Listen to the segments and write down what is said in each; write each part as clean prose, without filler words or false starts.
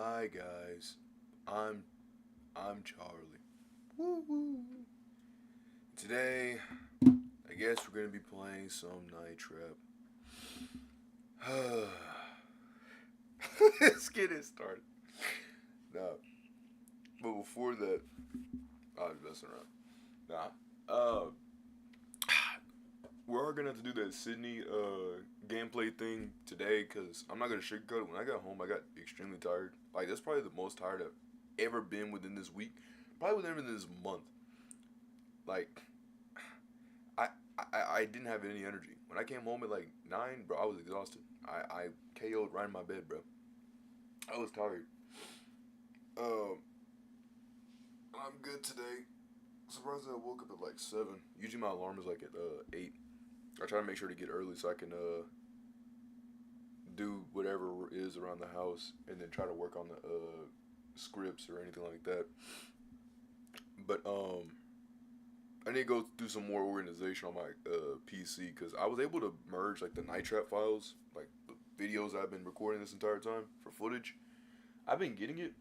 Hi guys, I'm I'm Charlie. Woo woo. Today, I guess we're gonna be playing some Night Trap. Let's get it started. Nah, but before that, I was messing around. Nah, we're all gonna have to do that Sydney gameplay thing today because I'm not gonna sugarcoat it. When I got home, I got extremely tired. Like that's probably the most tired I've ever been within this week. Probably within this month. Like I, I didn't have any energy. When I came home at like 9, bro, I was exhausted. I KO'd right in my bed, bro. I was tired. Um, I'm good today. Surprised that I woke up at like 7. Usually my alarm is like at 8. I try to make sure to get early so I can do whatever is around the house and then try to work on the scripts or anything like that. But I need to go do some more organization on my PC because I was able to merge like the Night Trap files, like the videos I've been recording this entire time for footage. I've been getting it,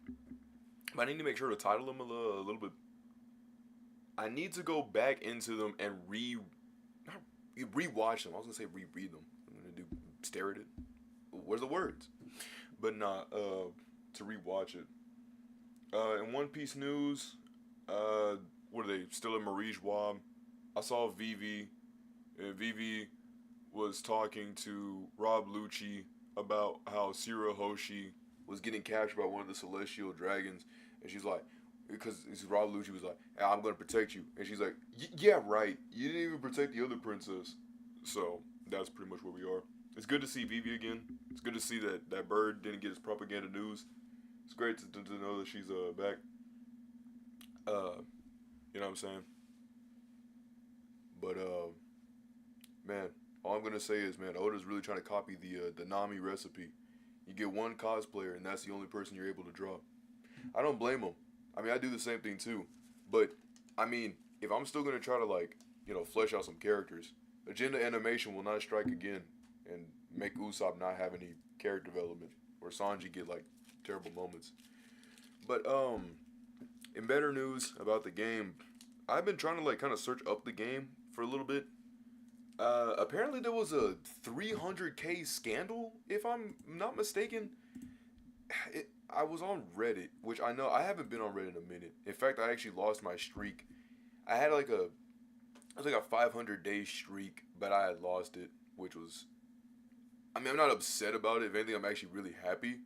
but I need to make sure to title them a little bit. I need to go back into them and not rewatch them. I was gonna say reread them. I'm gonna do stare at it. Where's the words? But not to rewatch it. In One Piece news, uh, what are they still in Marie Joie? I saw Vivi, and Vivi was talking to Rob Lucci about how Sira Hoshi was getting captured by one of the celestial dragons, and she's like, because Rob Lucci was like, hey, I'm gonna protect you, and she's like, yeah, right. You didn't even protect the other princess. So that's pretty much where we are. It's good to see Vivi again. It's good to see that that bird didn't get his propaganda news. It's great to know that she's back. Uh, you know what I'm saying? But man, all I'm gonna say is, man, Oda's really trying to copy the Nami recipe. You get one cosplayer, and that's the only person you're able to draw. I don't blame him. I mean, I do the same thing too. But I mean, if I'm still gonna try to like, flesh out some characters, Agenda Animation will not strike again and make Usopp not have any character development or Sanji get like terrible moments. But in better news about the game, I've been trying to like kind of search up the game for a little bit. Apparently there was a 300K scandal, if I'm not mistaken. I was on Reddit, which I know I haven't been on Reddit in a minute. In fact, I actually lost my streak. I had like a, it was like a 500-day streak, but I had lost it, which was, I mean, I'm not upset about it. If anything, I'm actually really happy.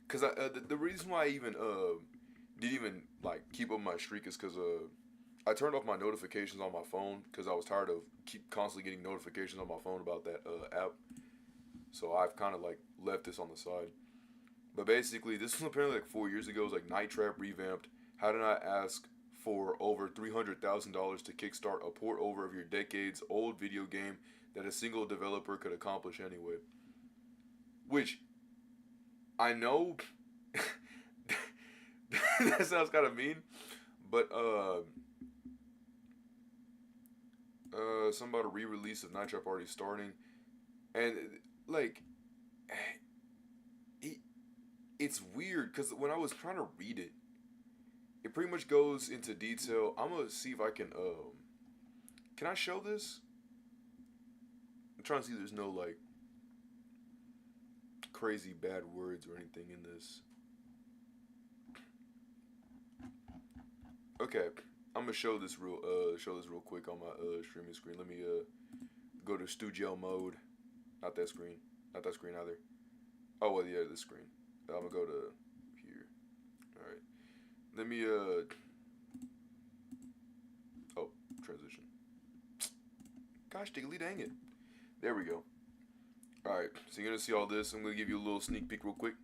Cause the reason why I even didn't even like keep up my streak is because I turned off my notifications on my phone because I was tired of keep constantly getting notifications on my phone about that app. So I've kind of like left this on the side. But basically, this was apparently like 4 years ago. It was like Night Trap revamped. How did I ask for over $300,000 to kickstart a port over of your decades old video game that a single developer could accomplish anyway? Which I know that sounds kind of mean, but something about a re-release of Night Trap already starting, and like, it, it's weird because when I was trying to read it, it pretty much goes into detail. I'm gonna see if I can I show this? I'm trying to see if there's no like crazy bad words or anything in this. Okay, I'm gonna show this real quick on my streaming screen. Let me go to studio mode. Not that screen. Not that screen either. Oh well, yeah, this screen. I'm gonna go to here. All right. Let me oh, transition. Gosh, diggly dang it. There we go. All right. So you're gonna see all this. I'm gonna give you a little sneak peek real quick.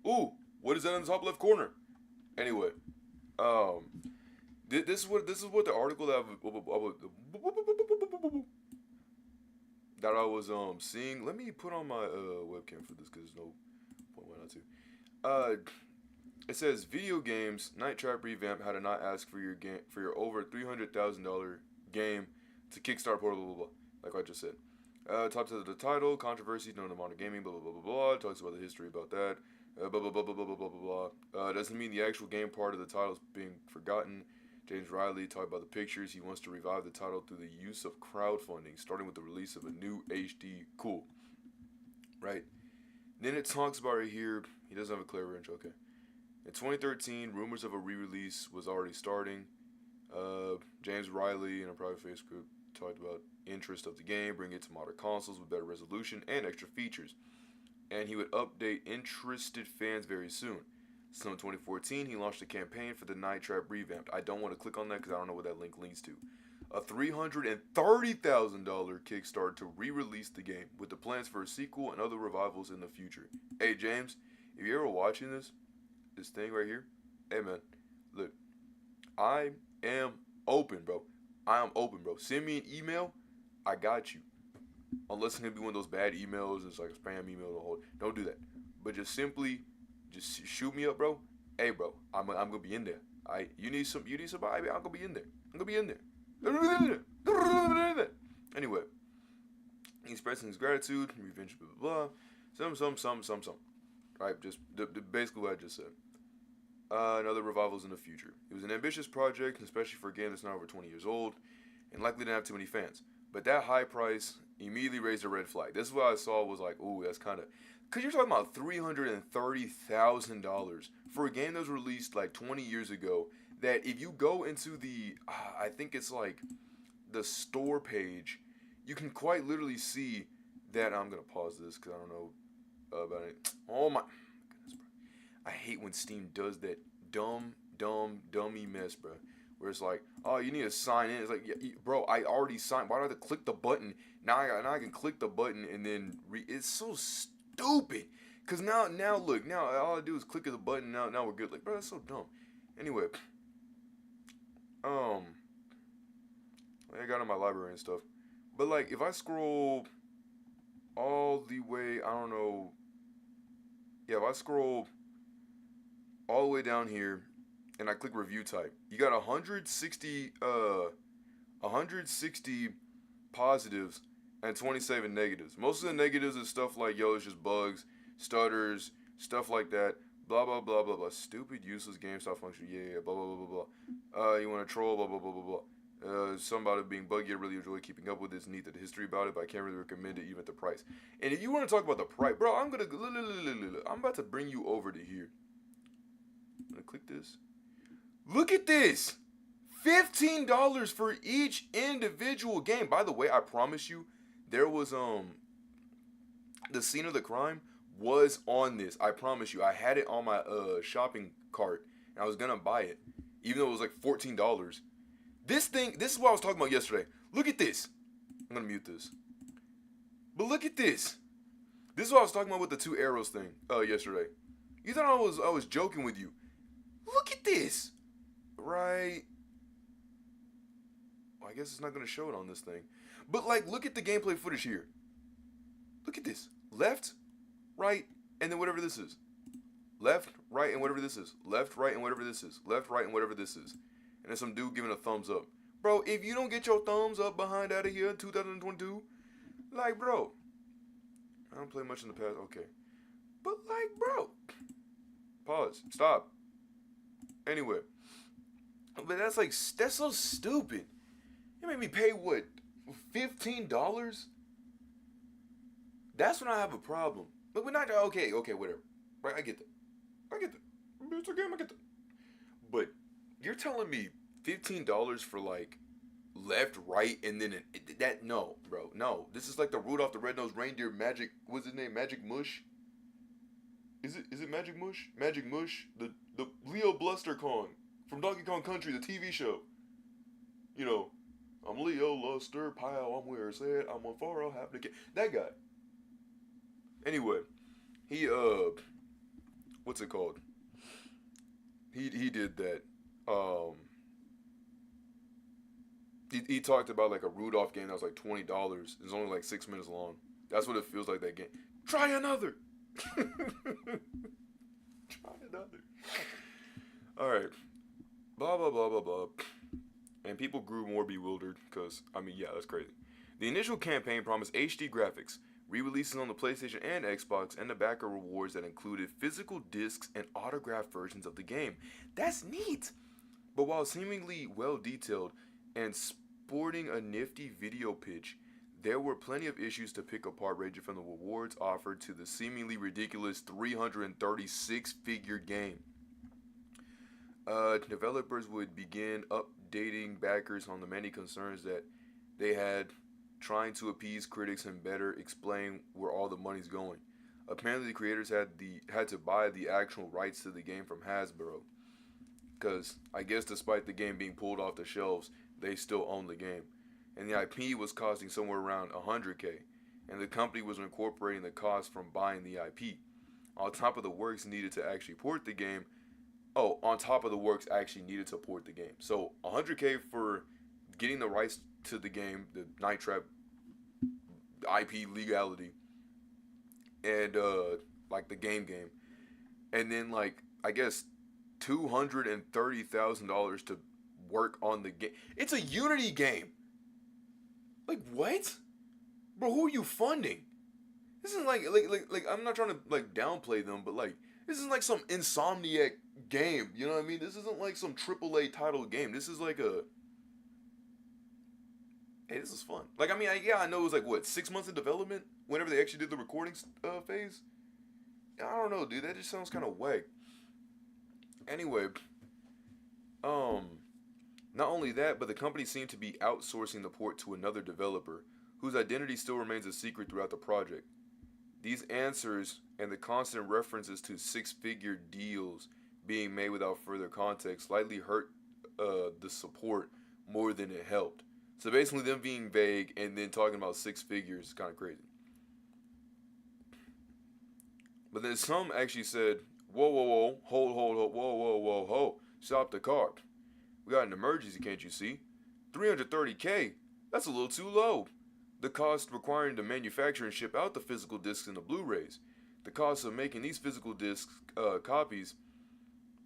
Ooh, what is that in the top left corner? Anyway, um, this is what the article that I was seeing. Let me put on my webcam for this because there's no point why not to. It says video games Night Trap revamp how to not ask for your game for your over $300,000 game to kickstart portal blah blah blah. Like I just said. Top to the title controversies known in modern gaming blah blah blah blah blah. Talks about the history about that. Blah blah blah blah blah blah blah blah. Doesn't mean the actual game part of the title is being forgotten. James Riley talked about the pictures. He wants to revive the title through the use of crowdfunding, starting with the release of a new HD. Cool, right? Then it talks about right here. He doesn't have a clear range. Okay. In 2013, rumors of a re-release was already starting. James Riley in a private Facebook group talked about interest of the game, bring it to modern consoles with better resolution and extra features. And he would update interested fans very soon. So in 2014, he launched a campaign for the Night Trap revamped. I don't want to click on that because I don't know what that link leads to. A $330,000 Kickstarter to re-release the game with the plans for a sequel and other revivals in the future. Hey James, if you're ever watching this thing right here, hey man, look, I am open, bro. I am open, bro. Send me an email. I got you. Unless it's gonna be one of those bad emails, it's like a spam email. Don't do that. But just simply, just shoot me up, bro. Hey, bro, I'm gonna be in there. You need somebody. I'm gonna be in there. I'm gonna be in there. Anyway, he's expressing his gratitude, revenge, blah blah blah. Some. Right, just basically what I just said. Another revivals in the future. It was an ambitious project, especially for a game that's now over 20 years old, and likely didn't have too many fans. But that high price immediately raised a red flag. This is what I saw was like, ooh, that's kind of... Because you're talking about $330,000 for a game that was released like 20 years ago, that if you go into the, I think it's like the store page, you can quite literally see that... I'm going to pause this because I don't know about it. Oh my goodness, bro. I hate when Steam does that dummy mess, bro. Where it's like, oh, you need to sign in. It's like, yeah, bro, I already signed. Why do I have to click the button? Now I can click the button and then it's so stupid. Cause now look, now all I do is click the button. Now we're good. Like, bro, that's so dumb. Anyway, I got in my library and stuff. But like, if I scroll all the way, I don't know. Yeah, if I scroll all the way down here and I click review type, you got 160 positives and 27 negatives. Most of the negatives is stuff like, yo, it's just bugs, stutters, stuff like that. Blah blah blah blah blah. Stupid useless GameStop function. Yeah, blah blah blah blah blah. You want to troll? Blah blah blah blah blah. Something about it being buggy. I really enjoy keeping up with this. Neat the history about it, but I can't really recommend it even at the price. And if you want to talk about the price, bro, I'm about to bring you over to here. I'm gonna click this. Look at this. $15 for each individual game. By the way, I promise you, there was the scene of the crime was on this. I promise you, I had it on my shopping cart, and I was gonna buy it, even though it was like $14. This is what I was talking about yesterday. Look at this. I'm gonna mute this. But look at this. This is what I was talking about with the two arrows thing yesterday. You thought I was joking with you. Look at this. Right. Well, I guess it's not gonna show it on this thing. But like, look at the gameplay footage here. Look at this. Left, right, and then whatever this is. Left, right, and whatever this is. Left, right, and whatever this is. Left, right, and whatever this is. And then some dude giving a thumbs up. Bro, if you don't get your thumbs up behind out of here in 2022, like, bro, I don't play much in the past. Okay. But, like, bro, pause. Stop. Anyway. But that's so stupid. You made me pay, what, $15? That's when I have a problem. But we're not, okay, whatever. Right, I get that. It's a game, I get that. But you're telling me $15 for like left, right, and then no, bro, no. This is like the Rudolph the Red-Nosed Reindeer Magic. What's his name? Magic Mush. Is it Magic Mush? Magic Mush. The Leo Bluster Kong from Donkey Kong Country, the TV show. You know, I'm Leo Luster, pile. I'm where it's at. I'm on far. I'll have to get that guy. Anyway, he what's it called? He did that. He talked about like a Rudolph game that was like $20. It's only like 6 minutes long. That's what it feels like, that game. Try another. Try another. All right. Blah blah blah blah blah. And people grew more bewildered because, I mean, yeah, that's crazy. The initial campaign promised HD graphics, re-releases on the PlayStation and Xbox, and the backer rewards that included physical discs and autographed versions of the game. That's neat! But while seemingly well detailed and sporting a nifty video pitch, there were plenty of issues to pick apart, ranging from the rewards offered to the seemingly ridiculous 336 figure game. Developers would begin updating backers on the many concerns that they had, trying to appease critics and better explain where all the money's going. Apparently, the creators had to buy the actual rights to the game from Hasbro, because I guess despite the game being pulled off the shelves, they still own the game, and the IP was costing somewhere around 100K, and the company was incorporating the cost from buying the IP. On top of the works needed to actually port the game. Oh, on top of the works actually needed to port the game. So 100K for getting the rights to the game, the Night Trap IP legality, and like the game, and then like I guess $230,000 to work on the game. It's a Unity game. Like what, bro? Who are you funding? This isn't like I'm not trying to like downplay them, but like this isn't like some Insomniac game. You know what I mean? This isn't like some AAA title game. This is like a hey, this is fun. Like, I mean, I know it was like, what, 6 months of development? Whenever they actually did the recording phase? I don't know, dude. That just sounds kind of whack. Anyway, not only that, but the company seemed to be outsourcing the port to another developer, whose identity still remains a secret throughout the project. These answers and the constant references to six-figure deals being made without further context slightly hurt the support more than it helped. So basically them being vague and then talking about six figures is kind of crazy. But then some actually said, whoa, hold, whoa, stop the car. We got an emergency, can't you see? 330K, that's a little too low. The cost requiring to manufacture and ship out the physical discs and the Blu-rays. The cost of making these physical disc copies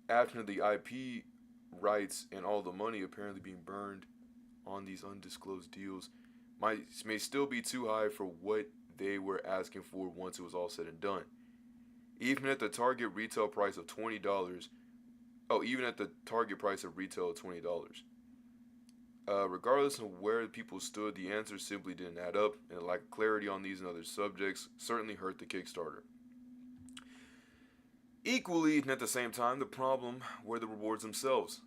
after the IP rights and all the money apparently being burned on these undisclosed deals may still be too high for what they were asking for once it was all said and done. Even at the target retail price of $20, even at the target price of retail of $20. Regardless of where people stood, the answers simply didn't add up, and the lack of clarity on these and other subjects certainly hurt the Kickstarter. Equally, and at the same time, the problem were the rewards themselves.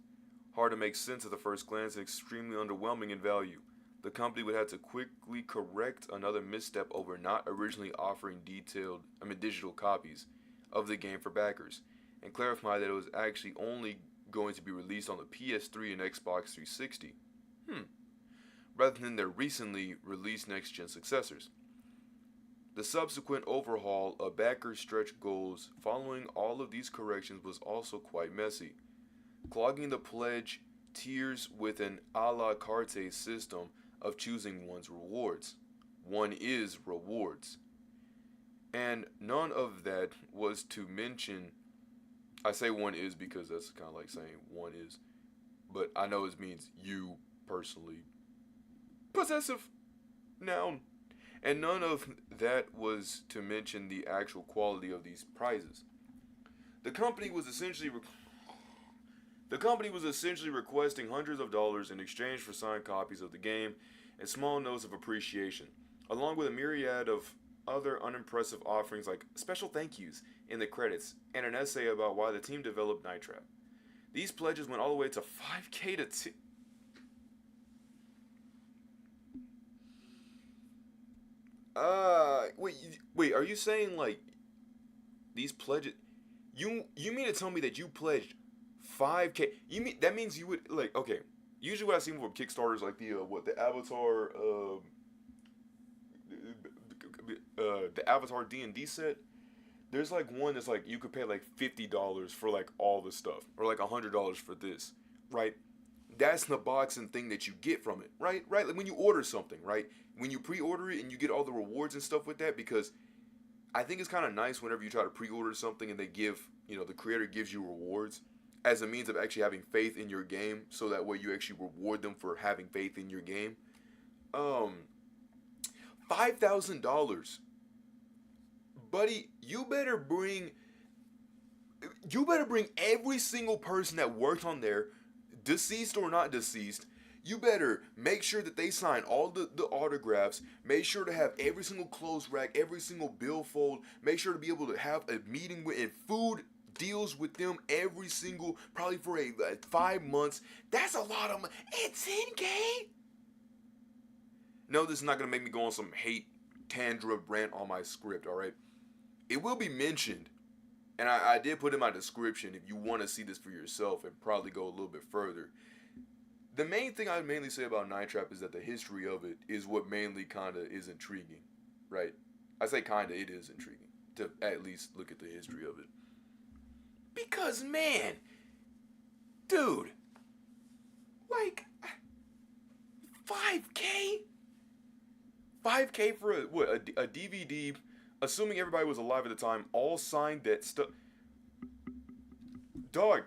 Hard to make sense at the first glance and extremely underwhelming in value. The company would have to quickly correct another misstep over not originally offering digital copies of the game for backers, and clarify that it was actually only going to be released on the PS3 and Xbox 360, rather than their recently released next-gen successors. The subsequent overhaul of backer stretch goals following all of these corrections was also quite messy, clogging the pledge tiers with an a la carte system of choosing one's rewards. One is rewards. And none of that was to mention, I say one is because that's kind of like saying one is, but I know it means you personally. Possessive noun. And none of that was to mention the actual quality of these prizes. The company was essentially requesting hundreds of dollars in exchange for signed copies of the game and small notes of appreciation, along with a myriad of other unimpressive offerings like special thank yous in the credits and an essay about why the team developed Night Trap. These pledges went all the way to 5K to wait, are you saying like these pledges? You mean to tell me that you pledged 5K? You mean that means you would like okay? Usually what I see from Kickstarters like the Avatar D&D set. There's like one that's like you could pay like $50 for like all the stuff, or like $100 for this, right? That's the boxing thing that you get from it, right? Right? Like when you order something, right? When you pre-order it and you get all the rewards and stuff with that, because I think it's kind of nice whenever you try to pre-order something and they give, the creator gives you rewards as a means of actually having faith in your game, so that way you actually reward them for having faith in your game. $5,000 buddy, you better bring every single person that worked on there, deceased or not deceased. You better make sure that they sign all the autographs. Make sure to have every single clothes rack, every single billfold. Make sure to be able to have a meeting with and food deals with them every single, probably for 5 months. That's a lot of money. It's 10K. No, this is not going to make me go on some hate tantrum rant on my script, all right? It will be mentioned, and I did put in my description if you want to see this for yourself and probably go a little bit further. The main thing I would mainly say about Night Trap is that the history of it is what mainly kind of is intriguing, right? I say kind of, it is intriguing to at least look at the history of it. Because, man, dude, like, 5K? 5K for a DVD, assuming everybody was alive at the time, all signed that stuff. Dog,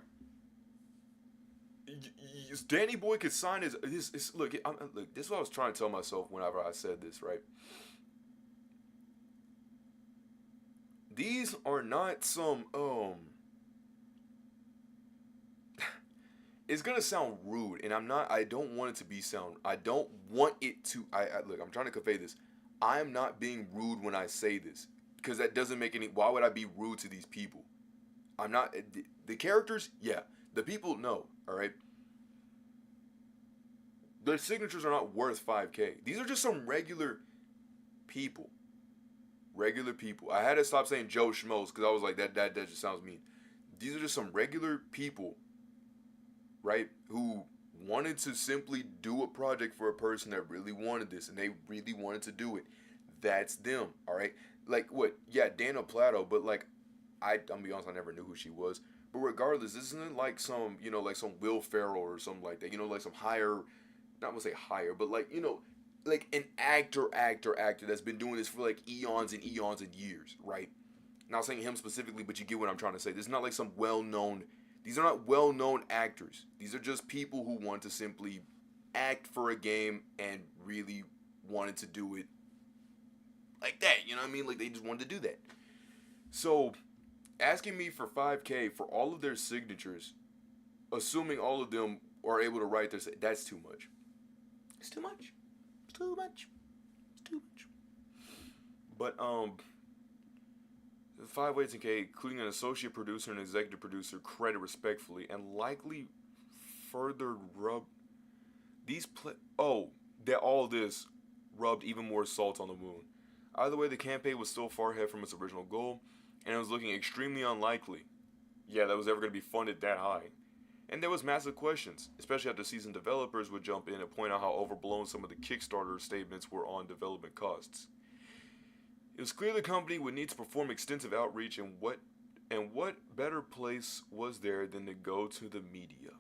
Danny Boy could sign his look, look, this is what I was trying to tell myself whenever I said this, right? These are not some, it's gonna sound rude, and I don't want it to be I don't want it to, look, I'm trying to convey this. I am not being rude when I say this, because that doesn't make any, why would I be rude to these people? I'm not, the characters, yeah. The people, no, alright? Their signatures are not worth 5K. These are just some regular people. Regular people. I had to stop saying Joe Schmoes, because I was like, that just sounds mean. These are just some regular people, right, who wanted to simply do a project for a person that really wanted this, and they really wanted to do it. That's them, all right? Like, what? Yeah, Dana Plato, but, like, I'm gonna be honest, I never knew who she was. But regardless, this isn't like some, like some Will Ferrell or something like that, like some higher, not gonna say higher, but like, like an actor that's been doing this for like eons and eons and years, right? Not saying him specifically, but you get what I'm trying to say. This is not like some these are not well-known actors. These are just people who want to simply act for a game and really wanted to do it like that, you know what I mean? Like, they just wanted to do that. So, asking me for 5K for all of their signatures, assuming all of them are able to write that's too much. It's too much. It's too much. It's too much. But, 5 ways 10K, including an associate producer and executive producer, credit respectfully, and likely further that all this rubbed even more salt on the wound. Either way, the campaign was still far ahead from its original goal, and it was looking extremely unlikely, that was ever going to be funded that high. And there was massive questions, especially after seasoned developers would jump in and point out how overblown some of the Kickstarter statements were on development costs. It was clear the company would need to perform extensive outreach, and what better place was there than to go to the media?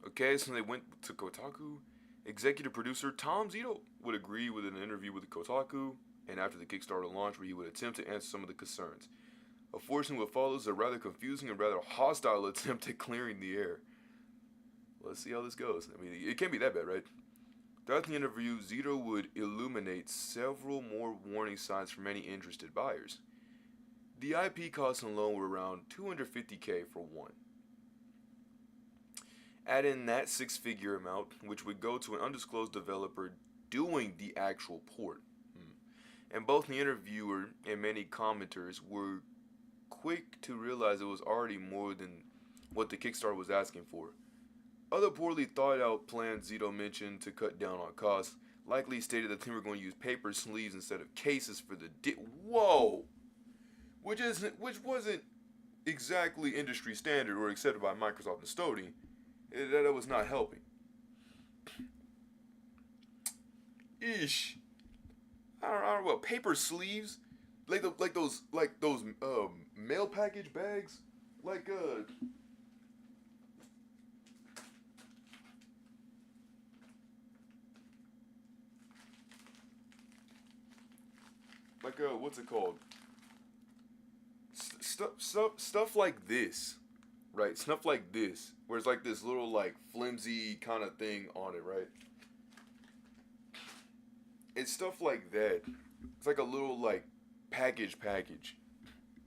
Okay, so they went to Kotaku. Executive producer Tom Zito would agree with an interview with Kotaku, and after the Kickstarter launch, where he would attempt to answer some of the concerns. Unfortunately, what follows is a rather confusing and rather hostile attempt at clearing the air. Let's see how this goes. I mean, it can't be that bad, right? Throughout the interview, Zito would illuminate several more warning signs for many interested buyers. The IP costs alone were around $250K for one. Add in that six-figure amount, which would go to an undisclosed developer doing the actual port. And both the interviewer and many commenters were quick to realize it was already more than what the Kickstarter was asking for. Other poorly thought out plans Zito mentioned to cut down on costs likely stated that they were going to use paper sleeves instead of cases for the whoa! Which wasn't exactly industry standard or accepted by Microsoft and Sony. That was not helping. Eesh. I don't know what paper sleeves, like those mail package bags, like what's it called? Stuff like this, right? Stuff like this, where it's like this little like flimsy kind of thing on it, right? It's stuff like that It's like a little like package,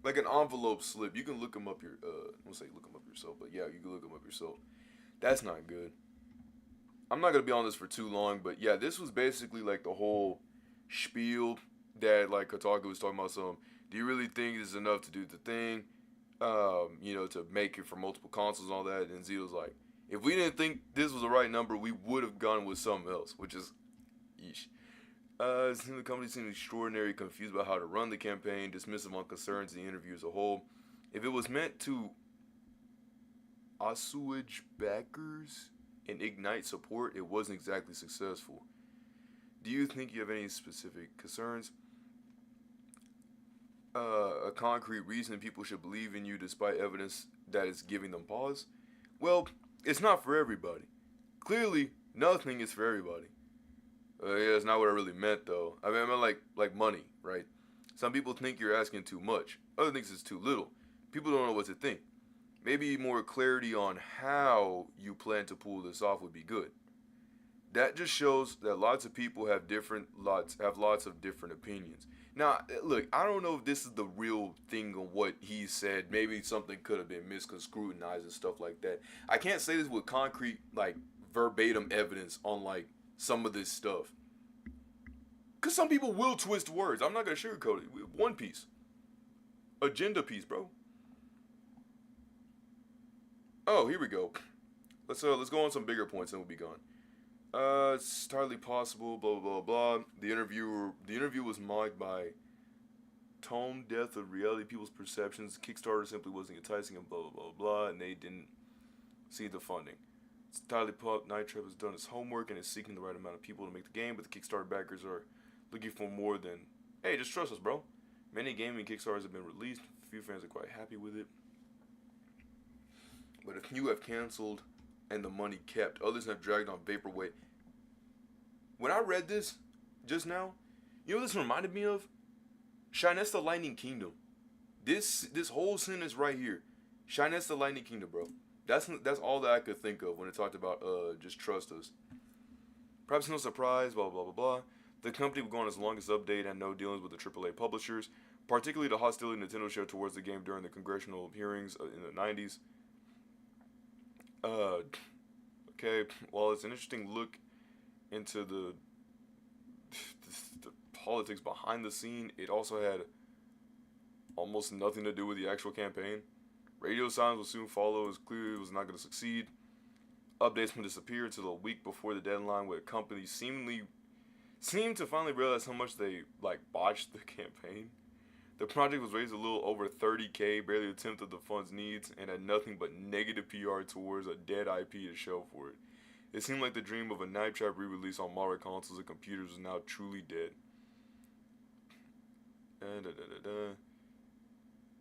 like an envelope slip. You can look them up I won't say look them up yourself, but yeah, you can look them up yourself. That's not good. I'm not gonna be on this for too long, but yeah, this was basically like the whole spiel that like Kotaku was talking about. Some, do you really think this is enough to do the thing? To make it for multiple consoles and all that. And Zito's like, if we didn't think this was the right number, we would have gone with something else, which is, yeesh. The company seemed extraordinarily confused about how to run the campaign, dismissive on concerns in the interview as a whole. If it was meant to assuage backers and ignite support, it wasn't exactly successful. Do you think you have any specific concerns? A concrete reason people should believe in you despite evidence that is giving them pause? Well, it's not for everybody. Clearly, nothing is for everybody. Yeah, that's not what I really meant, though. I meant like money, right? Some people think you're asking too much. Other things it's too little. People don't know what to think. Maybe more clarity on how you plan to pull this off would be good. That just shows that lots of people have lots of different opinions. Now, look, I don't know if this is the real thing on what he said. Maybe something could have been misconstrued and stuff like that. I can't say this with concrete, like, verbatim evidence on, like, some of this stuff. Because some people will twist words. I'm not going to sugarcoat it. One Piece. Agenda piece, bro. Oh, here we go. Let's go on some bigger points and we'll be gone. It's entirely possible, blah, blah, blah, blah. The interview was marked by tone death of reality, people's perceptions. Kickstarter simply wasn't enticing and blah, blah, blah, blah, and they didn't see the funding. It's entirely pop. Night Trap has done its homework and is seeking the right amount of people to make the game, but the Kickstarter backers are looking for more than, hey, just trust us, bro. Many gaming Kickstarters have been released. A few fans are quite happy with it. But if you have canceled and the money kept, others have dragged on vaporweight. When I read this just now, you know what this reminded me of? Shinet's the Lightning Kingdom. This whole sentence right here. Shinet's the Lightning Kingdom, bro. That's all that I could think of when it talked about just trust us. Perhaps no surprise, blah, blah, blah, blah. The company would go on its longest update and no dealings with the AAA publishers, particularly the hostility Nintendo showed towards the game during the congressional hearings in the 90s. Okay, well, it's an interesting look into the politics behind the scene. It also had almost nothing to do with the actual campaign. Radio silence will soon follow, as clearly it was not going to succeed. Updates would disappear until a week before the deadline, where companies seemed to finally realize how much they botched the campaign. The project was raised a little over $30K, barely attempted the fund's needs, and had nothing but negative PR towards a dead IP to show for it. It seemed like the dream of a Night Trap re-release on modern consoles and computers was now truly dead.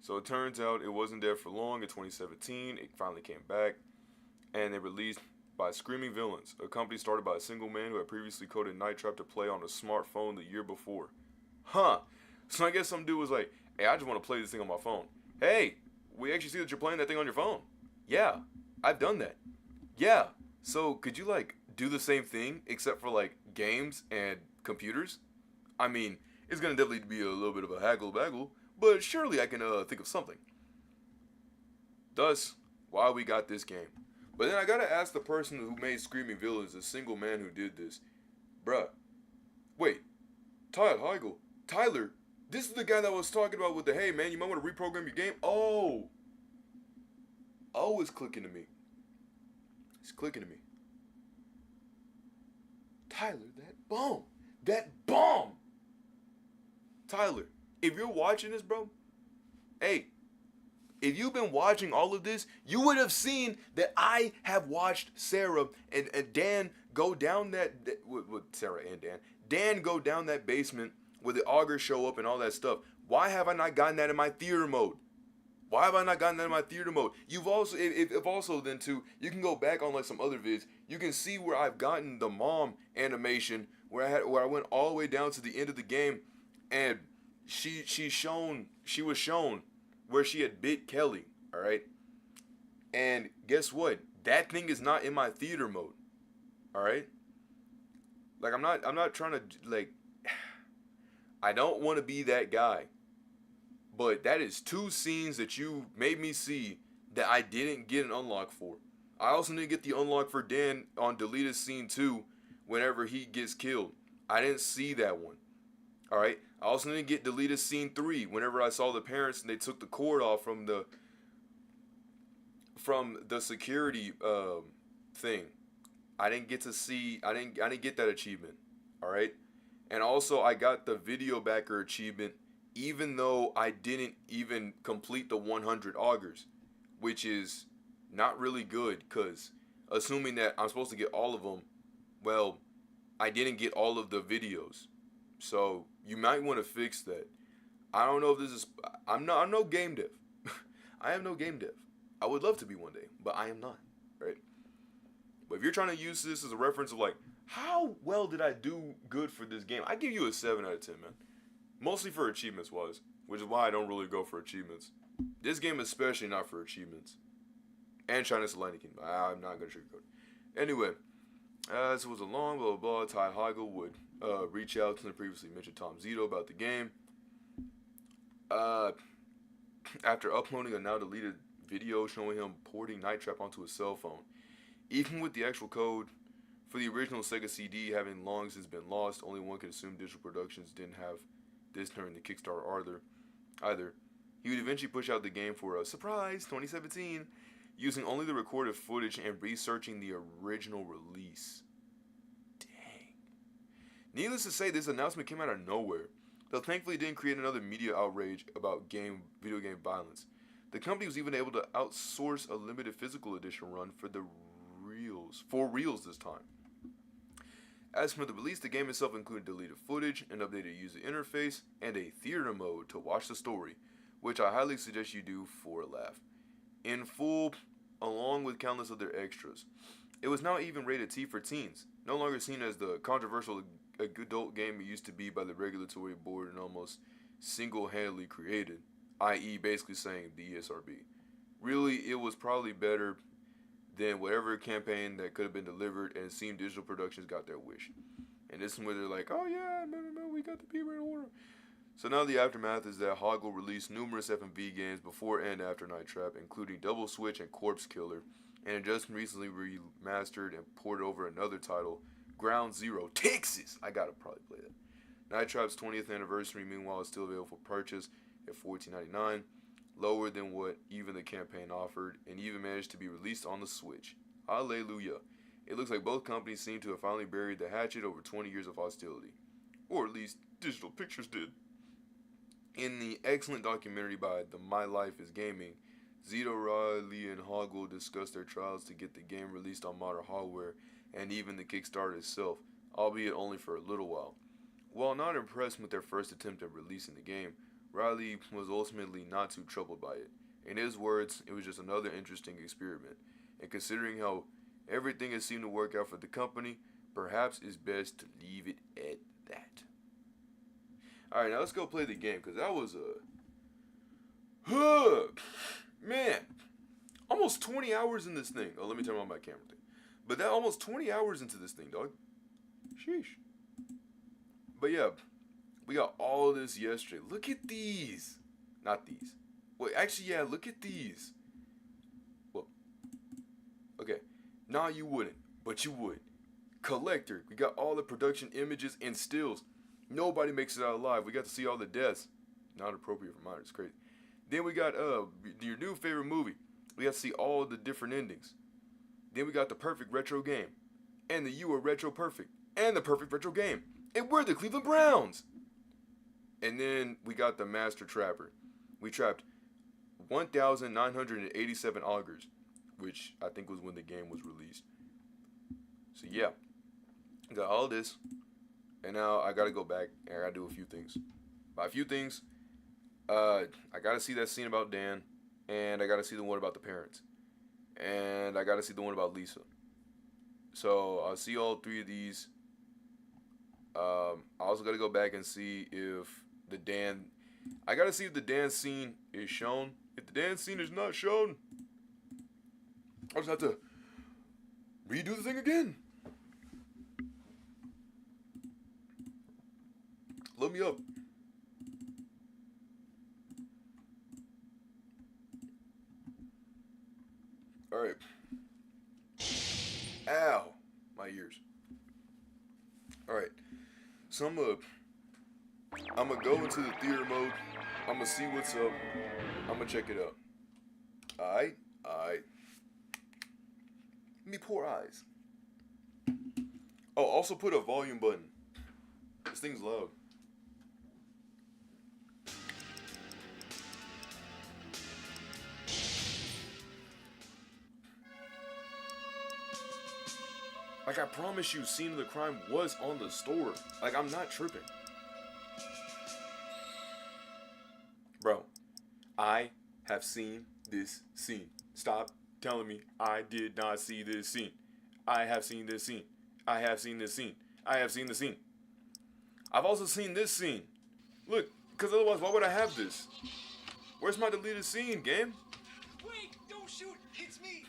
So it turns out it wasn't dead for long. In 2017, it finally came back, and they released by Screaming Villains, a company started by a single man who had previously coded Night Trap to play on a smartphone the year before. Huh. So I guess some dude was like, hey, I just want to play this thing on my phone. Hey, we actually see that you're playing that thing on your phone. Yeah, I've done that. Yeah, so could you do the same thing except for games and computers? I mean, it's going to definitely be a little bit of a haggle-baggle, but surely I can think of something. Thus, why we got this game. But then I got to ask the person who made Screaming Villains, the single man who did this. Bruh, wait, Tyler, this is the guy that was talking about with the, hey man, you might want to reprogram your game. Oh, it's clicking to me. It's clicking to me. Tyler, that bomb. Tyler, if you're watching this, bro, hey, if you've been watching all of this, you would have seen that I have watched Sarah and Dan go down Dan go down that basement where the augers show up and all that stuff. Why have I not gotten that in my theater mode? You've also, if also then too, you can go back on some other vids. You can see where I've gotten the mom animation where I went all the way down to the end of the game, and she was shown where she had bit Kelly. All right, and guess what? That thing is not in my theater mode. All right, I'm not trying to I don't want to be that guy. But that is 2 scenes that you made me see that I didn't get an unlock for. I also didn't get the unlock for Dan on deleted scene 2 whenever he gets killed. I didn't see that one. Alright? I also didn't get deleted scene 3 whenever I saw the parents and they took the cord off from the security thing. I didn't get to see I didn't get that achievement. Alright? And also I got the video backer achievement even though I didn't even complete the 100 augers, which is not really good because assuming that I'm supposed to get all of them, well, I didn't get all of the videos. So you might want to fix that. I don't know if this is, I'm no game dev. I am no game dev. I would love to be one day, but I am not, right? But if you're trying to use this as a reference of like, how well did I do good for this game? I give you a 7 out of 10, man. Mostly for achievements wise, which is why I don't really go for achievements. This game especially not for achievements. And China's Lightning Kingdom. I'm not going to sugarcoat it. Anyway, this was a long blah blah blah. Ty Hoggle would reach out to the previously mentioned Tom Zito about the game. After uploading a now deleted video showing him porting Night Trap onto his cell phone. Even with the actual code for the original Sega CD having long since been lost, only one can assume Digital Productions didn't have this during the Kickstarter either. He would eventually push out the game for a surprise 2017, using only the recorded footage and researching the original release. Dang. Needless to say, this announcement came out of nowhere, though thankfully it didn't create another media outrage about video game violence. The company was even able to outsource a limited physical edition run for reals this time. As for the release, the game itself included deleted footage, an updated user interface, and a theater mode to watch the story, which I highly suggest you do for a laugh. In full, along with countless other extras. It was now even rated T for teens, no longer seen as the controversial adult game it used to be by the regulatory board and almost single-handedly created, i.e. basically saying the ESRB. Really, it was probably better than whatever campaign that could have been delivered, and it seemed Digital Productions got their wish. And this is where they're like, oh yeah, no, we got the people in order. So now the aftermath is that Hoggle released numerous FMV games before and after Night Trap, including Double Switch and Corpse Killer, and it just recently remastered and ported over another title, Ground Zero, Texas. I gotta probably play that. Night Trap's 20th anniversary, meanwhile, is still available for purchase at $14.99. Lower than what even the campaign offered, and even managed to be released on the Switch. Hallelujah. It looks like both companies seem to have finally buried the hatchet over 20 years of hostility. Or at least, Digital Pictures did. In the excellent documentary by The My Life is Gaming, Zito, Riley, and Hoggle discuss their trials to get the game released on modern hardware, and even the Kickstarter itself, albeit only for a little while. While not impressed with their first attempt at releasing the game, Riley was ultimately not too troubled by it. In his words, it was just another interesting experiment, and considering how everything has seemed to work out for the company, perhaps it's best to leave it at that. Alright, now let's go play the game, because that was man, almost 20 hours in this thing. Oh, let me turn on my camera thing. But that almost 20 hours into this thing, dog. Sheesh. But yeah, we got all this yesterday. Look at these. Not these. Wait, actually, yeah, look at these. Well, okay. Nah, you wouldn't, but you would. Collector. We got all the production images and stills. Nobody makes it out alive. We got to see all the deaths. Not appropriate for mine. It's crazy. Then we got your new favorite movie. We got to see all the different endings. Then we got the perfect retro game. And the You Are Retro Perfect. And the perfect retro game. And we're the Cleveland Browns. And then we got the Master Trapper. We trapped 1,987 augers, which I think was when the game was released. So yeah, got all this, and now I gotta go back and I gotta do a few things. By a few things, I gotta see that scene about Dan, and I gotta see the one about the parents, and I gotta see the one about Lisa. So I'll see all 3 of these. I also gotta go back and see if the Dan, I gotta see if the Dan scene is shown. If the Dan scene is not shown, I'll just have to redo the thing again. Load me up. Alright. Ow. My ears. Alright. So I'm gonna go into the theater mode. I'm gonna see what's up. I'm gonna check it out. Alright? Alright. Me poor eyes. Oh, also put a volume button. This thing's loud. Like, I promise you, scene of the crime was on the store. Like, I'm not tripping. Bro, I have seen this scene. Stop telling me I did not see this scene. I have seen this scene. I have seen this scene. I have seen the scene. I've also seen this scene. Look, because otherwise, why would I have this? Where's my deleted scene, game? Wait, don't shoot. It's me.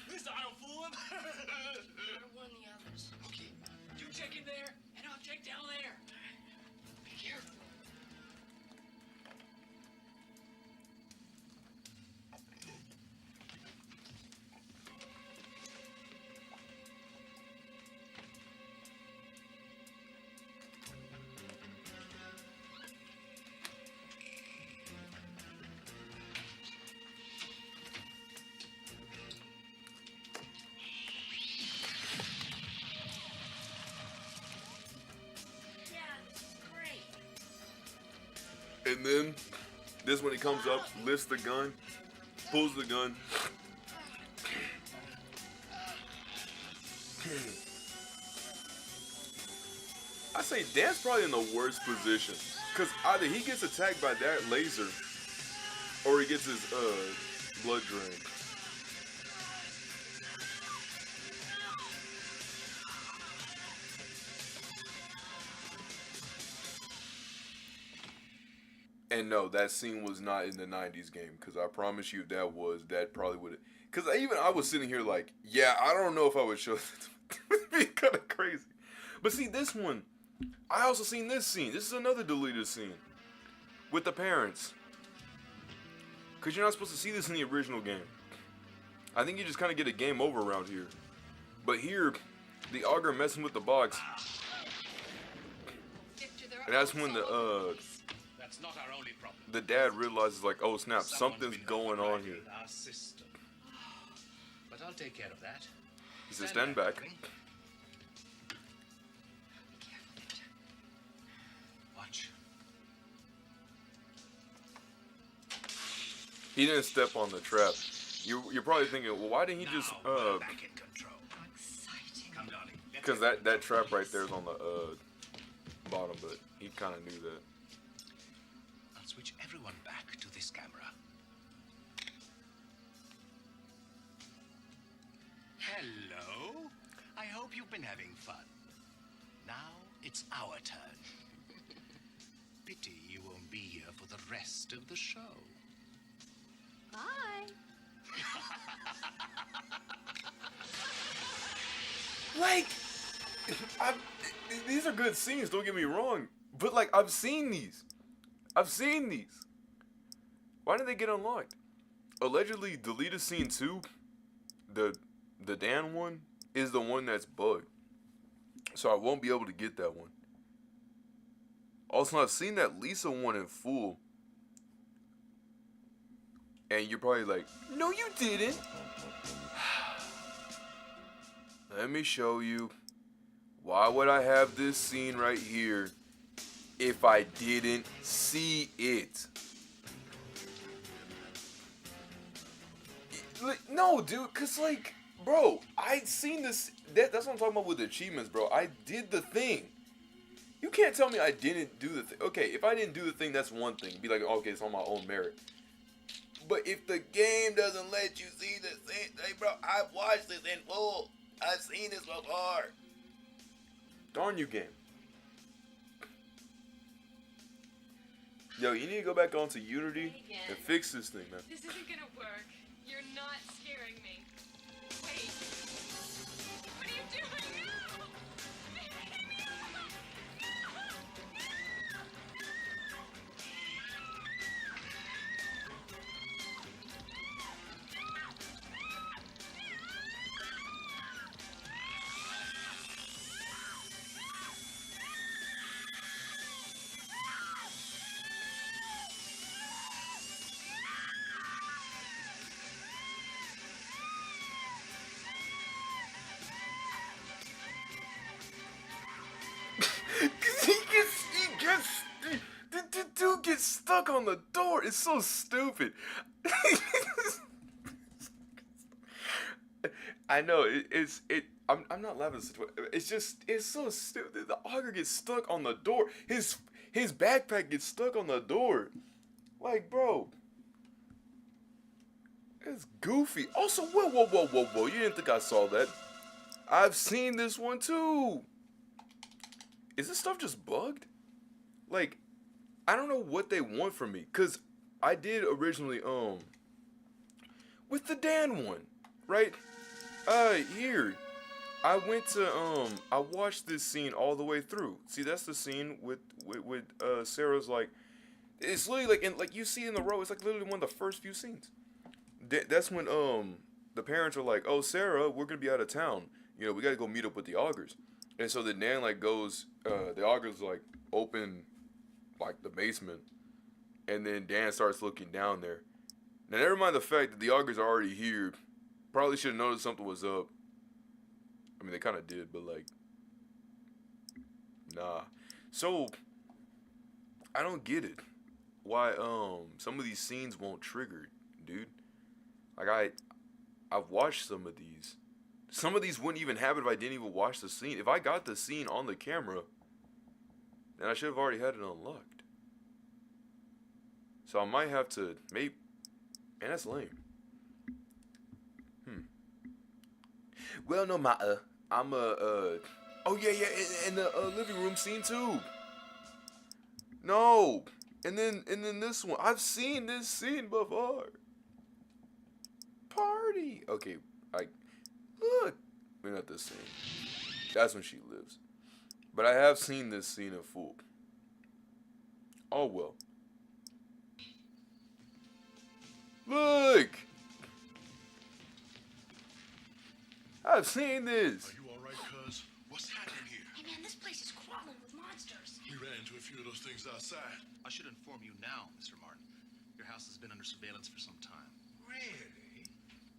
This I don't fool him. I warn the others. Okay, you check in there, and I'll check down there. Be careful. And then, this when he comes up, lifts the gun, pulls the gun. I say Dan's probably in the worst position. Because either he gets attacked by that laser, or he gets his blood drained. And no, that scene was not in the 90s game, because I promise you that probably would have. Because even I was sitting here like, yeah, I don't know if I would show this. It would be kind of crazy. But see, this one, I also seen this scene. This is another deleted scene with the parents. Because you're not supposed to see this in the original game. I think you just kind of get a game over around here. But here, the auger messing with the box. And that's when That's not our only problem. the dad realizes, like, oh snap, something's going on here. Our system. But I'll take care of that. He says, stand back. Be careful, Victor. Watch. He didn't step on the trap. You're probably thinking, well, why didn't he just We're back in control. How exciting. Come, darling. because that trap right there is on the bottom, but he kind of knew that. I'll switch everyone back to this camera. Hello. I hope you've been having fun. Now it's our turn. Pity you won't be here for the rest of the show. Bye. Like, these are good scenes, don't get me wrong. But, like, I've seen these. Why did they get unlocked? Allegedly, deleted scene 2, the Dan one, is the one that's bugged. So I won't be able to get that one. Also, I've seen that Lisa one in full. And you're probably like, no, you didn't. Let me show you. Why would I have this scene right here if I didn't see it? Like, no, dude, because, like, bro, I'd seen this. That's what I'm talking about with achievements, bro. I did the thing. You can't tell me I didn't do the thing. Okay, if I didn't do the thing, that's one thing. Be like, okay, it's on my own merit. But if the game doesn't let you see the same thing, bro, I've watched this in full. I've seen this before. Darn you, game. Yo, you need to go back onto Unity and fix this thing, man. This isn't gonna work. You're not scaring me. Wait. What are you doing? No! on the door. It's so stupid. I know I'm not laughing at the situation. It's so stupid. The auger gets stuck on the door. His backpack gets stuck on the door. Like, bro, it's goofy. Also, whoa. You didn't think I saw that? I've seen this one too. Is this stuff just bugged? Like, I don't know what they want from me, cause I did originally with the Dan one, right? Here, I went to I watched this scene all the way through. See, that's the scene with Sarah's, like, it's literally like, and like you see in the row, it's like literally one of the first few scenes. That's when the parents are like, oh, Sarah, we're gonna be out of town. You know, we gotta go meet up with the augers. And so the Dan like goes, the augers like open like the basement, and then Dan starts looking down there. Now never mind the fact that the augers are already here. Probably should have noticed something was up. I mean, they kind of did, but like, nah. So I don't get it. Why some of these scenes won't trigger, dude. Like I've watched some of these. Some of these wouldn't even happen if I didn't even watch the scene. If I got the scene on the camera, then I should have already had it unlocked. So I might have to, maybe, man, that's lame. Well, no matter. I'm oh yeah, in the living room scene too. No, and then this one. I've seen this scene before. Party. Okay, look. We're not this scene. That's when she lives. But I have seen this scene in full. Oh well. Look! I've seen this! Are you alright, cuz? What's happening here? Hey man, this place is crawling with monsters. We ran into a few of those things outside. I should inform you now, Mr. Martin. Your house has been under surveillance for some time. Really?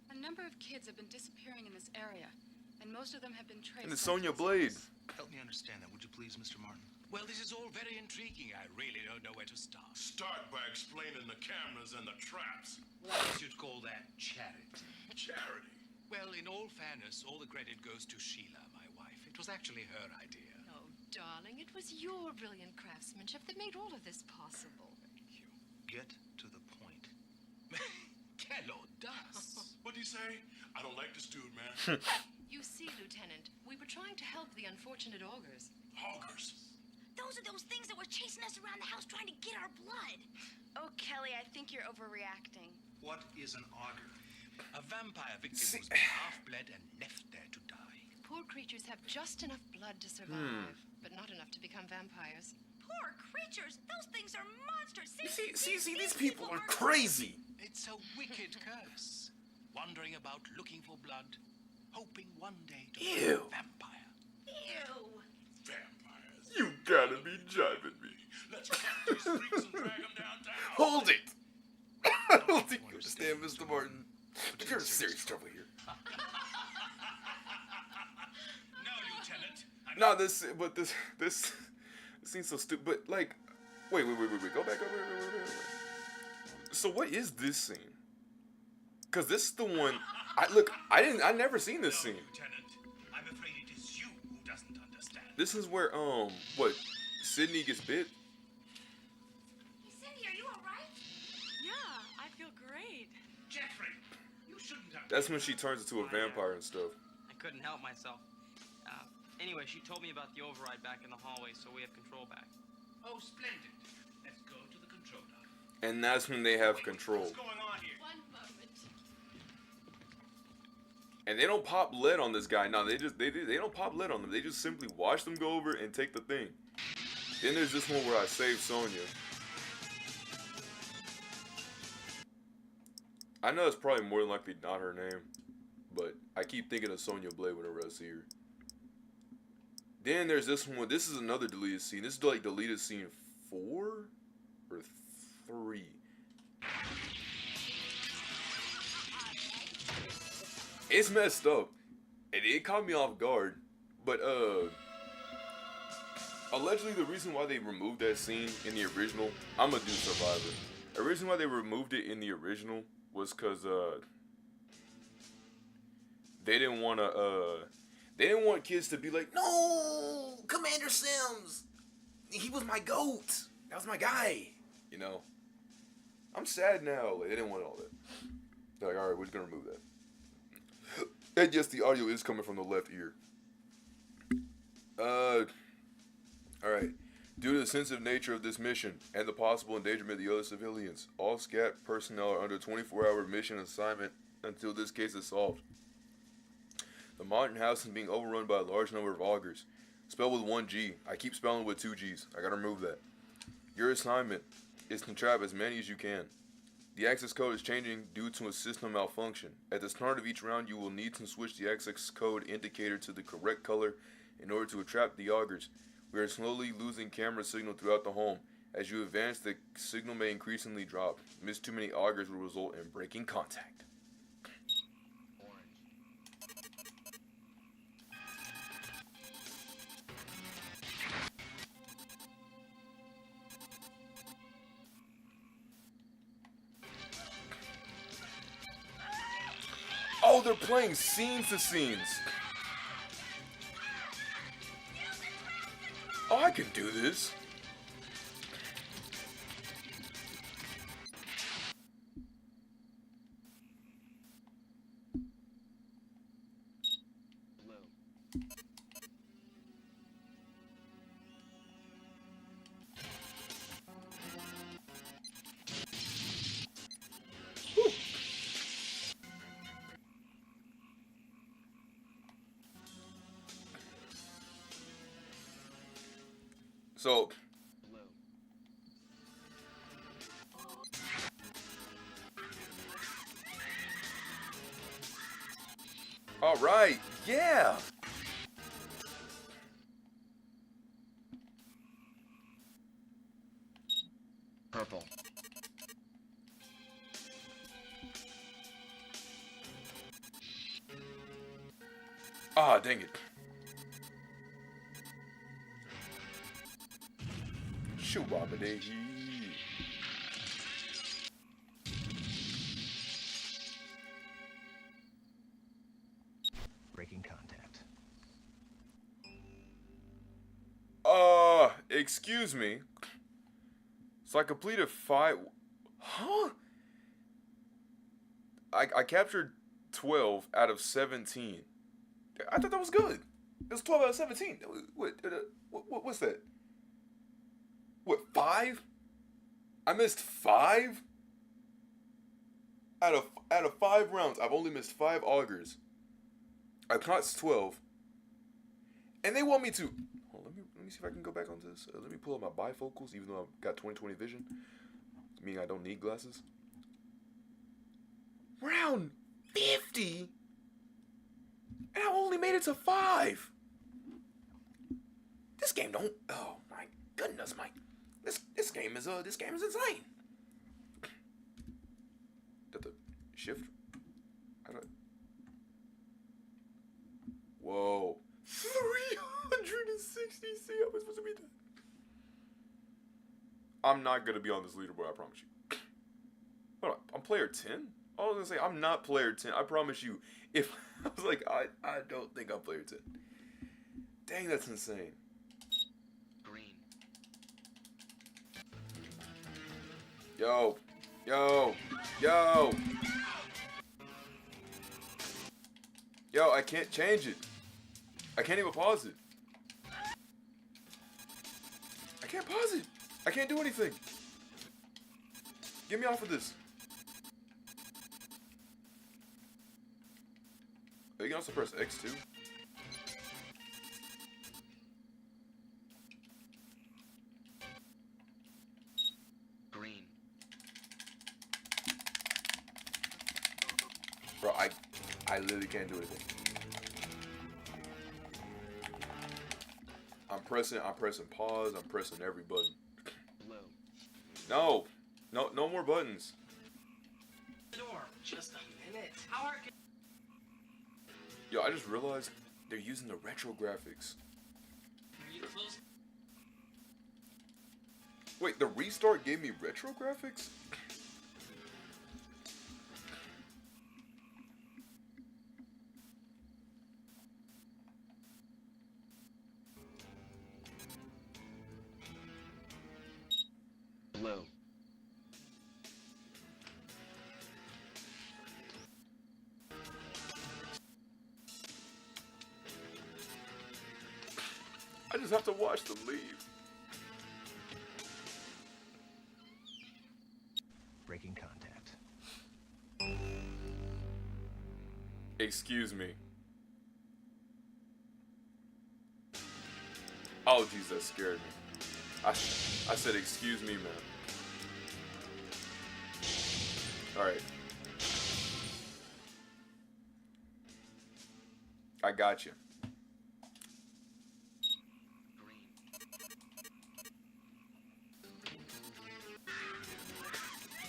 A number of kids have been disappearing in this area, and most of them have been traced. And the back to Sonya this Blade. house. Help me understand that, would you please, Mr. Martin? Well, this is all very intriguing. I really don't know where to start. Start by explaining the cameras and the traps. Well, I guess you'd call that charity. Charity. Well, in all fairness, all the credit goes to Sheila, my wife. It was actually her idea. Oh, darling, it was your brilliant craftsmanship that made all of this possible. Thank you. Get to the point. Quelle audace! What do you say? I don't like this dude, man. You see, Lieutenant, we were trying to help the unfortunate augurs. Hoggers. Those are those things that were chasing us around the house trying to get our blood. Oh, Kelly, I think you're overreacting. What is an auger? A vampire victim who's been half-bled and left there to die. Poor creatures have just enough blood to survive, but not enough to become vampires. Poor creatures. Those things are monsters. See, these people are crazy! It's a wicked curse. Wandering about looking for blood, hoping one day to be a Ew. vampire. Ew. Vampires. You gotta be jiving me. Let's catch these freaks and drag them downtown. Hold it! I don't think you understand, Mr. Martin. You're in serious trouble here. No, Lieutenant. No, this seems so stupid. But like, wait. Go back over. Wait. So what is this scene? Cause this is the one. I never seen this scene. Lieutenant, I'm afraid it is you who doesn't understand. This is where what? Sydney gets bit. Hey, Cindy, are you all right? Yeah, I feel great. Jeffrey, you shouldn't have. That's when she turns into a vampire and stuff. I couldn't help myself. Anyway, she told me about the override back in the hallway, so we have control back. Oh, splendid. Let's go to the control tower. And that's when they have control. What's going on here? One moment. And they don't pop lead on this guy. No, they don't pop lead on them. They just simply watch them go over and take the thing. Then there's this one where I save Sonya. I know it's probably more than likely not her name, but I keep thinking of Sonya Blade whenever I see her. Then there's this one. This is another deleted scene. This is like deleted scene 4 or 3. It's messed up. It caught me off guard. But allegedly the reason why they removed that scene in the original, I'm gonna do Survivor. The reason why they removed it in the original was because they didn't want kids to be like, no, Commander Sims, he was my goat, that was my guy, you know. I'm sad now. Like, they didn't want all that. They're like, all right, we're just gonna remove that. And yes, the audio is coming from the left ear. All right. Due to the sensitive nature of this mission and the possible endangerment of the other civilians, all SCAT personnel are under a 24-hour mission assignment until this case is solved. The modern house is being overrun by a large number of augurs. Spelled with one G. I keep spelling with two G's. I gotta remove that. Your assignment is to trap as many as you can. The access code is changing due to a system malfunction. At the start of each round, you will need to switch the access code indicator to the correct color in order to trap the augurs. We are slowly losing camera signal throughout the home. As you advance, the signal may increasingly drop. Miss too many augurs will result in breaking contact. Oh, they're playing scenes to scenes. Oh, I can do this. So, all right, yeah. Purple. Ah, dang it. Shoo-baba-dee. Breaking contact. Excuse me. So I completed 5. Huh? I captured 12 out of 17. I thought that was good. It was 12 out of 17. What's that? What, 5? I missed 5? Out of 5 rounds, I've only missed 5 augurs. I caught 12. And they want me to... Hold on, let me see if I can go back onto this. Let me pull up my bifocals, even though I've got 20/20 vision. Meaning I don't need glasses. Round 50? And I only made it to 5. This game don't... Oh, my goodness, Mike. This game is insane. Did the shift? I don't... Whoa. 360. See, how am I supposed to beat that? I'm not gonna be on this leaderboard, I promise you. Hold on, I'm player 10? I was gonna say I'm not player 10. I promise you. If I was like, I don't think I'm player 10. Dang, that's insane. Green. Yo. Yo, I can't change it. I can't even pause it. I can't pause it. I can't do anything. Get me off of this. Oh, you can also press X2. Green. Bro, I literally can't do anything. I'm pressing pause, I'm pressing every button. Blue. No more buttons. Door. Just a minute. How hard can... Yo, I just realized they're using the retro graphics. Are you close? Wait, the restart gave me retro graphics? just have to watch them leave. Breaking contact. Excuse me. Oh, jeez, that scared me. I said, excuse me, man. Alright. I got you.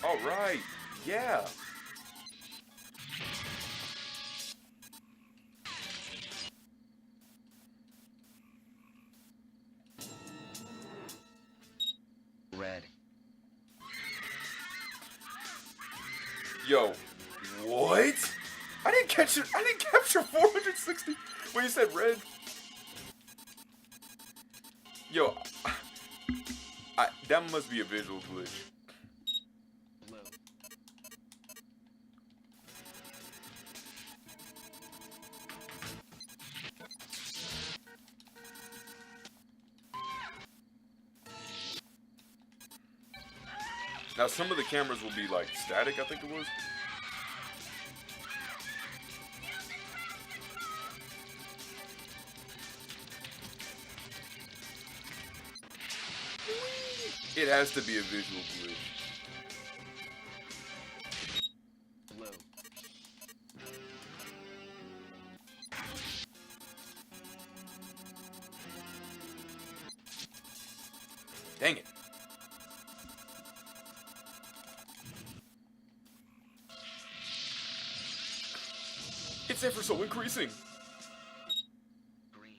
Alright. Yeah. Red. Yo, what? I didn't capture 460 when you said red. Yo, that must be a visual glitch. Blue. Now some of the cameras will be like static, I think it was. It has to be a visual glitch. Blue. Dang it. It's ever so increasing. Green.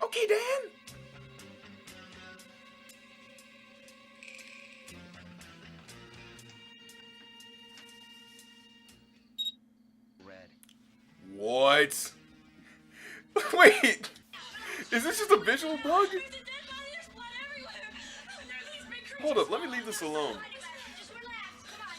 Okay, Dan. Red. What? Wait. Is this just a visual bug? Hold up, let me leave this alone. Just relax. Come on.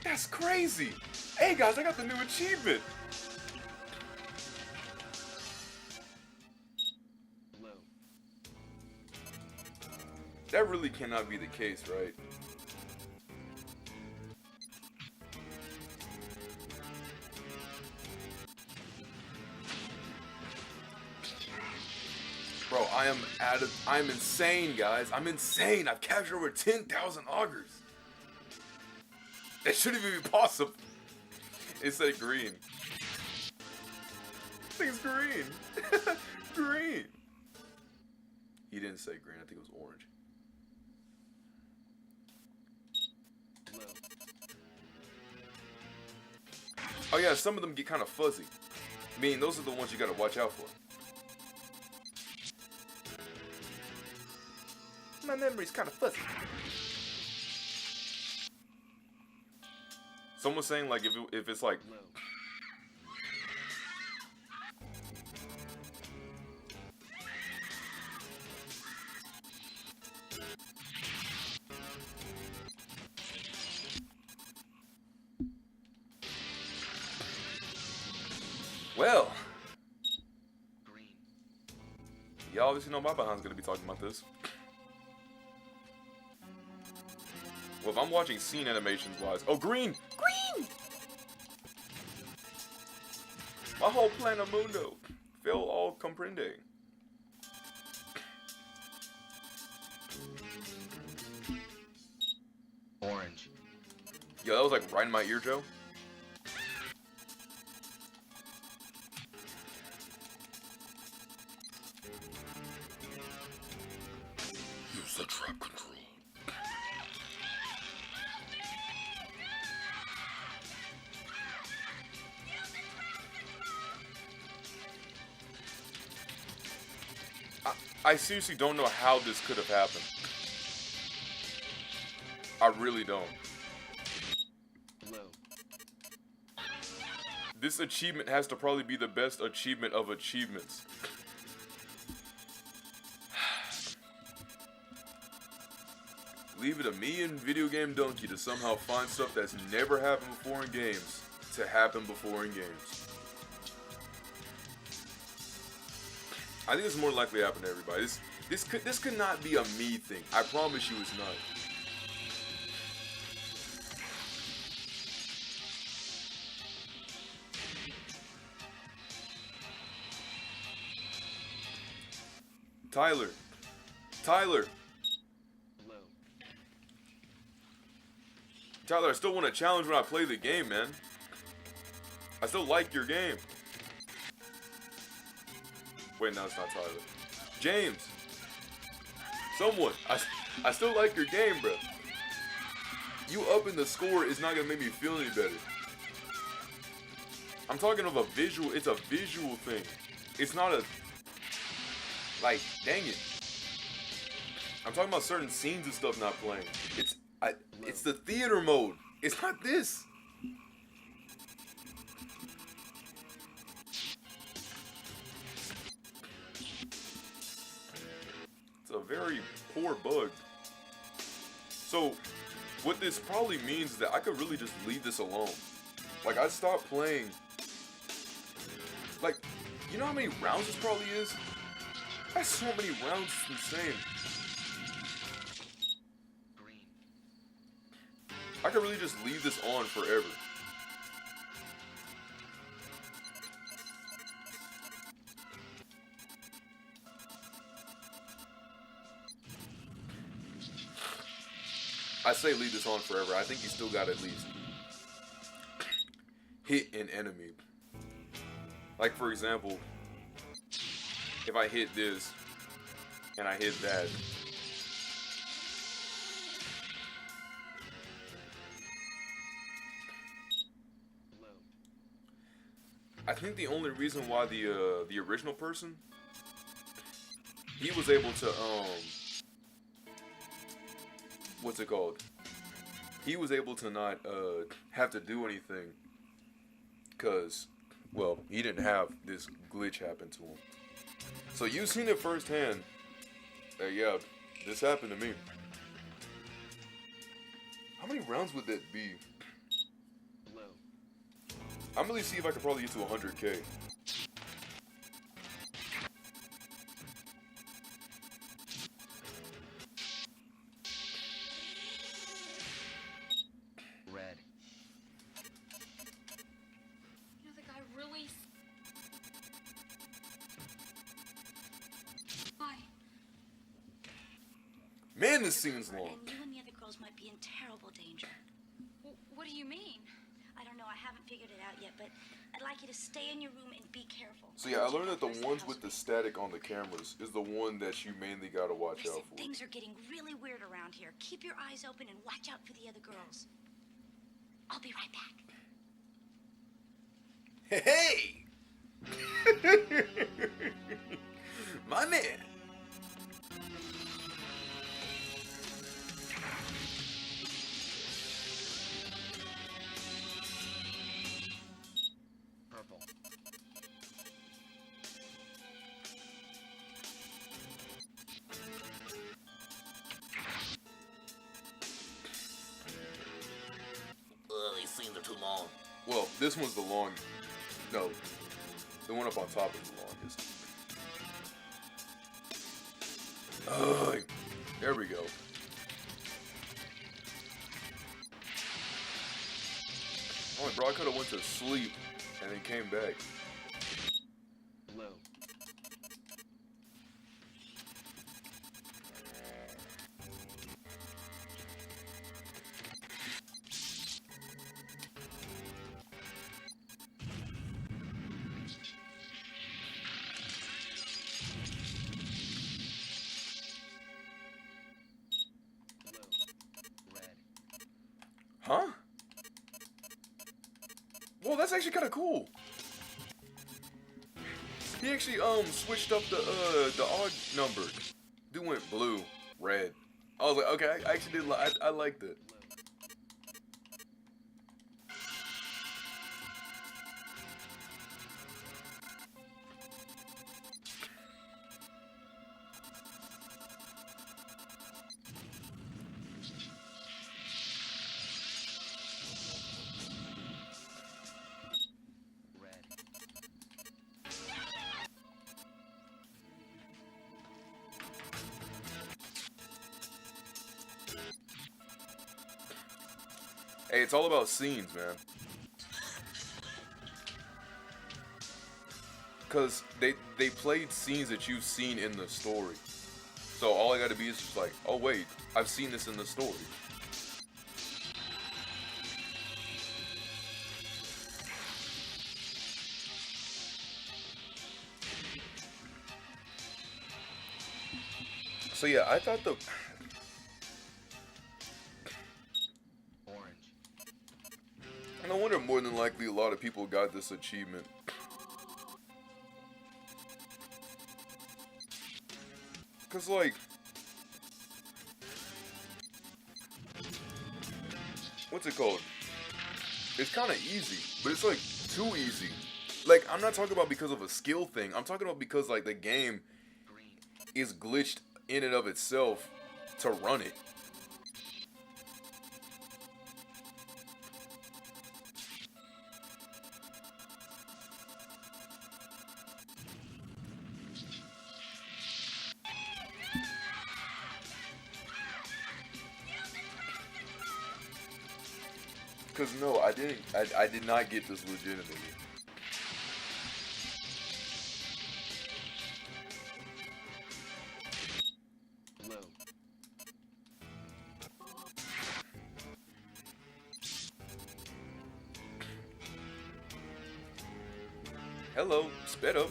That's crazy. Hey guys, I got the new achievement. Blue. That really cannot be the case, right? Bro, I'm insane, guys. I'm insane. I've captured over 10,000 augers. That shouldn't even be possible. It said green. I think it's green. Green. He didn't say green. I think it was orange. Blue. Oh yeah, some of them get kind of fuzzy. Meaning those are the ones you gotta watch out for. My memory's kind of fuzzy. Someone's saying like if it's like Blue. well, Green. you obviously know my behind's gonna be talking about this. Well, if I'm watching scene animations wise, oh green, green. My whole plano mundo feel all comprende. Orange. Yo, that was like right in my ear, Joe. Use the trap control. I seriously don't know how this could have happened. I really don't. Blue. This achievement has to probably be the best achievement of achievements. Leave it to me and Video Game Donkey to somehow find stuff that's never happened before in games to happen before in games. I think it's more likely to happen to everybody. This could not be a me thing. I promise you it's not. Tyler. Tyler. Blue. Tyler, I still want to challenge when I play the game, man. I still like your game. Wait, no, it's not Tyler. James. Someone. I still like your game, bro. You upping the score is not going to make me feel any better. I'm talking of a visual. It's a visual thing. It's not a... Like, dang it. I'm talking about certain scenes and stuff not playing. It's the theater mode. It's not this. It's a very poor bug. So, what this probably means is that I could really just leave this alone. Like, I'd stop playing. Like, you know how many rounds this probably is? That's so many rounds, it's insane. Green. I could really just leave this on forever. I say leave this on forever. I think you still got to at least hit an enemy. Like, for example, if I hit this and I hit that, Blue. I think the only reason why the original person, he was able to what's it called? He was able to not have to do anything, cause, well, he didn't have this glitch happen to him. So you've seen it firsthand. Yeah, this happened to me. How many rounds would that be? Blue. I'm gonna see if I can probably get to 100K. Red. You know, the guy really... Why? Man, this scene's long. And you and the other girls might be in terrible danger. What do you mean? I don't know, I haven't figured it out yet, but I'd like you to stay in your room and be careful. So yeah, I learned that the ones with the static on the cameras is the one that you mainly gotta watch Listen, out for. things are getting really weird around here. Keep your eyes open and watch out for the other girls. I'll be right back. Hey! My man! Purple. These scenes are too long. Well, this one's the long. No, the one up on top is the longest. There we go. Oh, bro, I could have went to sleep and then came back. Blue. Blue. Red. Huh? Well, that's actually kind of cool. He actually switched up the odd number. Dude went blue, red. I was like, okay, I actually did. I liked it. Hey, it's all about scenes, man. Cause they played scenes that you've seen in the story. So all I gotta be is just like, oh wait, I've seen this in the story. So yeah, I thought the no wonder more than likely a lot of people got this achievement. Cause like, what's it called? It's kind of easy, but it's like too easy. Like, I'm not talking about because of a skill thing. I'm talking about because like the game is glitched in and of itself to run it. Cause no, I didn't. I did not get this legitimately. Blue. Hello, sped up.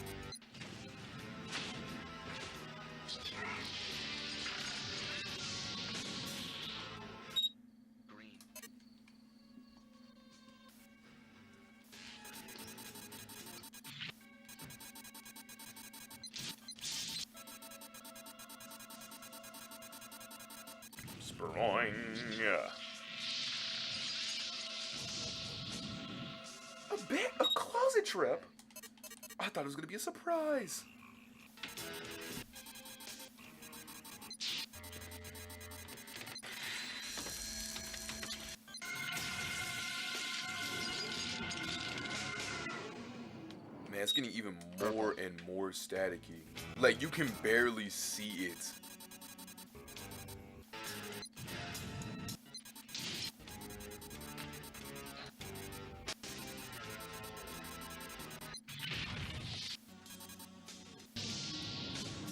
Sproing. A closet trap? I thought it was gonna be a surprise. Man, it's getting even more and more staticky. Like, you can barely see it.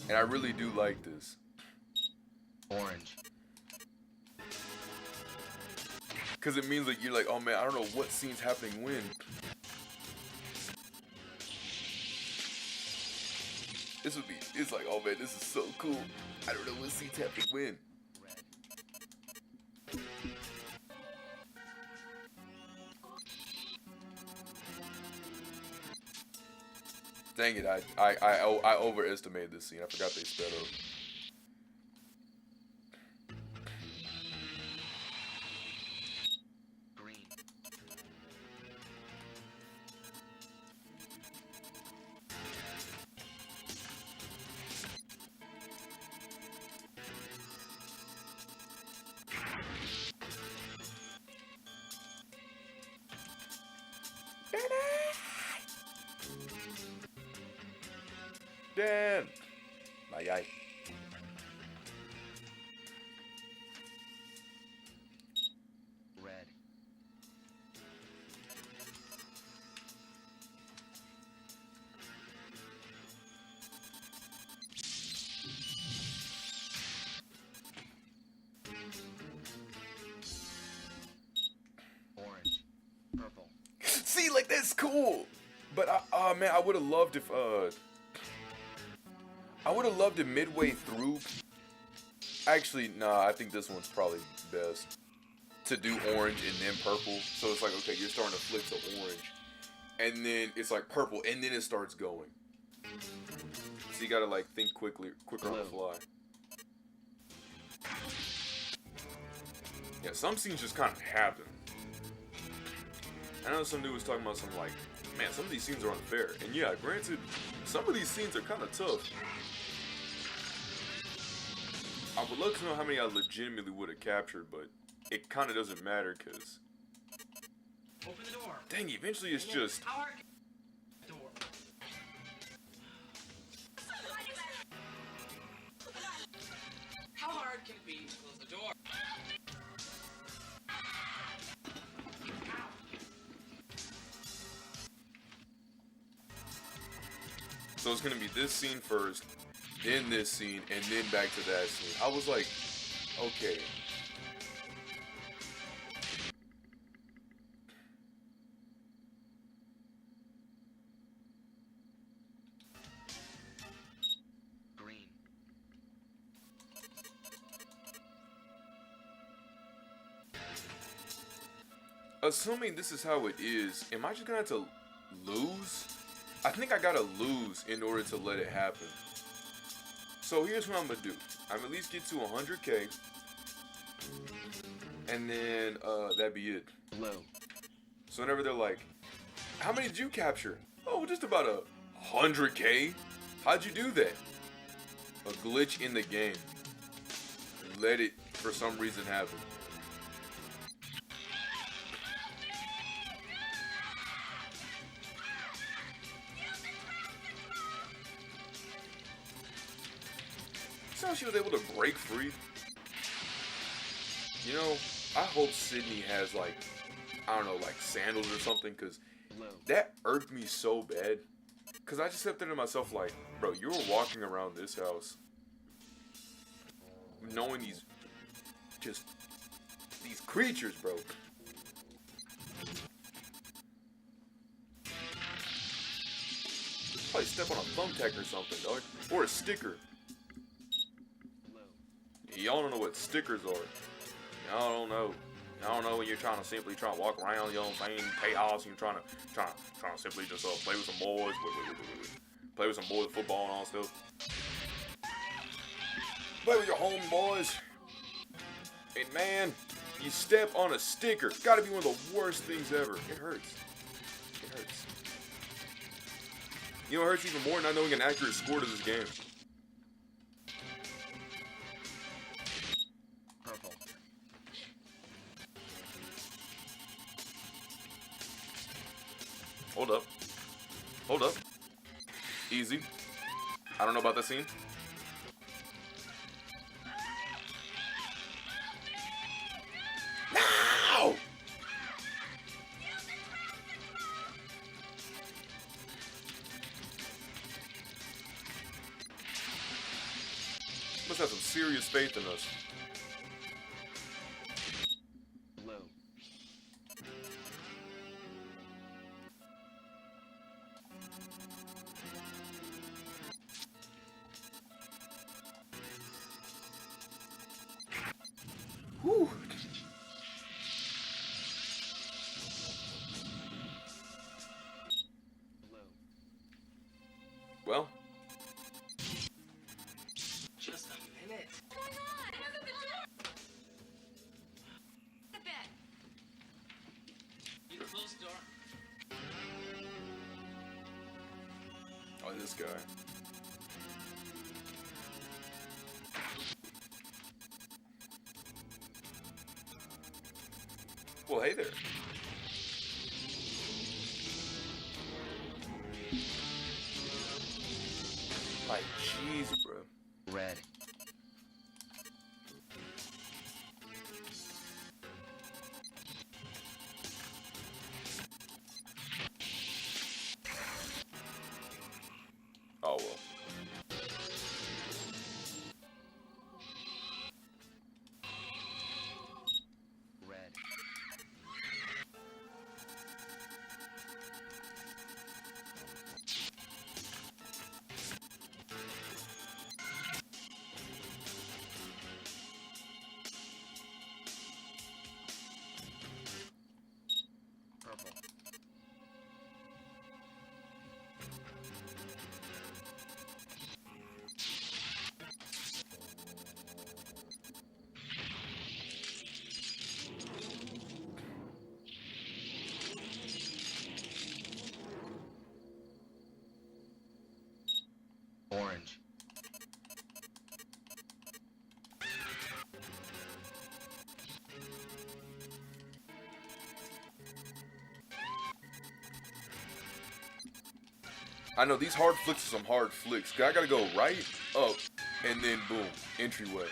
And I really do like this. Orange. Because it means like you're like, oh man, I don't know what scene's happening when. This would be, it's like, oh man, this is so cool. I don't know what scene's happening when. Dang it, I overestimated this scene. I forgot they sped up. Green. Dan! Ay, ay. Red. Orange. Purple. See, like, that's cool! But, man, I would have loved if, I would have loved it midway through. Actually, nah, I think this one's probably best. To do orange and then purple. So it's like, okay, you're starting to flip to orange. And then it's like purple, and then it starts going. So you gotta like think quicker on the fly. Yeah, some scenes just kind of happen. I know some dude was talking about some like, man, some of these scenes are unfair. And yeah, granted, some of these scenes are kind of tough. I would love to know how many I legitimately would have captured, but it kind of doesn't matter because, Open the door. dang, eventually it's just, How hard door. How hard can it be to close the door? so it's gonna be this scene first, then this scene, and then back to that scene. I was like, okay. Green. Assuming this is how it is, am I just gonna have to lose? I think I gotta lose in order to let it happen. So here's what I'm gonna do. I'm at least get to 100K, and then that'd be it. Blue. So whenever they're like, how many did you capture? Oh, just about 100K. How'd you do that? A glitch in the game. Let it, for some reason, happen. So she was able to break free. You know, I hope Sydney has like, I don't know, like sandals or something, because that irked me so bad. Because I just kept thinking to myself like, bro, you were walking around this house knowing these creatures, bro. Probably step on a thumbtack or something, dog. Or a sticker. Y'all don't know what stickers are. Y'all don't know. Y'all don't know when you're trying to simply try to walk around, you know what I'm saying, chaos, and you're trying to simply just play with some boys, play with some boys, football and all stuff. Play with your homeboys. And man, you step on a sticker. Gotta be one of the worst things ever. It hurts. It hurts. You know what hurts even more? Not knowing an accurate score to this game. Purple. Hold up. Hold up. Easy. I don't know about that scene. No! Must have some serious faith in us. Blue. Whew. Blue. Well, Just a minute. The bed. You close the door. oh, this guy. Well, hey there. Like, jeez, bro. Red. Oh, well. Red. I know these hard flicks are some hard flicks. 'Cause I gotta go right, up, and then boom, entryway.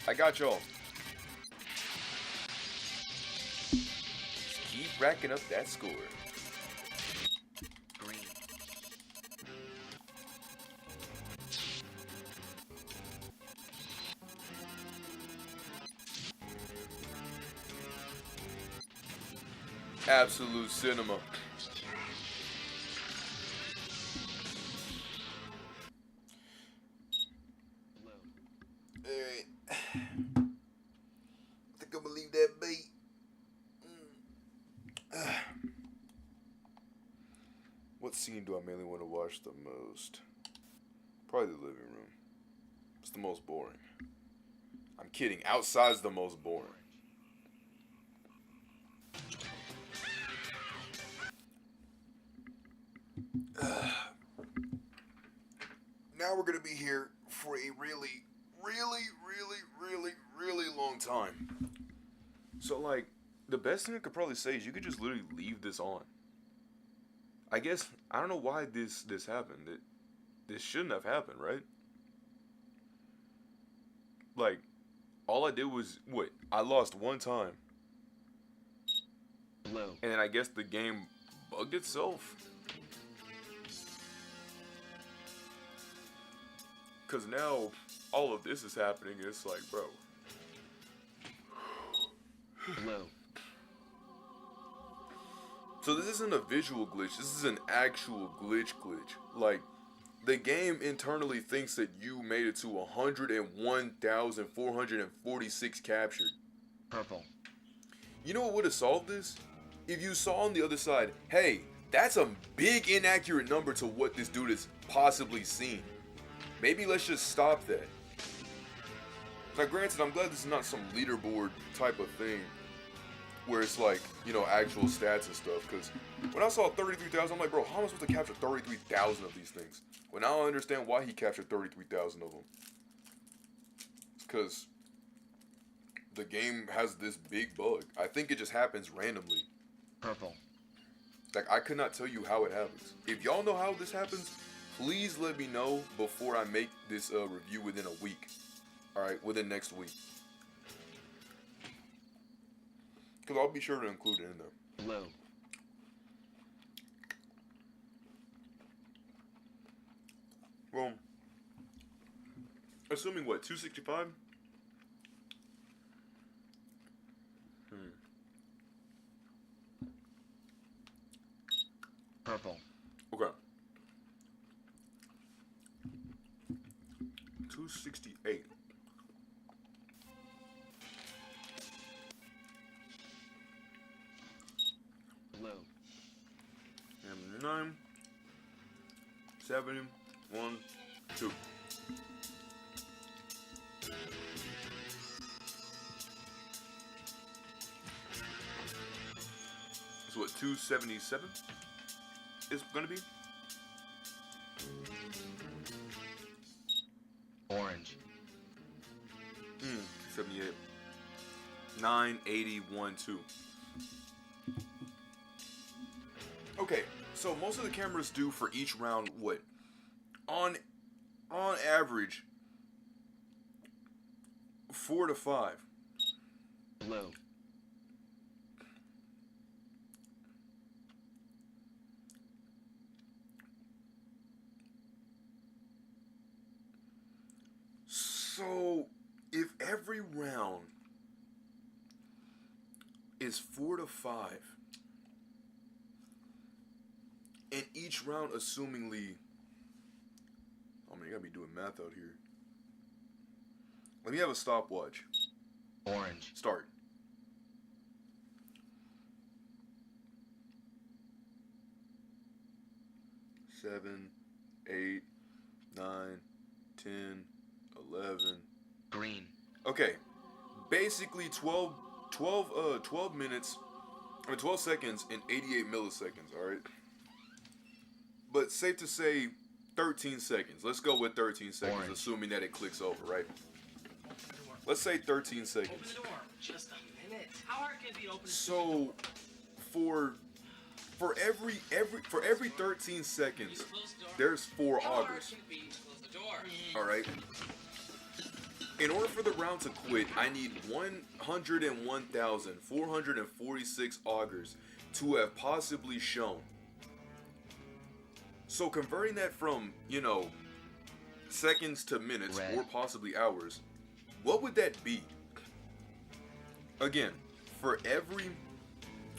I got y'all. Just keep racking up that score. Green. Absolute cinema. Blue. Alright. I think I'm gonna leave that bait. What scene do I mainly want to watch the most? Probably the living room. It's the most boring. I'm kidding. Outside's the most boring. Now we're gonna be here for a really long time. So like, the best thing I could probably say is you could just literally leave this on. I guess I don't know why this happened. This shouldn't have happened, right? Like, all I did was what? I lost one time. Blue. And then I guess the game bugged itself. Cause now all of this is happening. It's like, bro. Blue. So this isn't a visual glitch. This is an actual glitch. Like, the game internally thinks that you made it to 101,446 captured. Purple. You know what would have solved this? If you saw on the other side, hey, that's a big inaccurate number to what this dude has possibly seen. Maybe let's just stop that. Now, granted, I'm glad this is not some leaderboard type of thing where it's like, you know, actual stats and stuff. Because when I saw 33,000, I'm like, bro, how am I supposed to capture 33,000 of these things? Well, now I understand why he captured 33,000 of them. Because the game has this big bug. I think it just happens randomly. Purple. Like, I could not tell you how it happens. If y'all know how this happens, please let me know before I make this review within a week. Alright, within next week. Because I'll be sure to include it in there. Blue. Well, assuming what, 265? Purple. Okay. 268. Blue. And 9, 7, 1, 2. So what, 277 is gonna be? Orange. 78. 981 2. Okay, so most of the cameras do for each round what? On average, 4 to 5. Blue. So, if every round is 4 to 5, and each round assumingly, I mean, you gotta be doing math out here. Let me have a stopwatch. Orange. Start. Seven, 8, 9, 10, 11. Green. Okay, basically 12 minutes, I mean 12 seconds and 88 milliseconds, alright? But safe to say 13 seconds. Let's go with 13 seconds, Orange. assuming that it clicks over, right? Let's say 13 seconds. Open the door. Just a minute. How hard can it be to open a So for every 13 seconds, there's 4 augers. All right. In order for the round to quit, I need 101,446 augers to have possibly shown. So converting that from, you know, seconds to minutes Red. or possibly hours, what would that be? Again, for every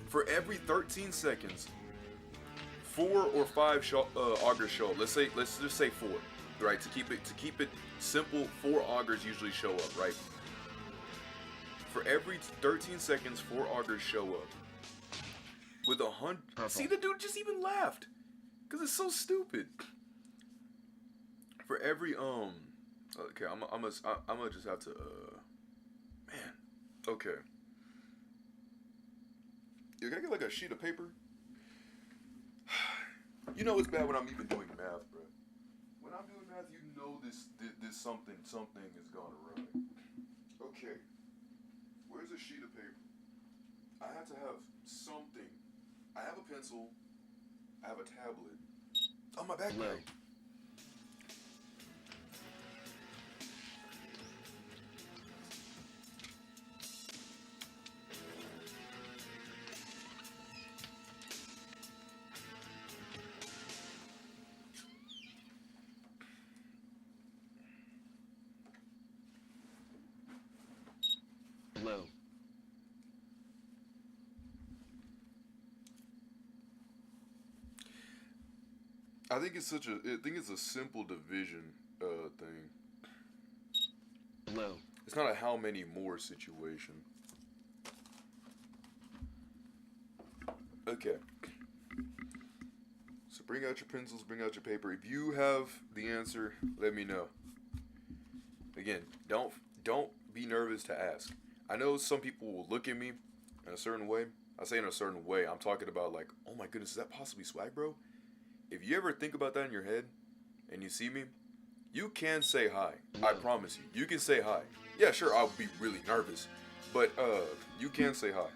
13 seconds, 4 or 5 augers show up. Let's just say 4, right? To keep it simple, 4 augers usually show up, right? For every 13 seconds, 4 augers show up. With 100, see, the dude just even laughed, cause it's so stupid. For every okay, I'm gonna just have to man, okay. You gotta get like a sheet of paper. You know it's bad when I'm even doing math, bro. When I'm doing math, you know this something is gone awry. Okay, where's a sheet of paper? I have to have something. I have a pencil. I have a tablet. On my backpack. Blue. Blue. I think it's a simple division thing. Blue. It's not a how many more situation. Okay. So bring out your pencils, bring out your paper. If you have the answer, let me know. Again, don't be nervous to ask. I know some people will look at me in a certain way. I say in a certain way, I'm talking about like, oh my goodness, is that possibly swag, bro? If you ever think about that in your head and you see me, you can say hi. I promise you. You can say hi. Yeah, sure, I'll be really nervous. But you can say hi.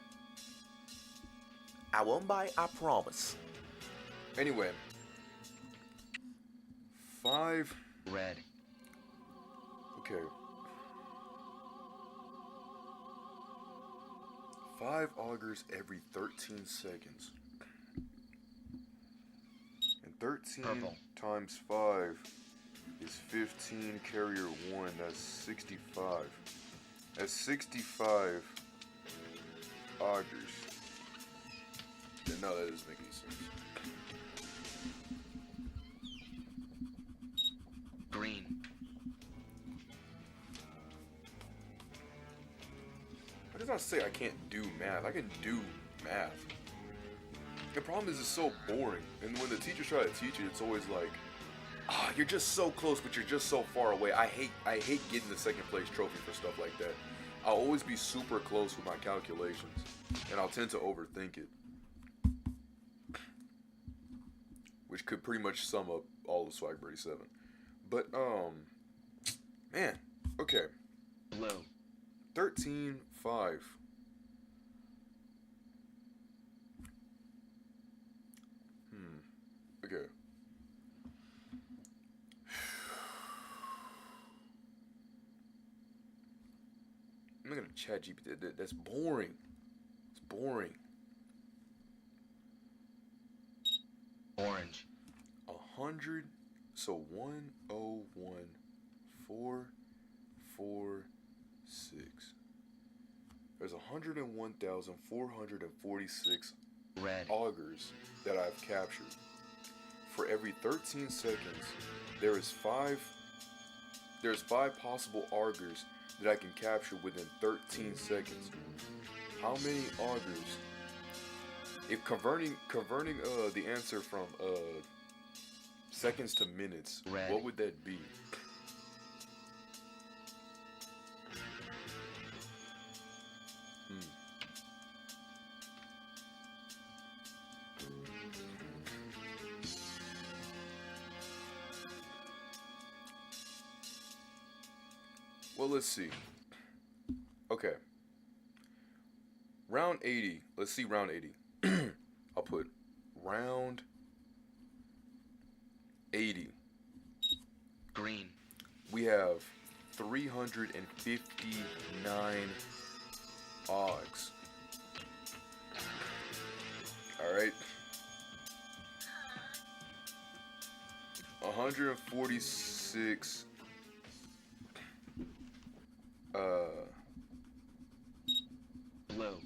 I won't buy, I promise. Anyway. 5. Red. Okay. 5 augers every 13 seconds. And 13 Purple. times 5 is 15. Carrier 1. That's 65. That's 65 augers. Yeah, no, that doesn't make any sense. Green. That does not say I can't do math. I can do math. The problem is it's so boring. And when the teachers try to teach it, it's always like, ah, you're just so close, but you're just so far away. I hate getting the second place trophy for stuff like that. I'll always be super close with my calculations. And I'll tend to overthink it. Which could pretty much sum up all of SwaggBirdie 7. But, man, okay. Blue. 13, 5. Okay. I'm not gonna chat GPT. That's boring. It's boring. Orange. 100. So 101,446. There's 101,446 Red. augers that I've captured. For every 13 seconds, there's 5 possible augers that I can capture within 13 seconds. How many augers? If converting the answer from seconds to minutes, Red. what would that be? Well, let's see. Okay. Round 80. Let's see round 80. I'll put round 80. Green. We have 359 odds. Alright. 146 Blue.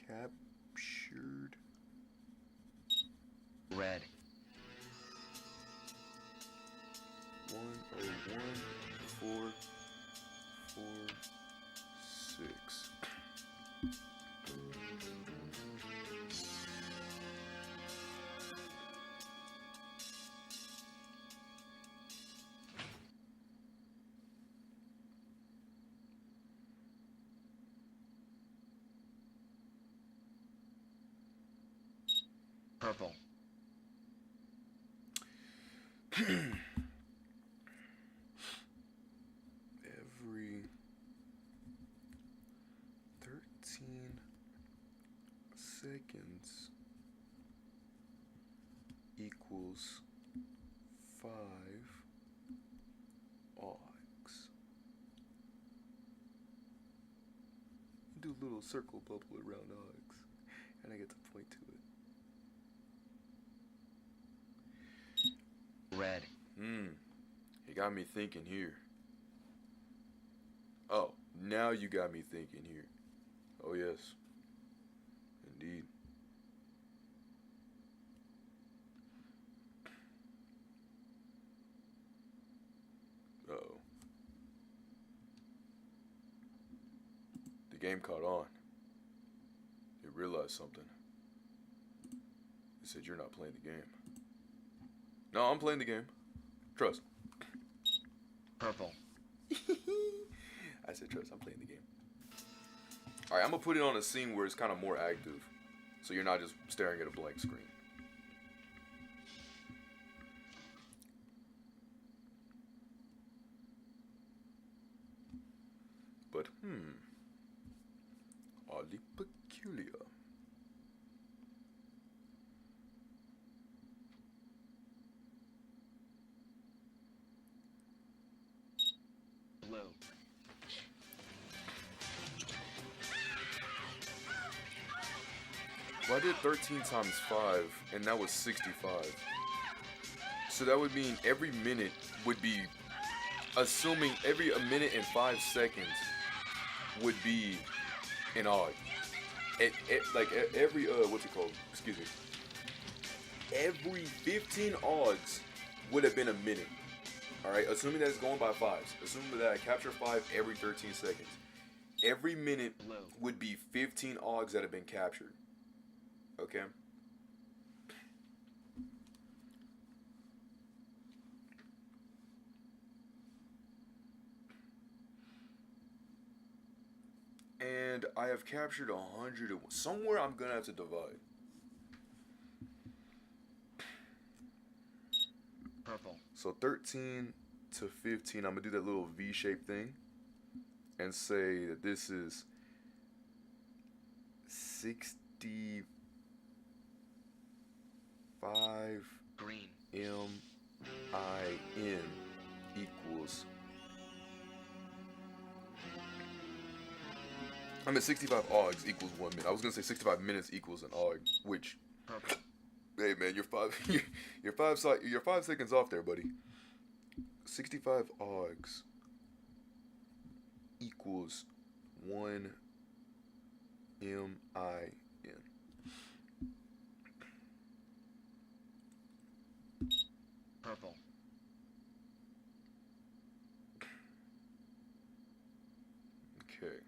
captured. Red. 101,446. Purple. Every 13 seconds equals 5 ox. Do a little circle bubble around ox, and I get to point to it. Red. You got me thinking here. Oh, now you got me thinking here. Oh, yes. Indeed. Uh-oh. The game caught on. It realized something. It said you're not playing the game. No, I'm playing the game. Trust. Purple. I said trust, I'm playing the game. Alright, I'm gonna put it on a scene where it's kind of more active. So you're not just staring at a blank screen. But, oddly peculiar. Blue. Well, I did 13 times 5, and that was 65. So that would mean every minute would be, assuming every a minute and 5 seconds would be an odd. Every, what's it called? Excuse me. Every 15 odds would have been a minute. Alright, assuming that it's going by 5s. Assuming that I capture 5 every 13 seconds. Every minute would be 15 odds that have been captured. Okay? And I have captured 100. Somewhere I'm gonna have to divide. Purple. So 13 to 15, I'm gonna do that little V-shaped thing and say that this is 65 Green. M-I-N equals. I mean 65 ogs equals 1 minute. I was gonna say 65 minutes equals an og, which. Purple. Hey man, you're 5 seconds off there, buddy. 65 ogs equals 1 M-I-N. Purple. Okay.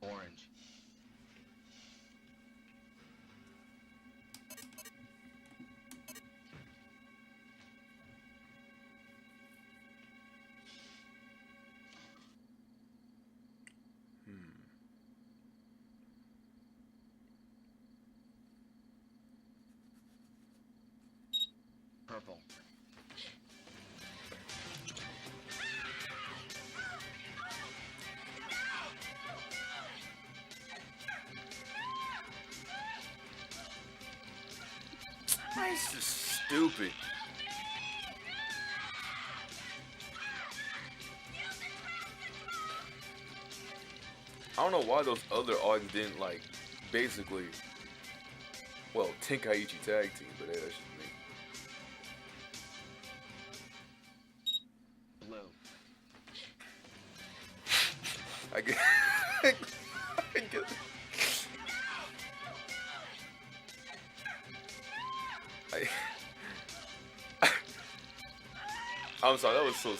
Orange. Purple. This is stupid. I don't know why those other Augs didn't, like, basically, well, Tenkaichi tag team, but hey, that's just me. Blue. I guess. I guess. I'm sorry, that was so.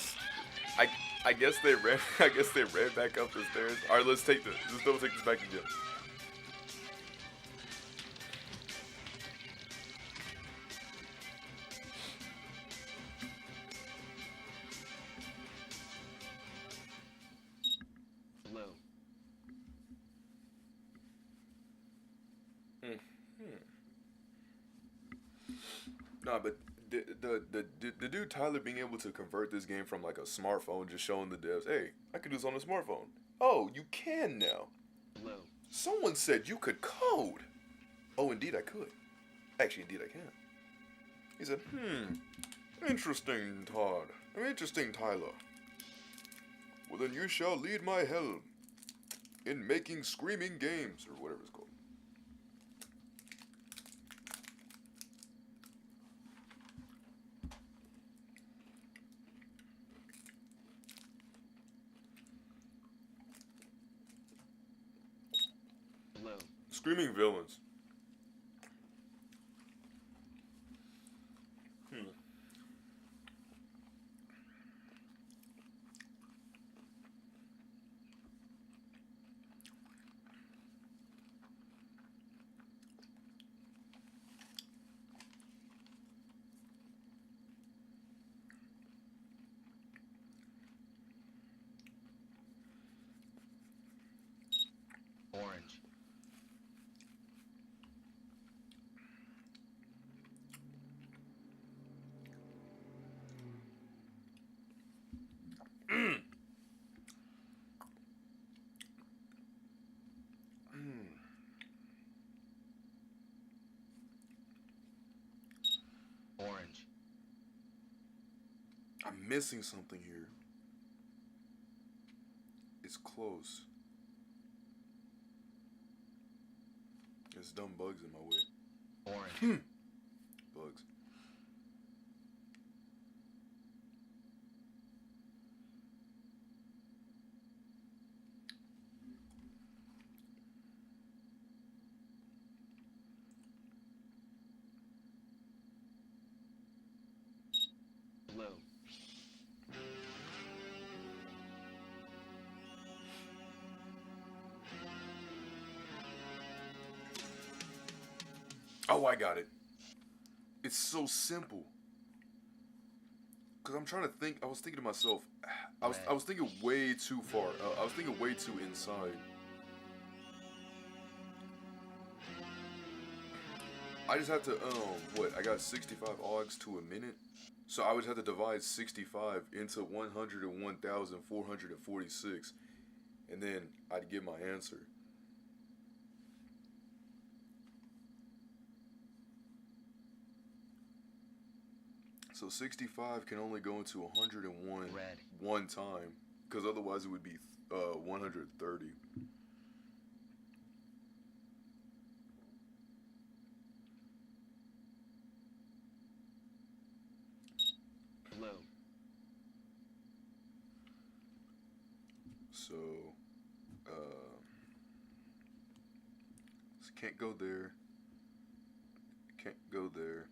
I guess they ran. I guess they ran back up the stairs. All right, let's take this. Let's double take this back again. Blue. Nah, but the dude Tyler being able to convert this game from like a smartphone, just showing the devs, hey, I can do this on a smartphone. Oh, you can now. Blue. Someone said you could code. Oh, indeed I could. Actually, indeed I can. He said, interesting, Todd. Interesting, Tyler. Well, then you shall lead my helm in making screaming games, or whatever it's called. Blue. Screaming villains. Orange. Orange. I'm missing something here. It's close. There's dumb bugs in my way. Orange. Bugs. Blue. Oh, I got it. It's so simple. Cause I'm trying to think. I was thinking to myself. I was thinking way too far. I was thinking way too inside. I just have to what? I got 65 Augs to a minute, so I would have to divide 65 into 101,446, and then I'd get my answer. So 65 can only go into 101 Red. one time, because otherwise it would be 130. Blue. So, can't go there. Can't go there.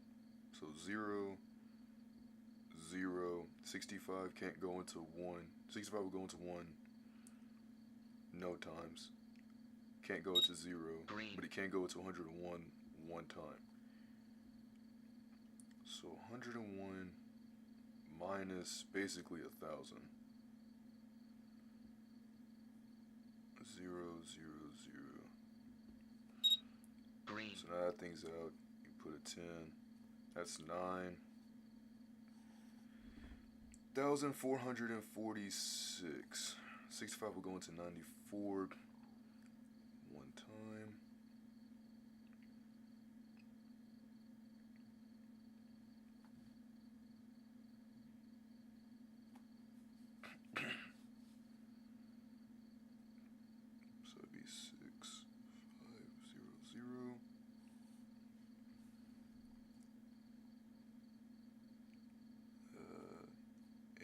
So 0, 0, 65 can't go into 1. 65 will go into 1. No times. Can't go into 0. Green. But it can go into 101 one time. So 101 minus basically 1,000. 0, 0, 0. Green. So now that thing's out. You put a 10. That's 9. 1,446. 65 will go into 94. One time. So it'd be 6500.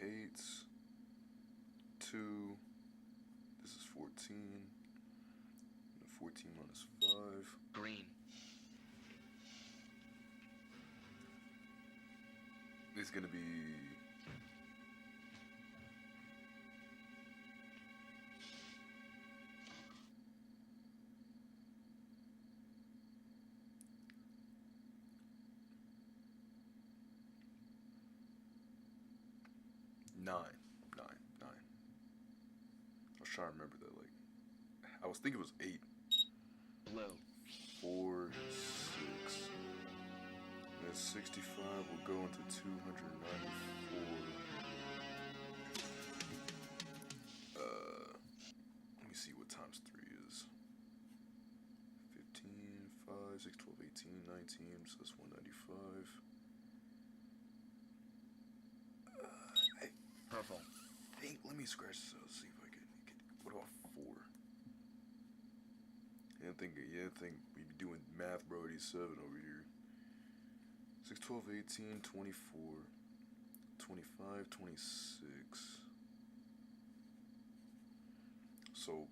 Eights. 2. This is 14. 14 minus 5. Green. It's gonna be 9. I was trying to remember that. Like, I was thinking it was 8. Blue. 4, 6. And 65 will go into 294. Let me see what times 3 is. 15, 5, 6, 12, 18, 19. So that's 195. Purple. Let me scratch this out. See if I can. What about 4? Yeah, I think we be doing math, bro. 87 over here. 6, 12, 18, 24, 25, 26. So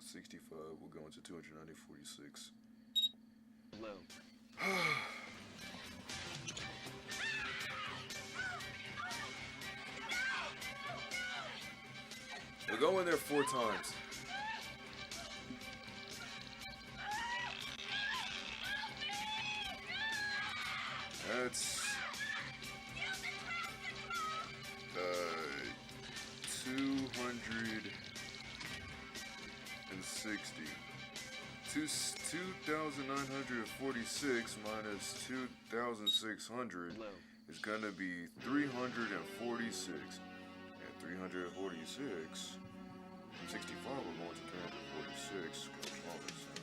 65 will go into 290, 46. Blue. We'll go in there 4 times. That's 260. 2,946 minus 2,600 is gonna be 346. And 346, 65 we're going to 346. Control this out.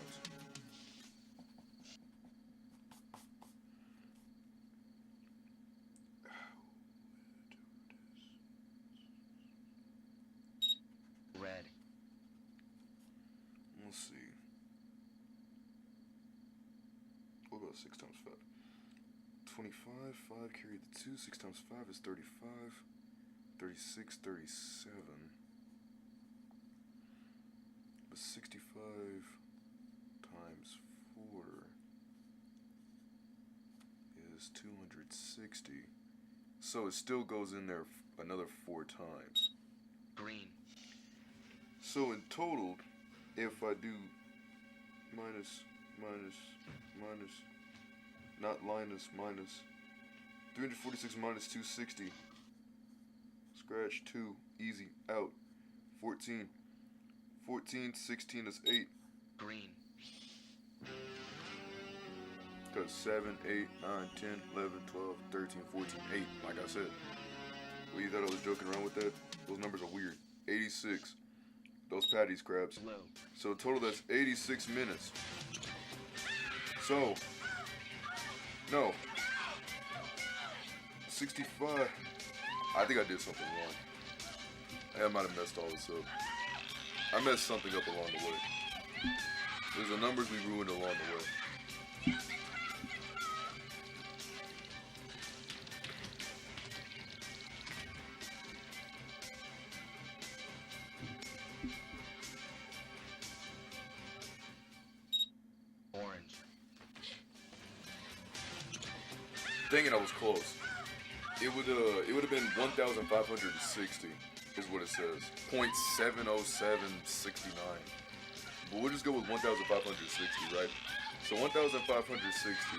Red. Let's see. What about 6 times 5? 25, 5 carry the 2, 6 times 5 is 35, 36, 37. But 65 times 4 is 260. So it still goes in there another 4 times. Green. So in total, if I do minus, not minus, 346 minus 260, scratch 2, easy, out, 14, 16 is 8. Green. Because 7, 8, 9, 10, 11, 12, 13, 14, 8, like I said. Well, you thought I was joking around with that? Those numbers are weird. 86. Those patties, crabs. Blue. So in total, that's 86 minutes. So, no. 65. I think I did something wrong. I might have messed all this up. I messed something up along the way. There's the numbers we ruined along the way. Orange. Dang it, I was close. It would have been 1,560 is what it says. 0.70769. But we'll just go with 1,560, right? So 1,560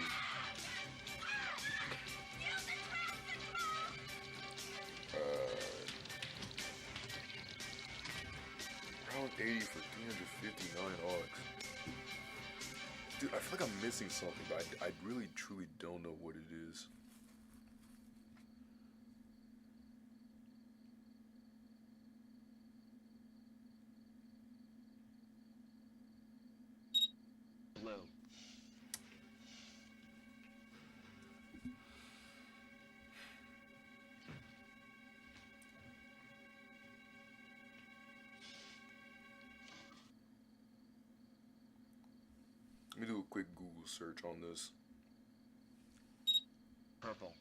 round 80 for 359 arcs. Dude, I feel like I'm missing something, but I really truly don't know what it is. Google search on this. Purple.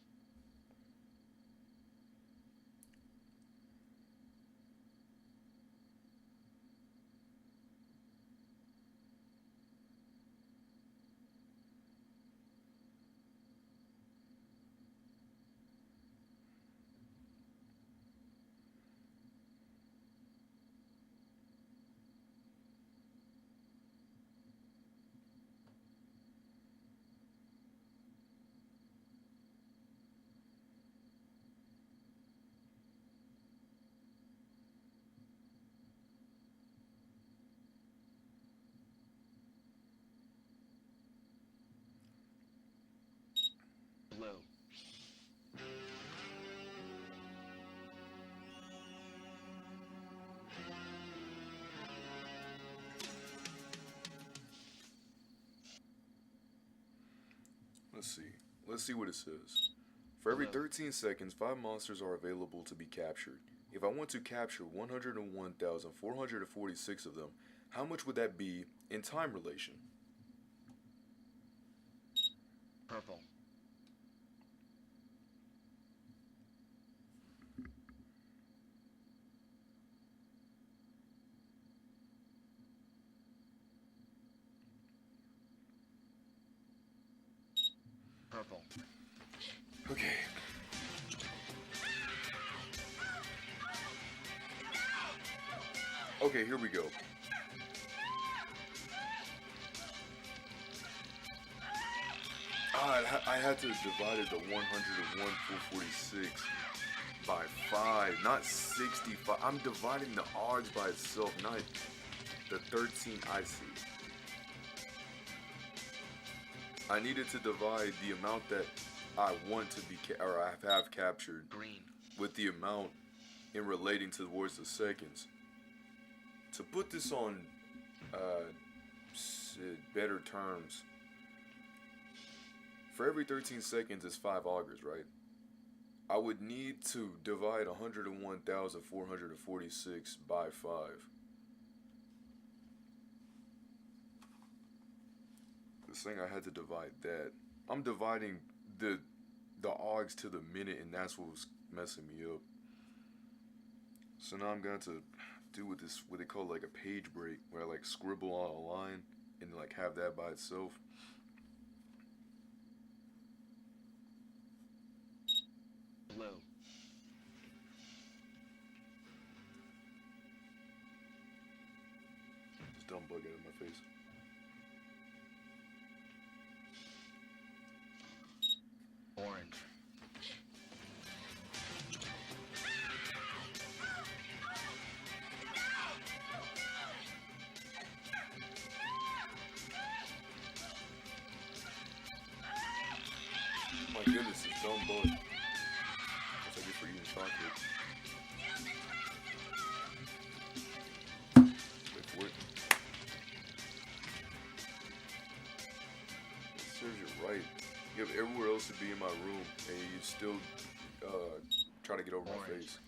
Blue. Let's see what it says. For every Hello. 13 seconds, 5 monsters are available to be captured. If I want to capture 101,446 of them, how much would that be in time relation? Purple. Purple. Okay. Okay, here we go. I had to divide it to 101,446 by 5, not 65. I'm dividing the odds by itself, not the 13 I see. I needed to divide the amount that I want to be, or I have captured, Green. with the amount in relating towards the seconds. To put this on better terms, for every 13 seconds is 5 augers, right? I would need to divide 101,446 by 5. This thing I had to divide that. I'm dividing the augs to the minute, and that's what was messing me up. So now I'm going to do with this, what they call like a page break, where I like scribble on a line and like have that by itself. Blue. This dumb bug out of my face. Orange. My goodness, this dumb bug. That's like it for eating chocolate. Wait for it. It serves you right. You have everywhere else to be in my room, and you still try to get over my Orange. face.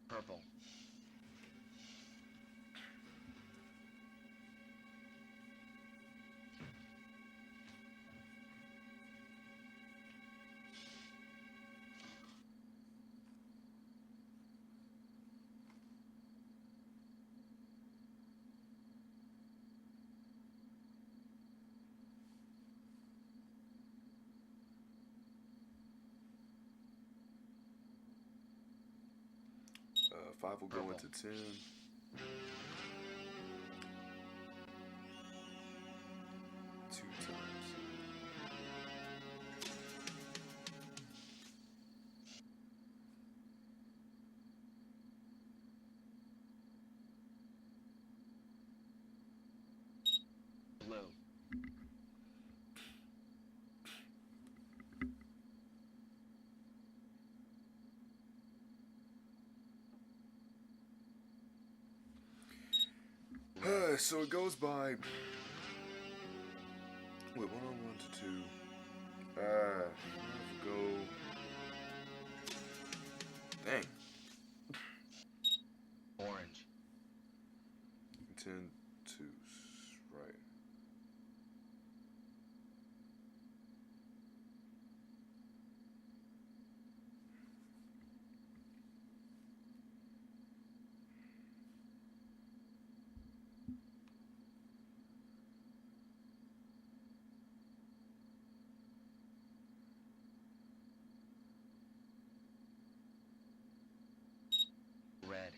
Purple. Five will go Purple. into 10. Two times. Blue. So it goes by. Wait, 1 on 1 to 2. Go. Dang. Orange. 10 to right. Red.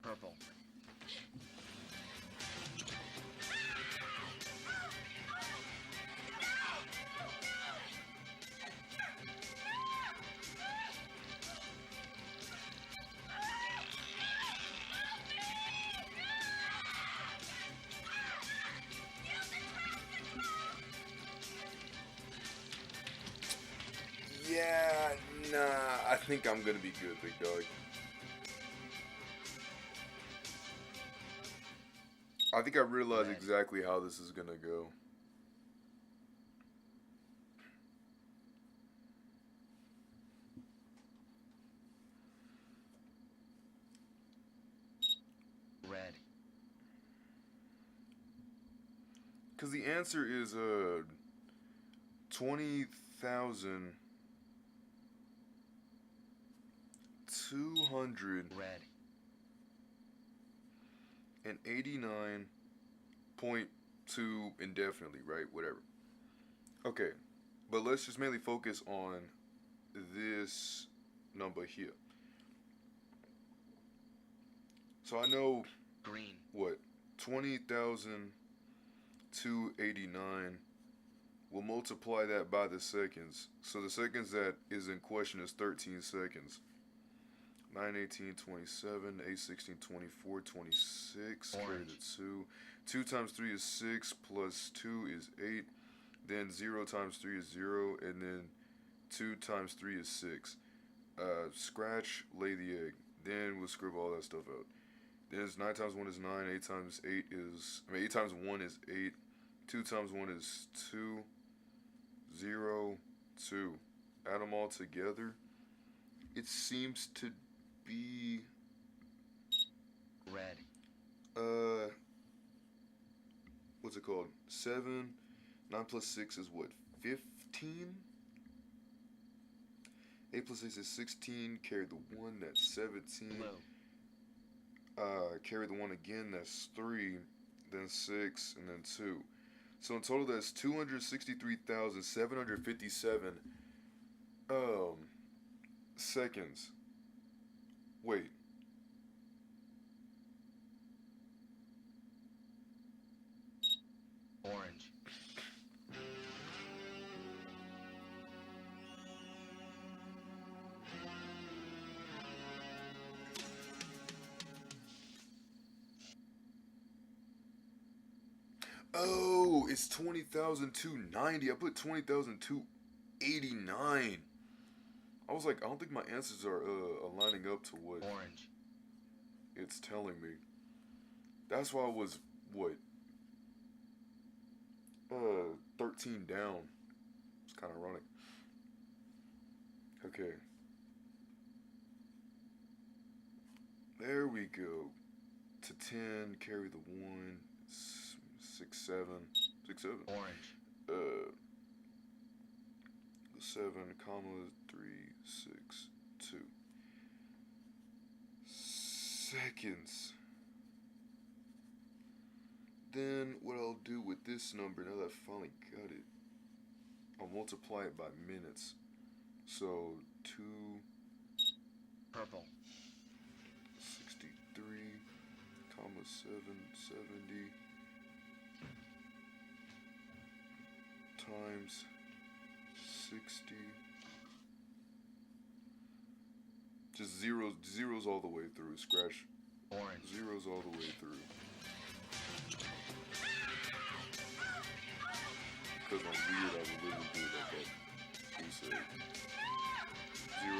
Purple. Yeah, nah. I think I'm gonna be good, big dog. I think I realize Red. exactly how this is gonna go. Red. Cause the answer is 20,289.2 Red. indefinitely, right? Whatever. Okay, but let's just mainly focus on this number here. So I know Green. what 20,289. We'll multiply that by the seconds. So the seconds that is in question is 13 seconds. 9, 18, 27, 8, 16, 24, 26, carry Orange. the 2. 2 times 3 is 6, plus 2 is 8. Then 0 times 3 is 0, and then 2 times 3 is 6. Scratch, lay the egg. Then we'll scribble all that stuff out. Then it's 9 times 1 is 9, 8 times 8 is, 8 times 1 is 8. 2 times 1 is 2. 0, 2. Add them all together. It seems to be Red. what's it called? 7. 9 plus 6 is what? 15? 8 plus 6 is 16. Carry the 1, that's 17. Blue. Carry the 1 again, that's 3. Then 6, and then 2. So in total, that's 263,757 seconds. Wait. Orange. Oh, it's 20,290. I put 20,289. I was like, I don't think my answers are aligning up to what Orange. it's telling me. That's why I was, what? 13 down. It's kind of ironic. Okay. There we go. To 10, carry the 1. 6, 7. 6, 7. Orange. 7, comma, 3, 6, 2. Seconds. Then what I'll do with this number, now that I finally got it, I'll multiply it by minutes. So 2, Purple. 63, comma 7, 70. times 60. Just zeros all the way through. Scratch Orange. zeros all the way through. Because I'm weird, I would literally do it like that. Who said? 0.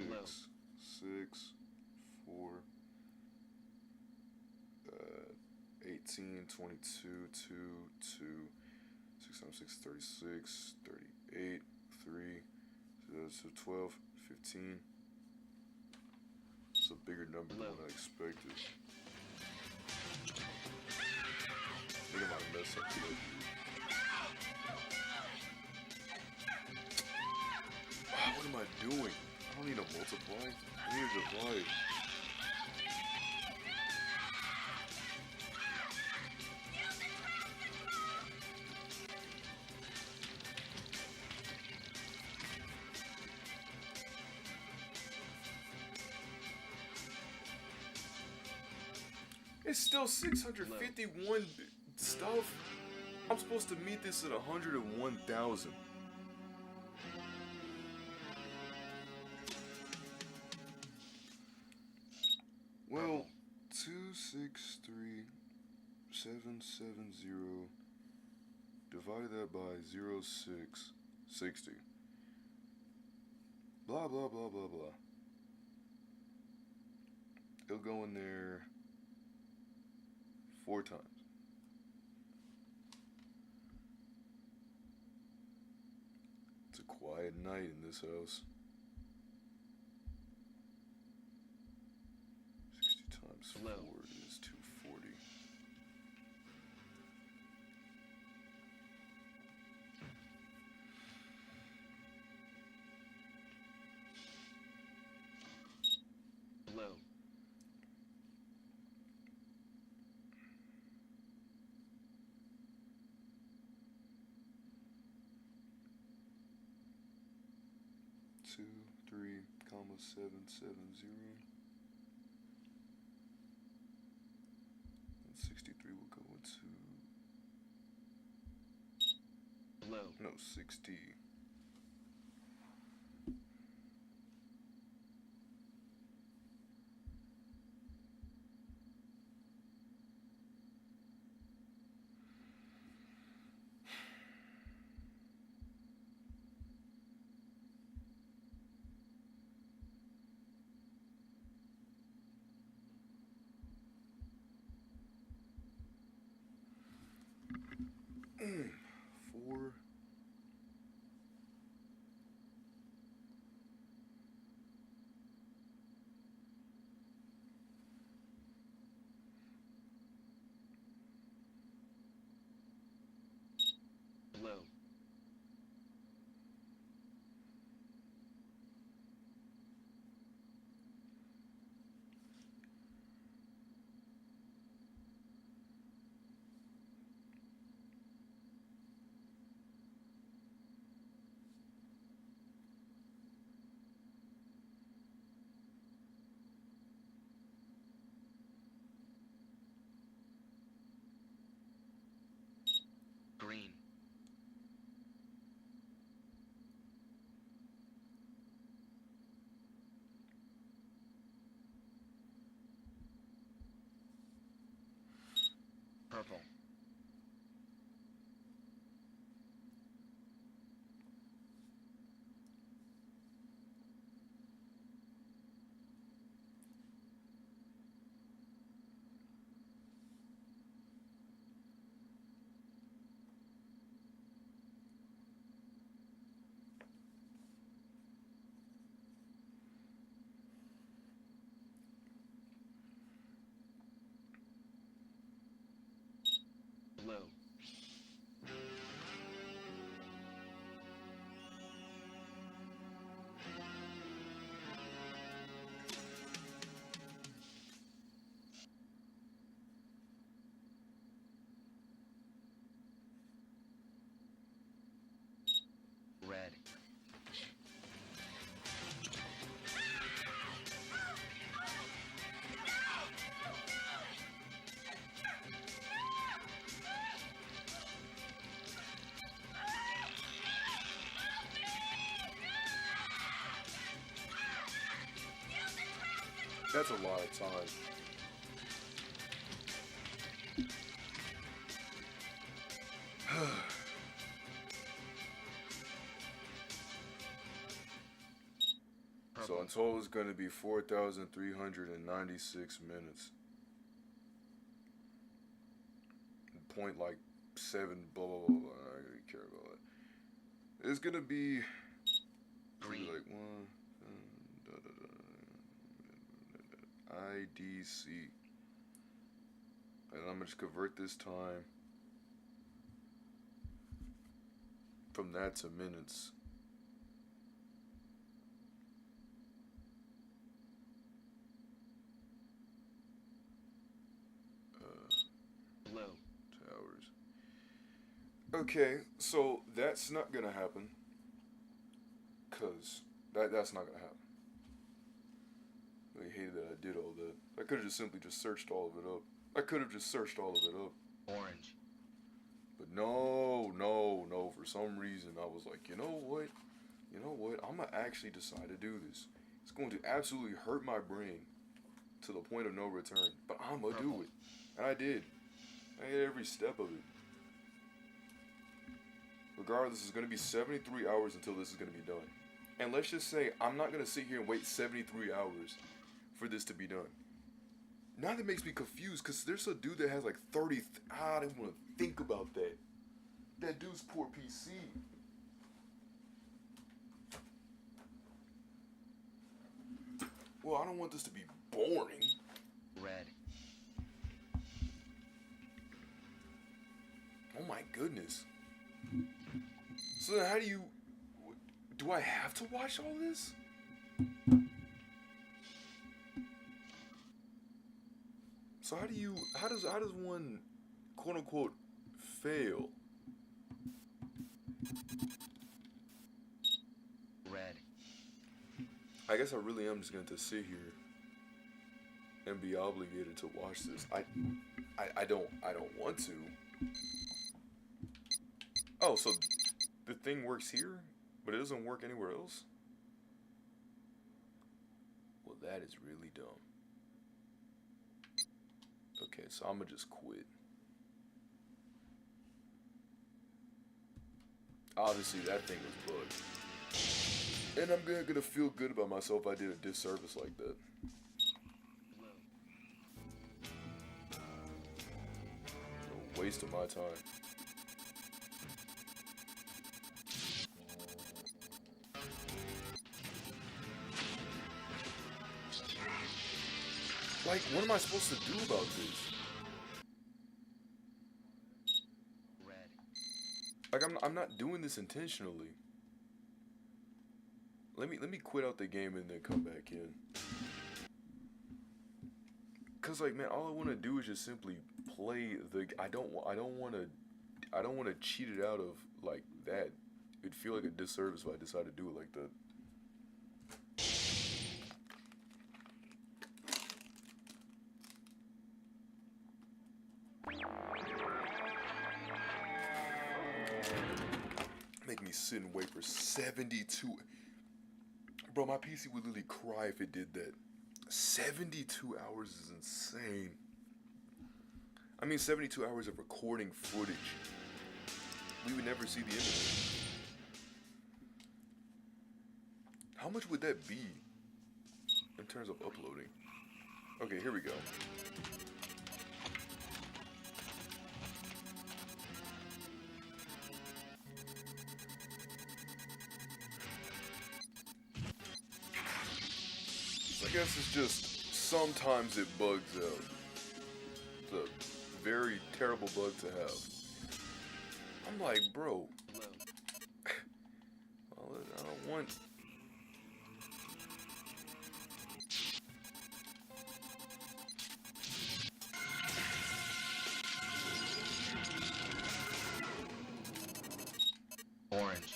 Low. 6, 4, 18, 22, 2, 2, 6 times 6, 36, 38, 3, so 12, 15. It's a bigger number than what I expected. I think I might have messed up today. What am I doing? I don't need to multiply. I need to divide. It's still 651 stuff. I'm supposed to meet this at 101,000. Well, 263,770 divided that by 0.660. Blah blah blah blah blah. It'll go in there 4 times. It's a quiet night in this house. 60 times 4 is 240. Low. Two, 3, comma 770. And 63 will go into Low. no 60. Four. Low. Green. Purple. Low. That's a lot of time. So in total, it's going to be 4,396 minutes. Point like 7, blah, blah, blah, blah. I don't really care about that. It's going to be like 1, IDC. And I'm going to just convert this time from that to minutes. Towers. Okay, so that's not gonna happen. Cause that's not gonna happen. I hated that I did all that. I could have just simply just searched all of it up. I could have just searched all of it up. Orange. But no. For some reason, I was like, you know what? I'm gonna actually decide to do this. It's going to absolutely hurt my brain to the point of no return. But I'm gonna do it. And I did. I hit every step of it. Regardless, it's going to be 73 hours until this is going to be done. And let's just say I'm not going to sit here and wait 73 hours for this to be done. Now that makes me confused because there's a dude that has like 30... I didn't want to think about that. That dude's poor PC. Well, I don't want this to be boring. Red. Oh my goodness. So then how do I have to watch all this? So how does one quote unquote fail? Red. I guess I really am just going to sit here and be obligated to watch this. I don't want to. Oh, so the thing works here, but it doesn't work anywhere else? Well, that is really dumb. Okay, so I'm gonna just quit. Obviously, that thing was bugged. And I'm gonna feel good about myself if I did a disservice like that. A waste of my time. Like, what am I supposed to do about this? Red. Like, I'm not doing this intentionally. Let me quit out the game and then come back in. Cause like, man, all I want to do is just simply play the. I don't want to cheat it out of like that. It'd feel like a disservice if I decide to do it like that. Make me sit and wait for 72. Bro, my PC would literally cry if it did that. 72 hours is insane. I mean, 72 hours of recording footage. We would never see the end of it. How much would that be in terms of uploading? Okay, here we go. I guess it's just sometimes it bugs out. It's a very terrible bug to have. I'm like, bro. Well, I don't want. Orange.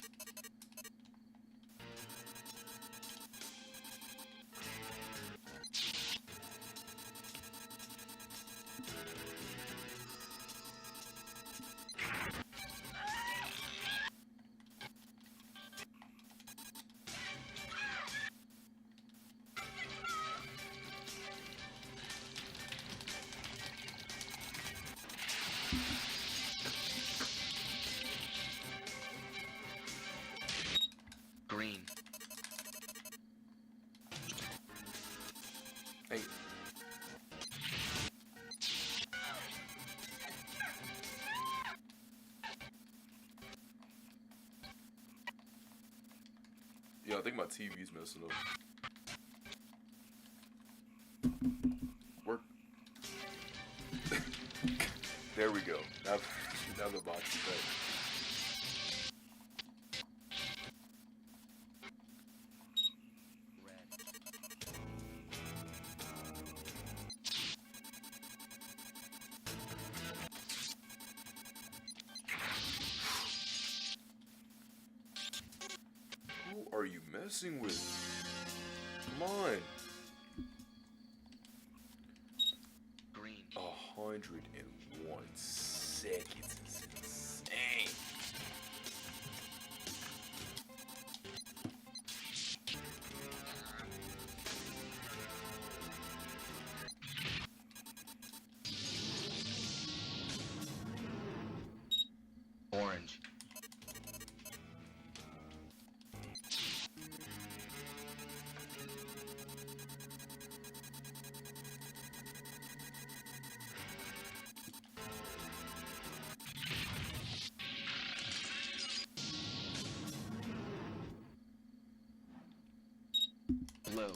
I think my TV's messing up. Work. There we go. Now the box is back. Who are you messing with? Come on. Green. 101 seconds is insane. Orange. Blue.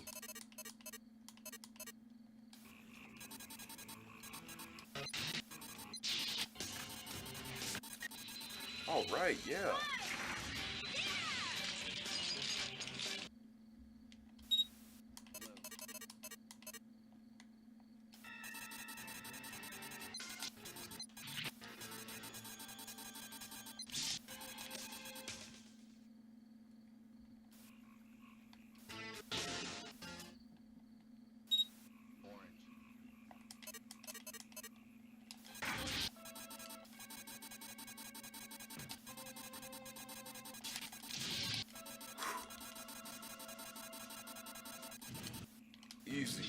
All right, yeah. Easy.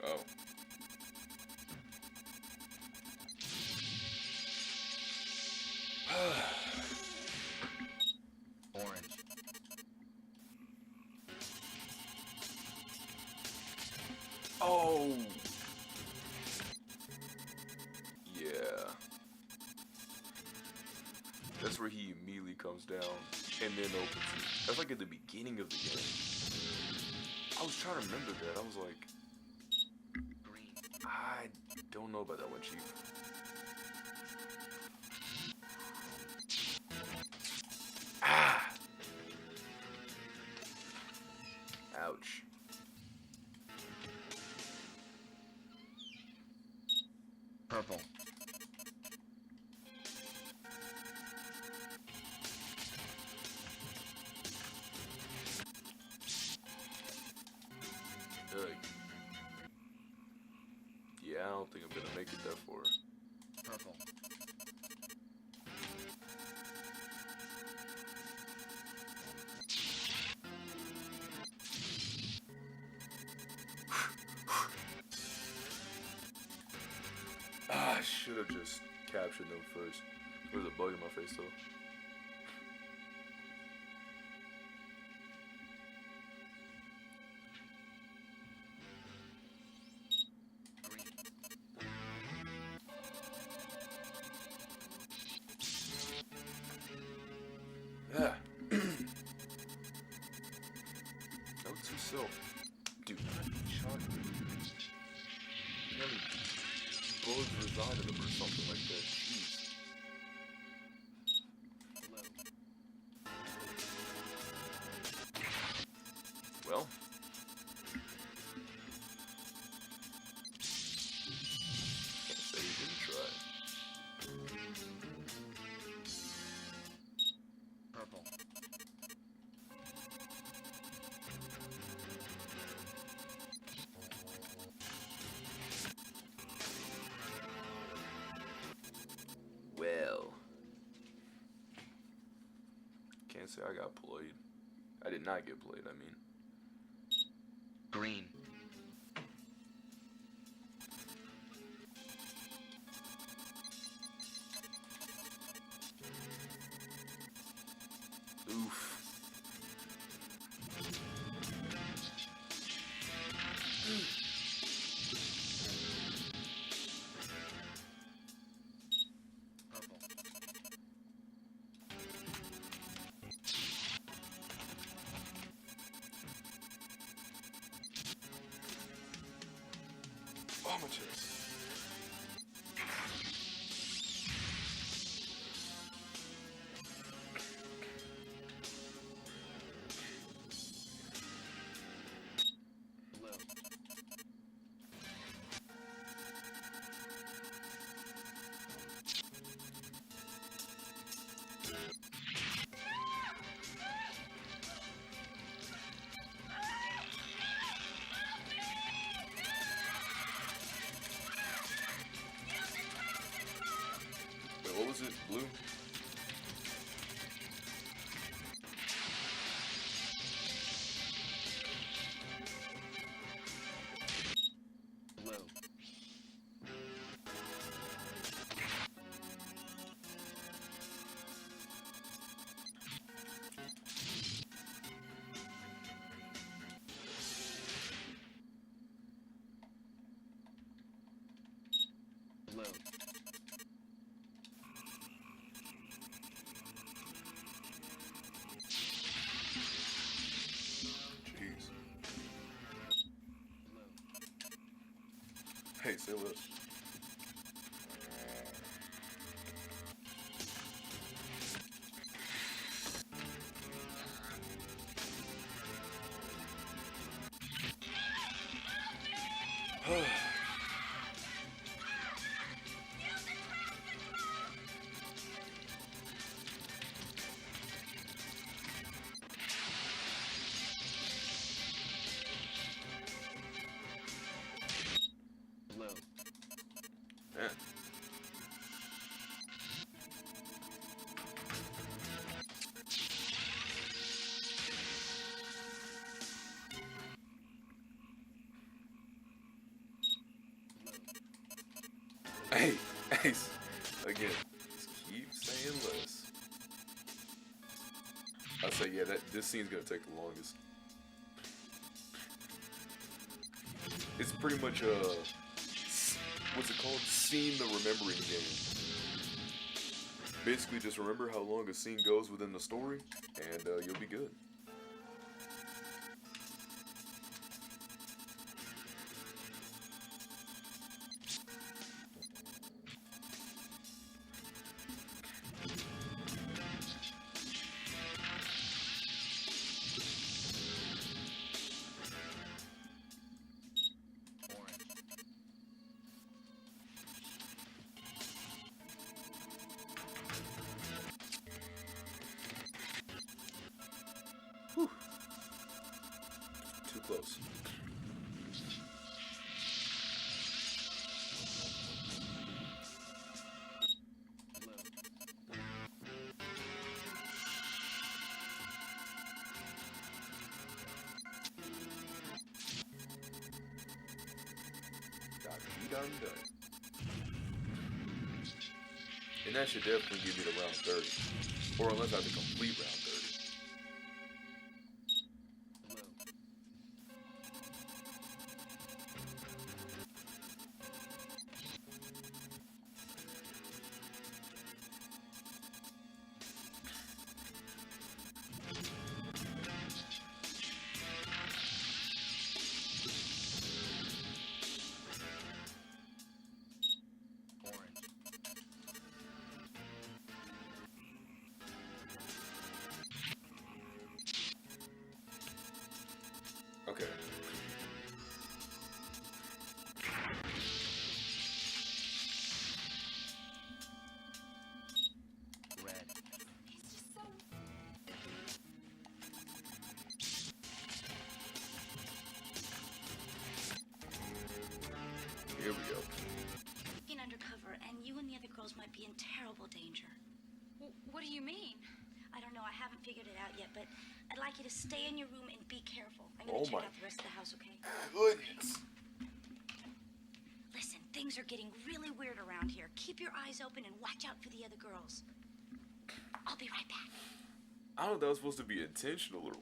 Oh. Orange. Oh. Yeah. That's where he immediately comes down and then opens it. That's like at the beginning of the game. I was trying to remember that. I was like, Green. I don't know about that one, Chief. Ah! Ouch. Purple. Ugh. Yeah, I don't think I'm gonna make it that far. Purple. Ah, I should have just captured them first. There's a bug in my face though. Yeah. Note to self. Do not eat chocolate. Maybe bugs reside in them or something like that. Jeez. Well. Can't say you didn't try. Purple. Well. Can't say I got played. I did not get played, I mean. Green. Oof. trauma chest. Blue. Wait, what was it? Blue? Blue. Blue. Jeez. Blue. Hey, say less. Blue. Man. Hey, Ace. Again, just keep saying less. I'd say, yeah, this scene's gonna take the longest. It's pretty much what's it called? Scene the remembering game. Basically, just remember how long a scene goes within the story, and you'll be good. Orange. Too close. Blue. Dun. And that should definitely give me the round 30. Or unless I have to complete round 30. Blue. Orange. Okay. Red. He's just so. Here we go. Working undercover, and you and the other girls might be in terrible danger. What do you mean? I don't know. I haven't figured it out yet, but I'd like you to stay in your room and be careful. I'm Oh gonna check my out the rest of the house, okay? Goodness. Listen, things are getting really weird around here. Keep your eyes open and watch out for the other girls. I'll be right back. I don't know if that was supposed to be intentional or.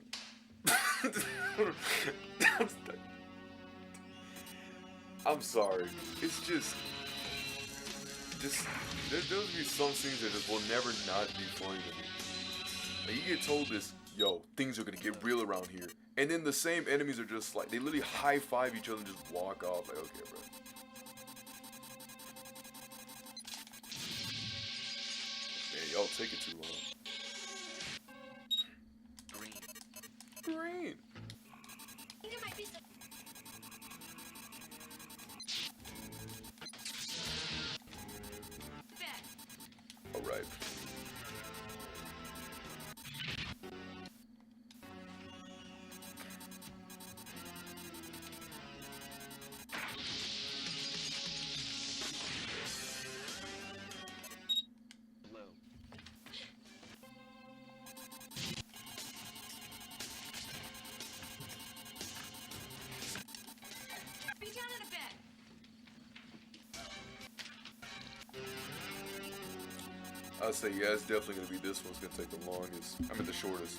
I'm sorry. It's just there'll be some scenes that just will never not be funny to me. Like, you get told this, yo, things are gonna get real around here, and then the same enemies are just like they literally high five each other and just walk off. Like, okay, bro. y'all take it too long. Green. Green. I think it might be some. All right. Blue. Be down in a bit. I'd say, yeah, it's definitely going to be this one's going to take the longest. I mean, the shortest.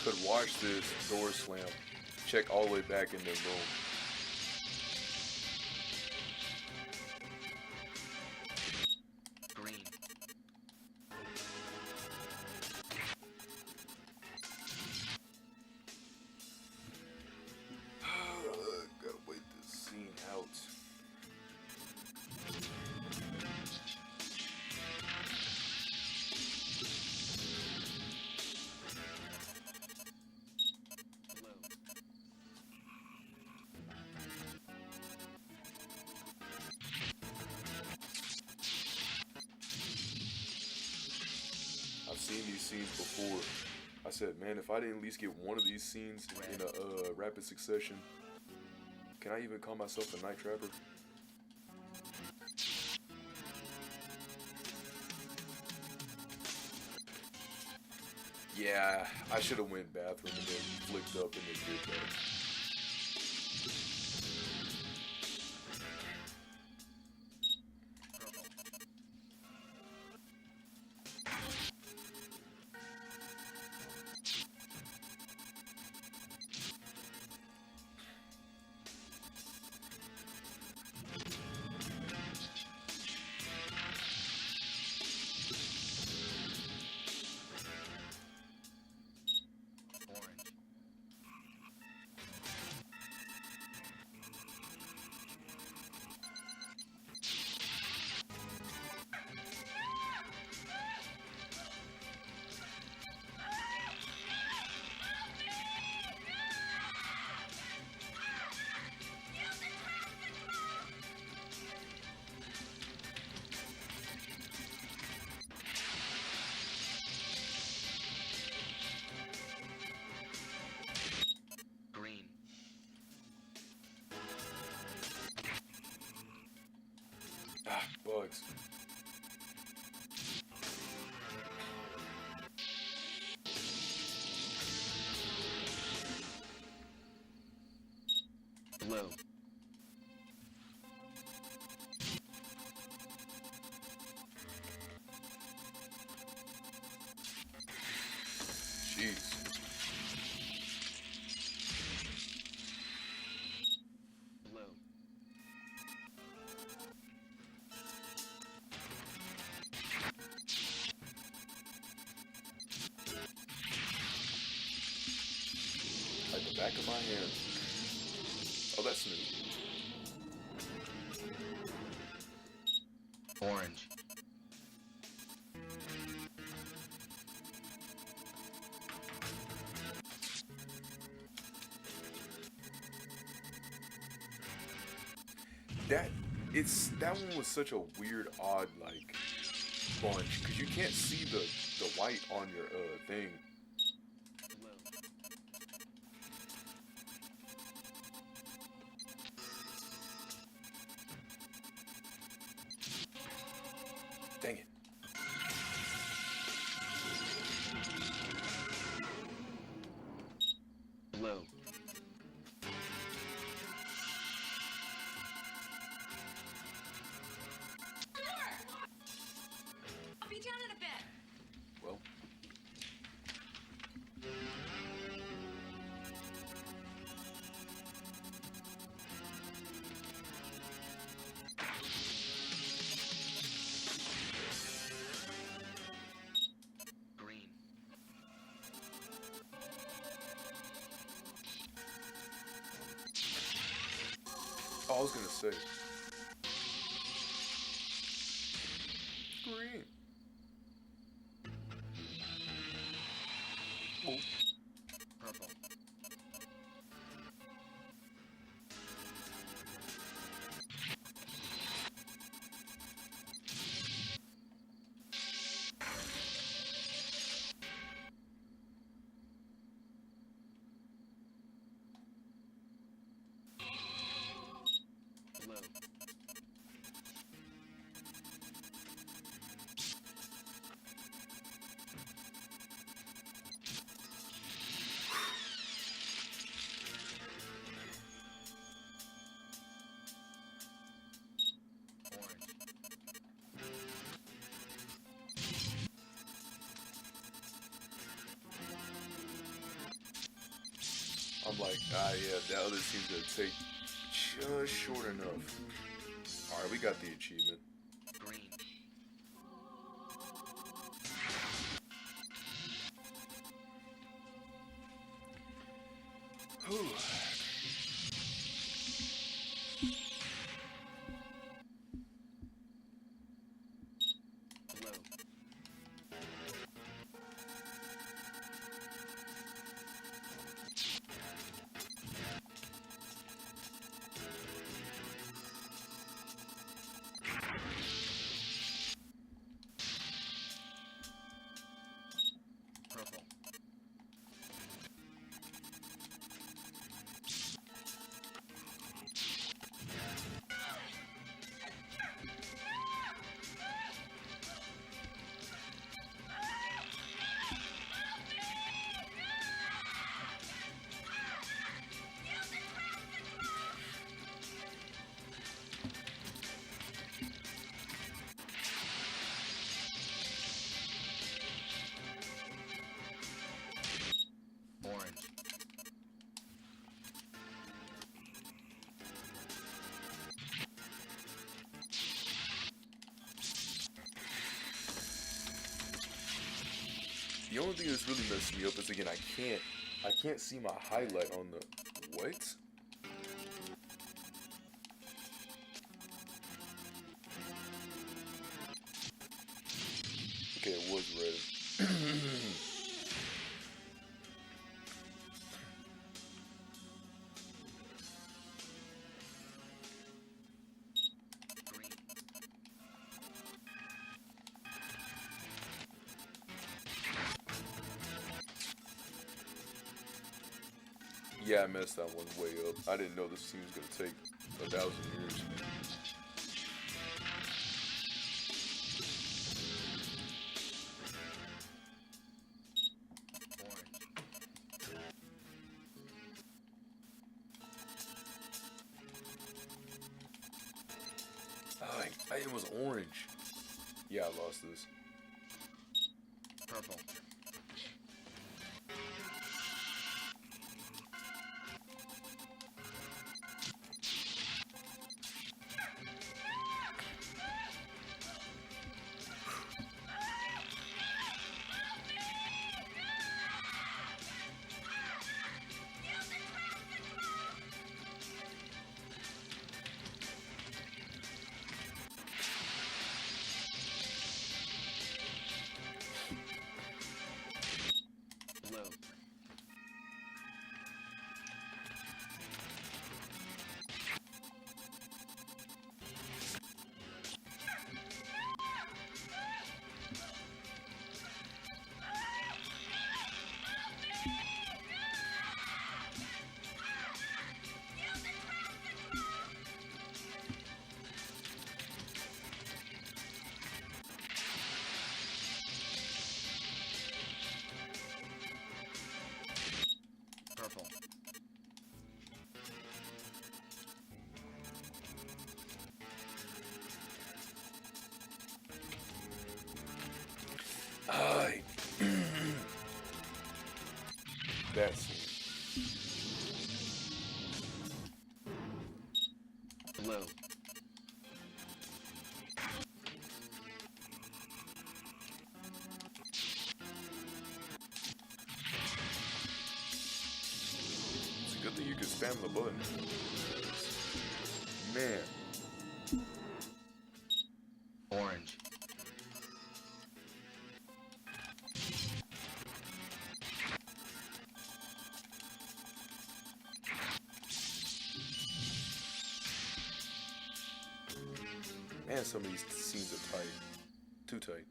Could watch this door slam, check all the way back, and then boom. Green. Gotta wait this scene out. Blue. I've seen these scenes before. I said, man, if I didn't at least get one of these scenes in a rapid succession, can I even call myself a night trapper? Yeah, I should have went bathroom and then flicked up and then did that. Purple. Orange. Green. Ah, bugs. Blue. Jeez. Blue. Like the back of my hand. Oh, that's new. Orange. That one was such a weird, odd like bunch because you can't see the white on your thing. Blue. Dang it. Blue. I'll be down in a bit. Well. Green. Oh, I was gonna say. I'm like, yeah, the other seems to take just short enough. Alright, we got the achievement. Green. Whew. Blue. Purple. Orange. The only thing that's really messing me up is, again, I can't see my highlight on the, what? Okay, it was red. Green. Yeah, I messed that one way up. I didn't know this scene was gonna take 1,000 years. Oh, it was orange. Yeah, I lost this. Purple. Blue. Purple. Aye. That scene. Blue. It's a good thing you can spam the button. Man. Orange. Man, some of these scenes are tight. Too tight.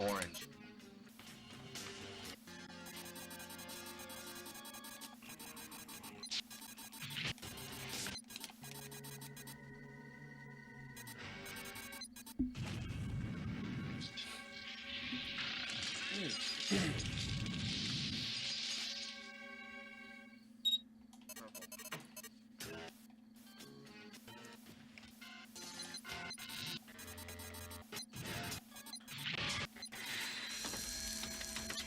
Orange.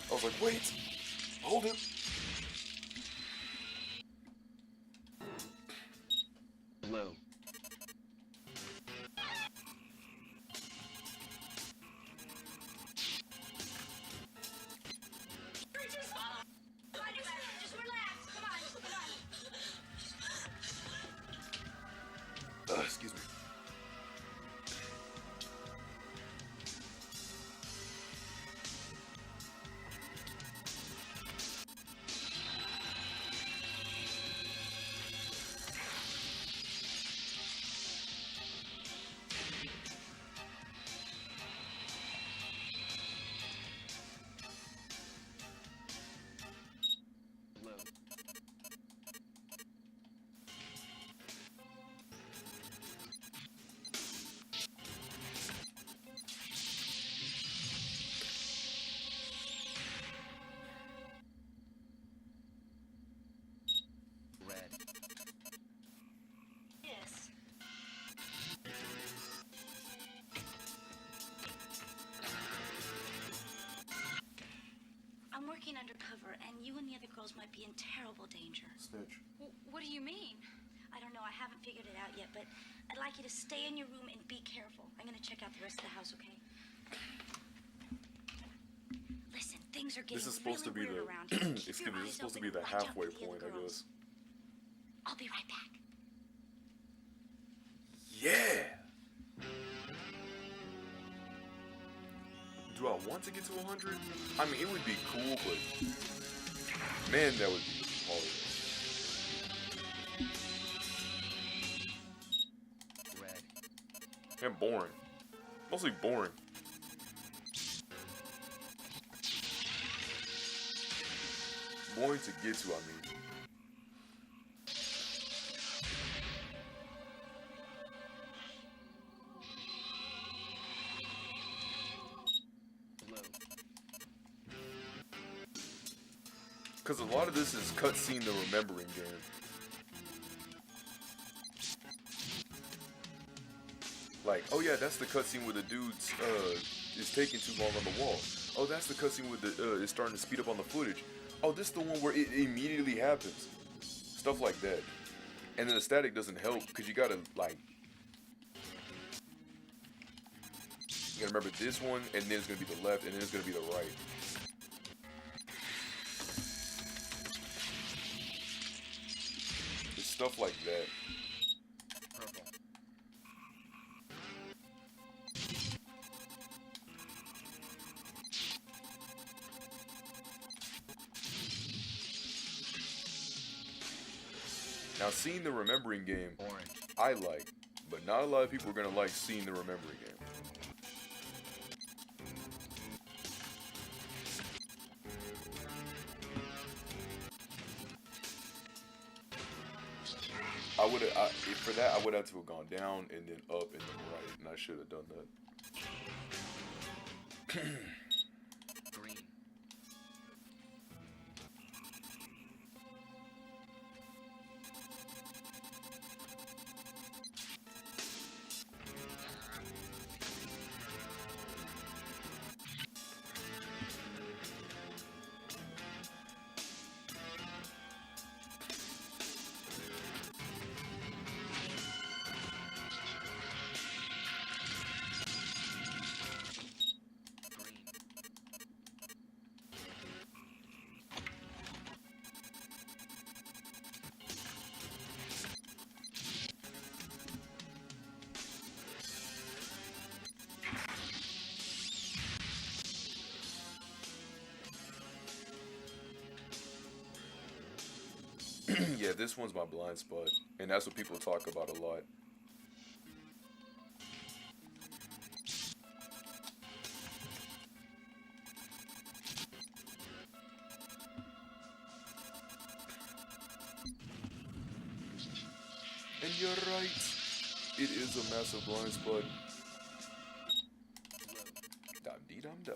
I was like, wait. Hold it. Blue. Just relax. Come on, come on. Excuse me. Blue. Red. Yes. I'm working undercover, and you and the other girls might be in terrible danger. Snitch. What do you mean? I don't know. I haven't figured it out yet, but I'd like you to stay in your room and be careful. I'm going to check out the rest of the house, okay? Listen, things are getting This is supposed to be really the weird around here. Keep excuse your me, this eyes is supposed to open be the and watch out halfway for the other point, I girls. guess. I'll be right back. Yeah. Do I want to get to 100? I mean, it would be cool, but man, that would be hard. Red. And boring. Mostly boring. Boring to get to, I mean. Blue. Because a lot of this is cutscene the remembering game. Like, oh yeah, that's the cutscene where the dude's is taking too long on the wall. Oh, that's the cutscene where the is starting to speed up on the footage. Oh, this is the one where it immediately happens. Stuff like that. And then the static doesn't help because you gotta like you gotta remember this one, and then it's gonna be the left, and then it's gonna be the right. It's stuff like that. Purple. Now, seeing the remembering game, Orange. I like, but not a lot of people are gonna like seeing the remembering game. For that, I would have to have gone down and then up and then right, and I should have done that. Green. Green. Yeah, this one's my blind spot, and that's what people talk about a lot. And you're right, it is a massive blind spot. Dum dee dum dum.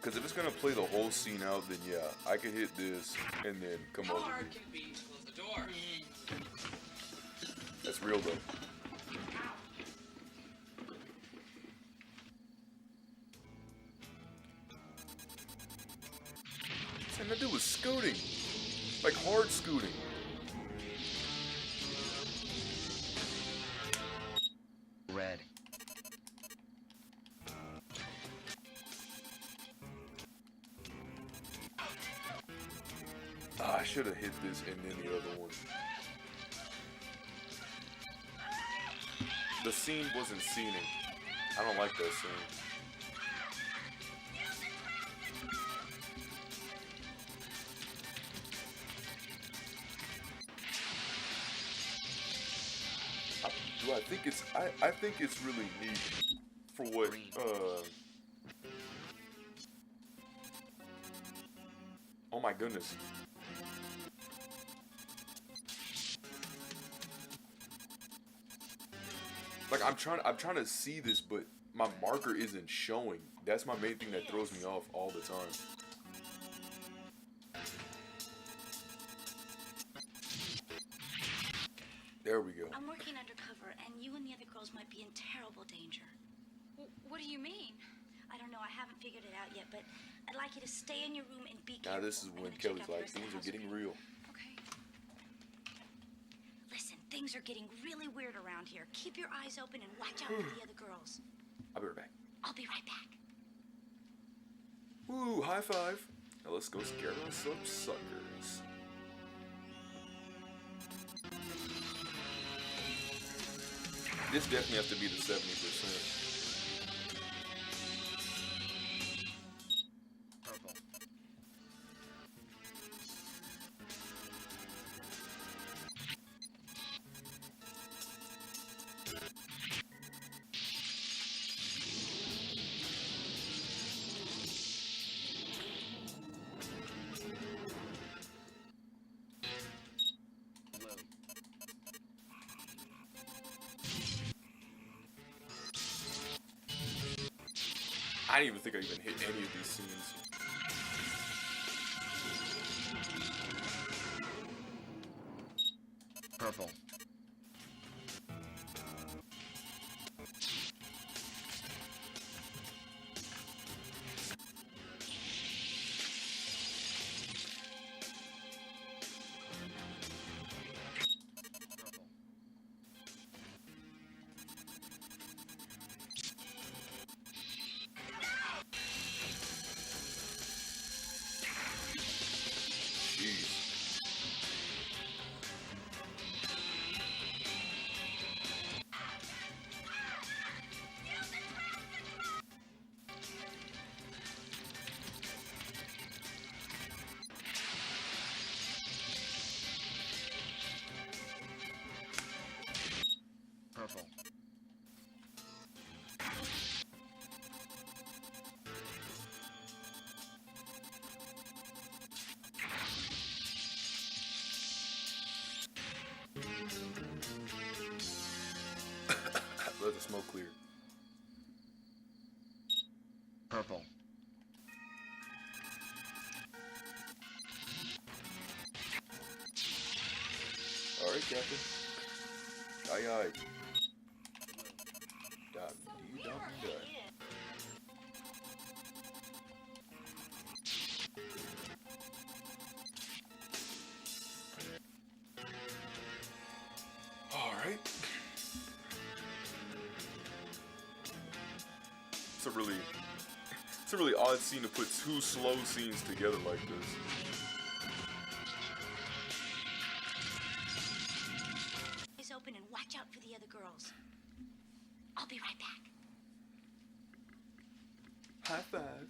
Because if it's gonna play the whole scene out, then yeah, I could hit this and then come over here. can be to close the door? That's real though. should have hit this and then the other one. The scene wasn't scening. I don't like that scene. I think it's really neat for what oh my goodness. Like I'm trying to see this, but my marker isn't showing. That's my main thing that throws me off all the time. There we go. I'm working undercover, and you and the other girls might be in terrible danger. What do you mean? I don't know. I haven't figured it out yet, but I'd like you to stay in your room and be careful. Now this is I'm when gonna check Kelly's out the like, rest of the things are house getting for you. real. Okay. Listen, things are getting really weird around here. Keep your eyes open and watch out for the other girls. I'll be right back. I'll be right back. Woo, high five. Now let's go scare some suckers. This definitely has to be the 70%. Purple. Blue. I didn't even think I even hit any of these scenes. Purple. Purple. Jeez. Purple. Let the smoke clear. Purple. Alright, Captain. Aye, aye. Dum, dee, dum, dum. Alright. It's a really odd scene to put two slow scenes together like this. Eyes open and watch out for the other girls. I'll be right back. High five.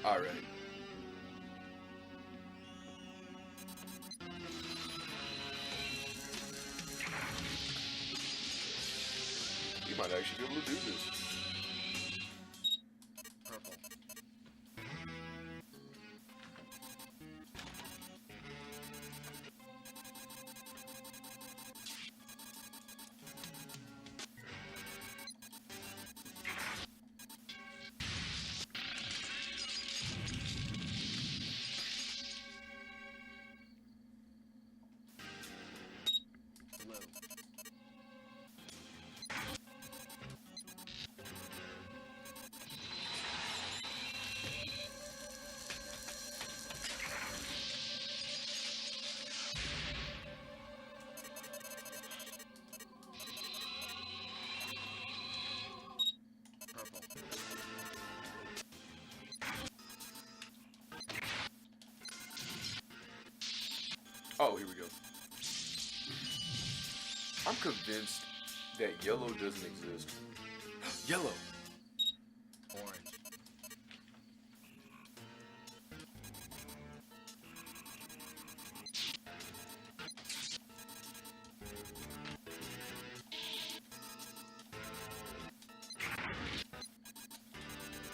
Alright. You might actually be able to do this. Purple. Blue. I'm convinced that yellow doesn't exist. Yellow. Orange.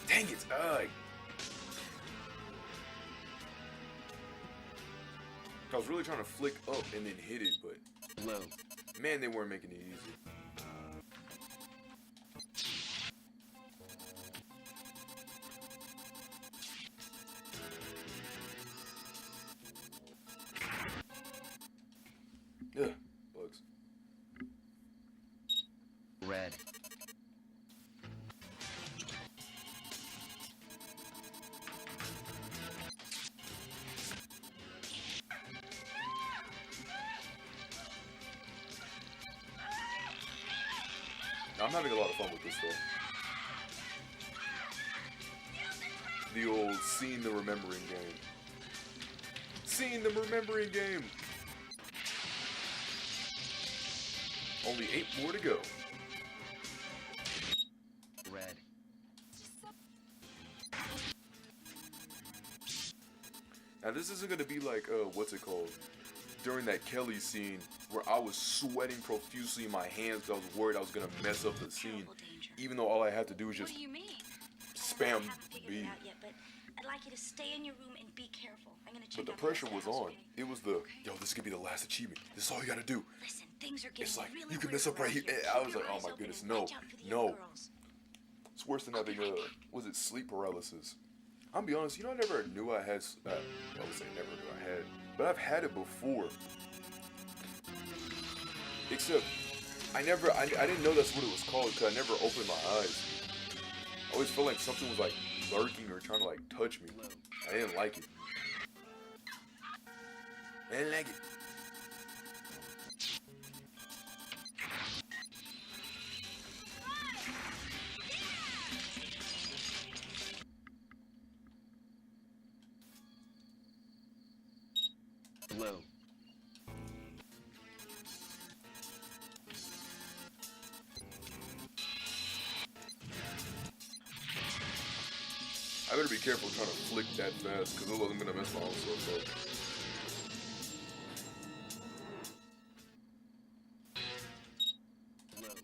Dang it! I was really trying to flick up and then hit it, but Blue. man, they weren't making it easy. Ugh, bugs. Red. I'm having a lot of fun with this though. The old seeing the remembering game. Seeing the remembering game. Only 8 more to go. Red. Now this isn't gonna be like what's it called? During that Kelly scene where I was sweating profusely in my hands because I was worried I was gonna mess up the scene, even though all I had to do was What just do you mean? spam I haven't figured B. it out yet, but I'd like you to stay in your room and be careful. I'm gonna check But the out pressure rest was of the house, on. okay? It was the yo. This could be the last achievement. This is all you gotta do. Listen, things are getting It's like really you can weird mess up right around here. here. I Keep was your like, oh eyes my open goodness, and no, watch out for the no. other girls. It's worse than I'll be having right back. was it sleep paralysis? I'm be honest. You know, I never knew I had. I would say never knew I had, but I've had it before. Except I didn't know that's what it was called because I never opened my eyes. I always felt like something was like lurking or trying to like touch me. I didn't like it. I didn't like it. Blue. I better be careful trying to flick that fast because otherwise I'm gonna mess my own stuff up. Blue.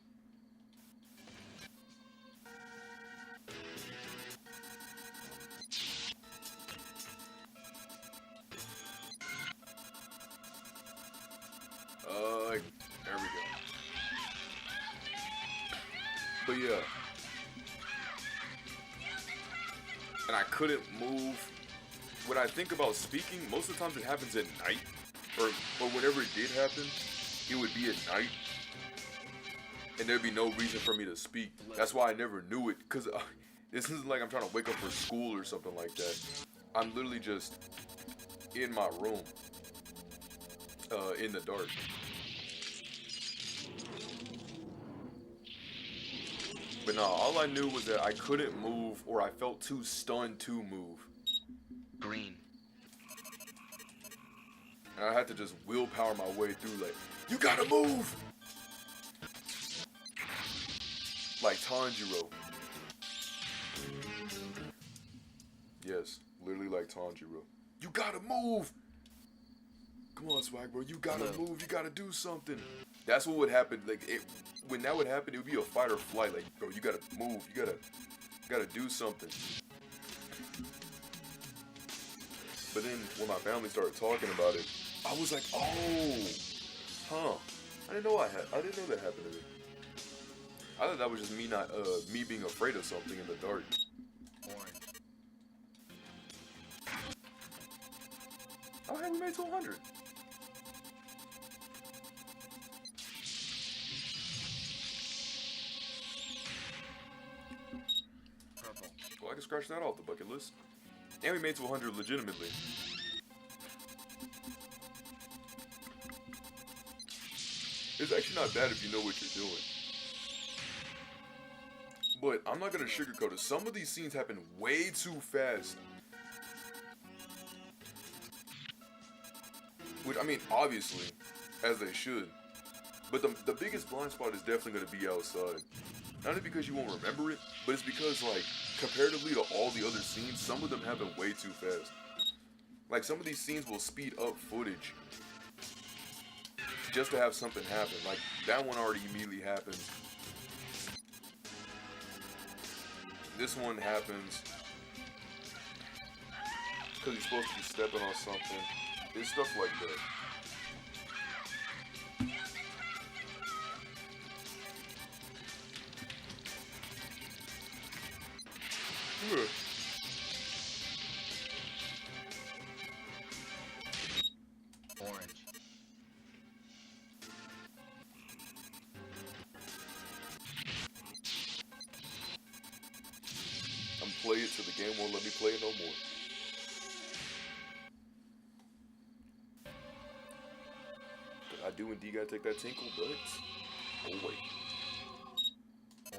There we go. But yeah. And I couldn't move. When I think about speaking, most of the times it happens at night. Or whenever it did happen, it would be at night. And there'd be no reason for me to speak. That's why I never knew it. Because this isn't like I'm trying to wake up for school or something like that. I'm literally just in my room. In the dark. But no, all I knew was that I couldn't move or I felt too stunned to move. Green. And I had to just willpower my way through like, you gotta move! Like Tanjiro. Yes, literally like Tanjiro. You gotta move! Come on, Swag, bro, you gotta move, you gotta do something. That's what would happen, like, when that would happen, it would be a fight or flight, like, bro, you gotta move, you gotta do something. But then, when my family started talking about it, I was like, oh, huh, I didn't know that happened to me. I thought that was just me me being afraid of something in the dark. Orange. Oh, hey, we made 200. Purple. Well, I can scratch that off the bucket list. And we made 200 legitimately. It's actually not bad if you know what you're doing. But I'm not gonna sugarcoat it. Some of these scenes happen way too fast. Which, I mean, obviously, as they should. But the biggest blind spot is definitely going to be outside. Not only because you won't remember it, but it's because, like, comparatively to all the other scenes, some of them happen way too fast. Like, some of these scenes will speed up footage just to have something happen. Like, that one already immediately happens. This one happens because he's supposed to be stepping on something. It's stuff like that. Orange. I'm play it till the game won't let me play it no more. But I do indeed gotta take that tinkle, but oh wait.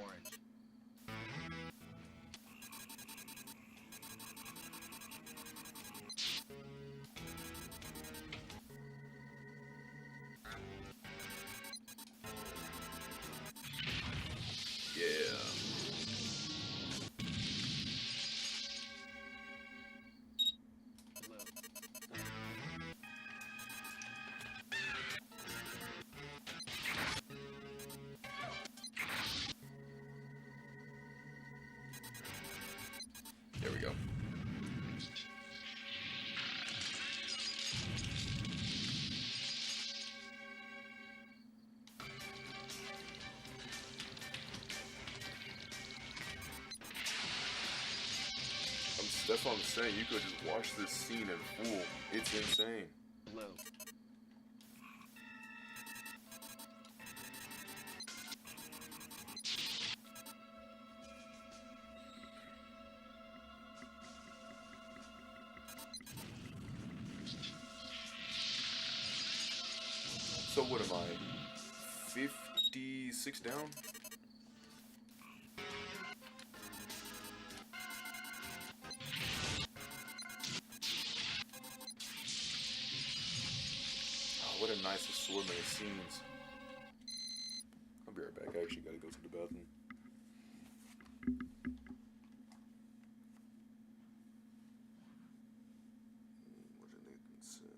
Orange. Yeah. There we go. That's what I'm saying. You could just watch this scene in full. It's insane. Blue. So what am I? 56 down? Oh, what a nice assortment of scenes. I'll be right back. I actually gotta go to the bathroom. What did Nathan send?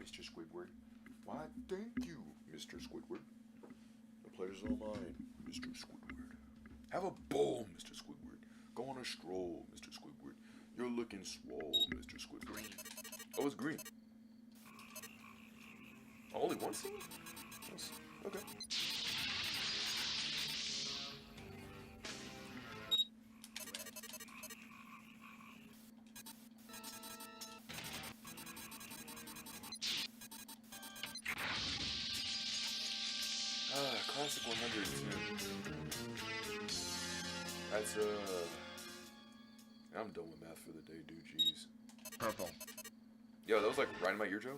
Mr. Squidward. Why, thank you, Mr. Squidward. The pleasure's all mine, Mr. Squidward. Have a bowl, Mr. Squidward. Go on a stroll, Mr. Squidward. You're looking swole, Mr. Squidward. Green. Oh, it's green. Only one scene? Yes. Okay. Classic 100 too. That's I'm done with math for the day, dude. Jeez. Purple. Yo, that was like right in my eardrum.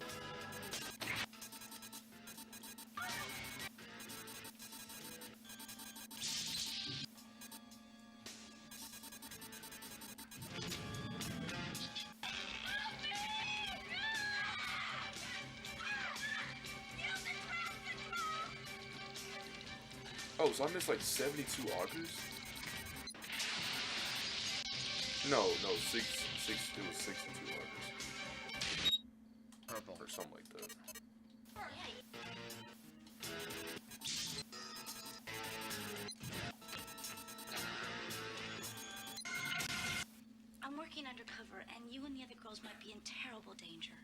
Oh, so I missed like 72 augers? No, it was 62 augers. Purple. Or something like that. I'm working undercover, and you and the other girls might be in terrible danger.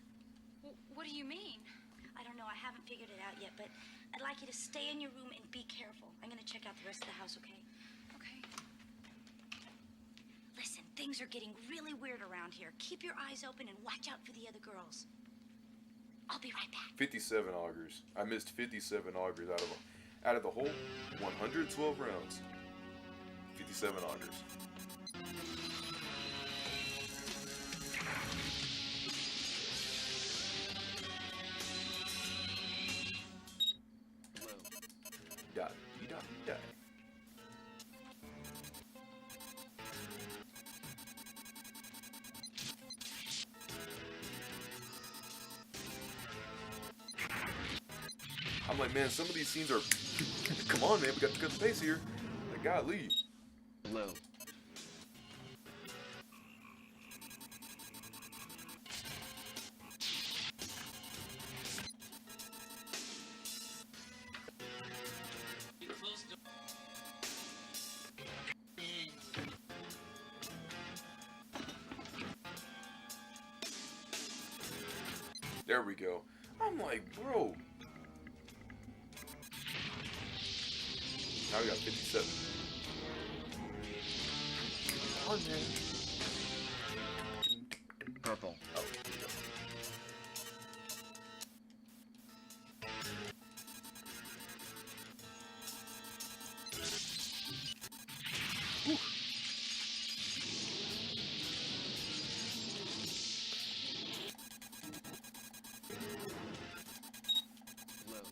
What do you mean? I don't know, I haven't figured it out yet, but I'd like you to stay in your room and be careful. I'm gonna check out the rest of the house, okay? Okay. Listen, things are getting really weird around here. Keep your eyes open and watch out for the other girls. I'll be right back. 57 augers. I missed 57 augers out of the whole 112 rounds. 57 augers. Dot, dot, dot. I'm like, man, some of these scenes are. Come on, man, we got to cut the pace here. Like, golly. Blue. There we go. I'm like, bro. Now we got 57. Come on, man. Purple. Oh, here we go. Whew. Blue.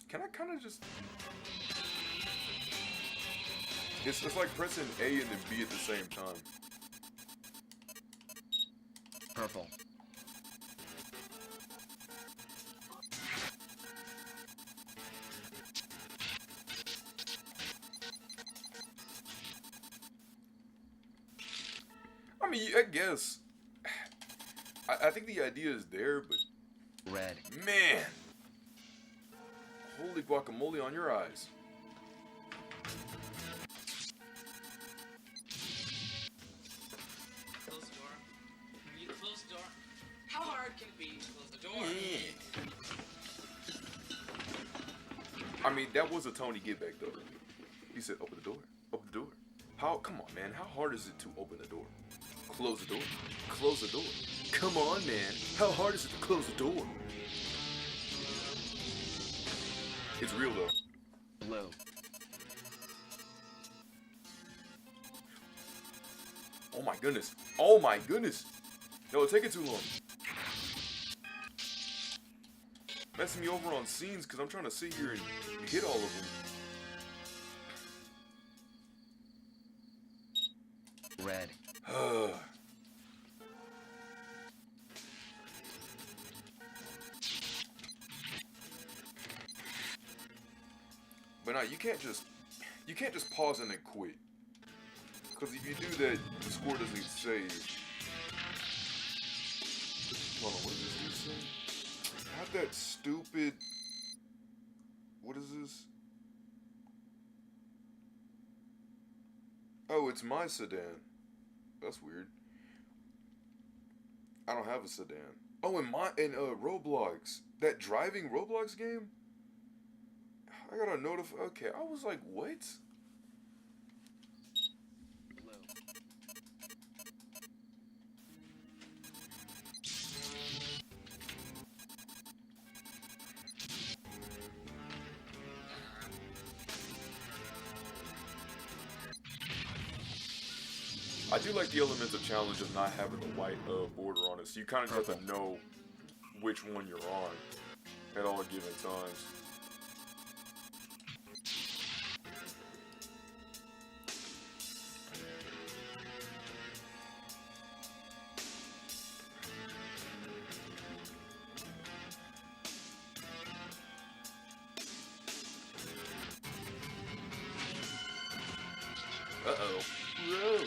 Can I kind of just... It's like pressing A and then B at the same time. Purple. I mean, I guess. I think the idea is there, but... Red. Man! Holy guacamole on your eyes. Close the door. You close the door. How hard can it be to close the door? I mean, that was a Tony get back though. He said, open the door. Open the door. How? Come on, man. How hard is it to open the door? Close the door. Close the door. Come on, man. How hard is it to close the door? It's real though. Blue. Oh my goodness. Oh my goodness. No, it's taking too long. Messing me over on scenes because I'm trying to sit here and hit all of them. point out, you can't just pause and then quit. Because if you do that, the score doesn't save. Hold on, what does this dude say? Have that stupid... What is this? Oh, it's my sedan. That's weird. I don't have a sedan. Oh, in Roblox. That driving Roblox game? I got a notify. Okay, I was like, what? I do like the elements of challenge of not having the white border on it, so you kind of have to know which one you're on at all given times. Uh-oh. Whoa.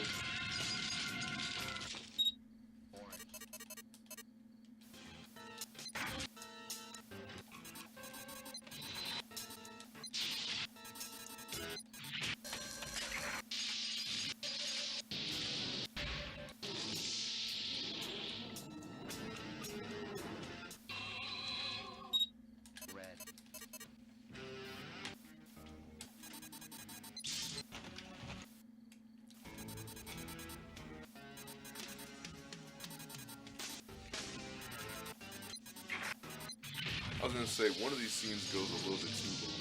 I was gonna say, one of these scenes goes a little bit too long.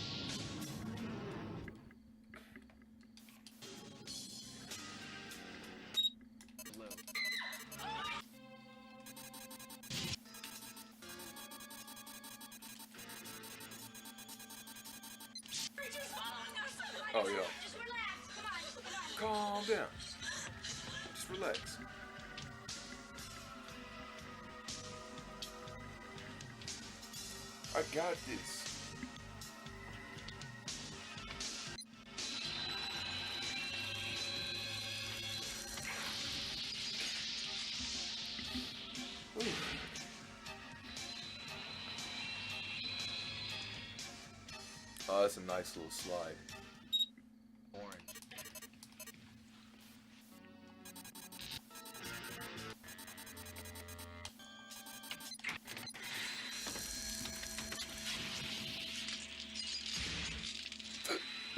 Oh, yeah. Calm down. Just relax. I got this. Ooh. Oh, that's a nice little slide. Orange.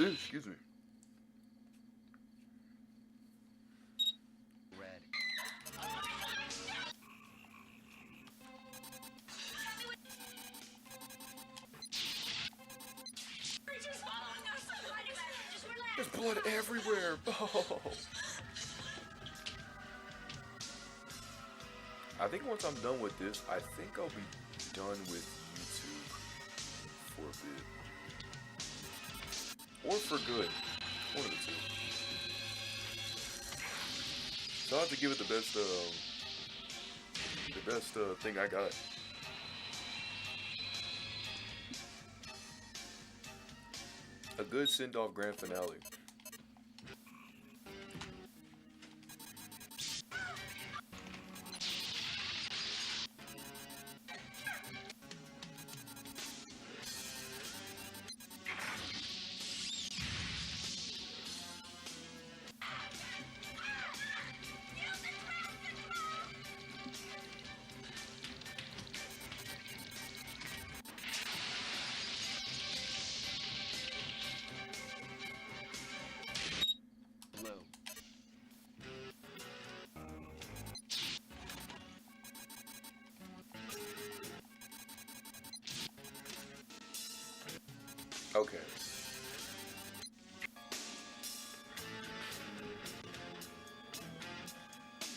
Ooh, excuse me. Red. There's blood everywhere. Oh. I think once I'm done with this, I think I'll be done with YouTube for a bit. Or for good. One of the two. So I'll have to give it the best thing I got. A good send-off grand finale. Okay.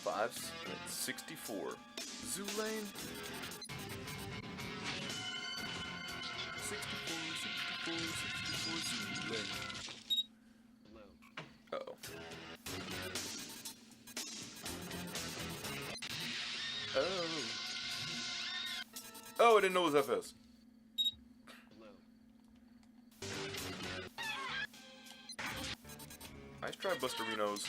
Fives at 64. Zoo Lane. 64, Zoo Lane. Uh-oh. Oh. Oh, I didn't know it was FS. Busterinos.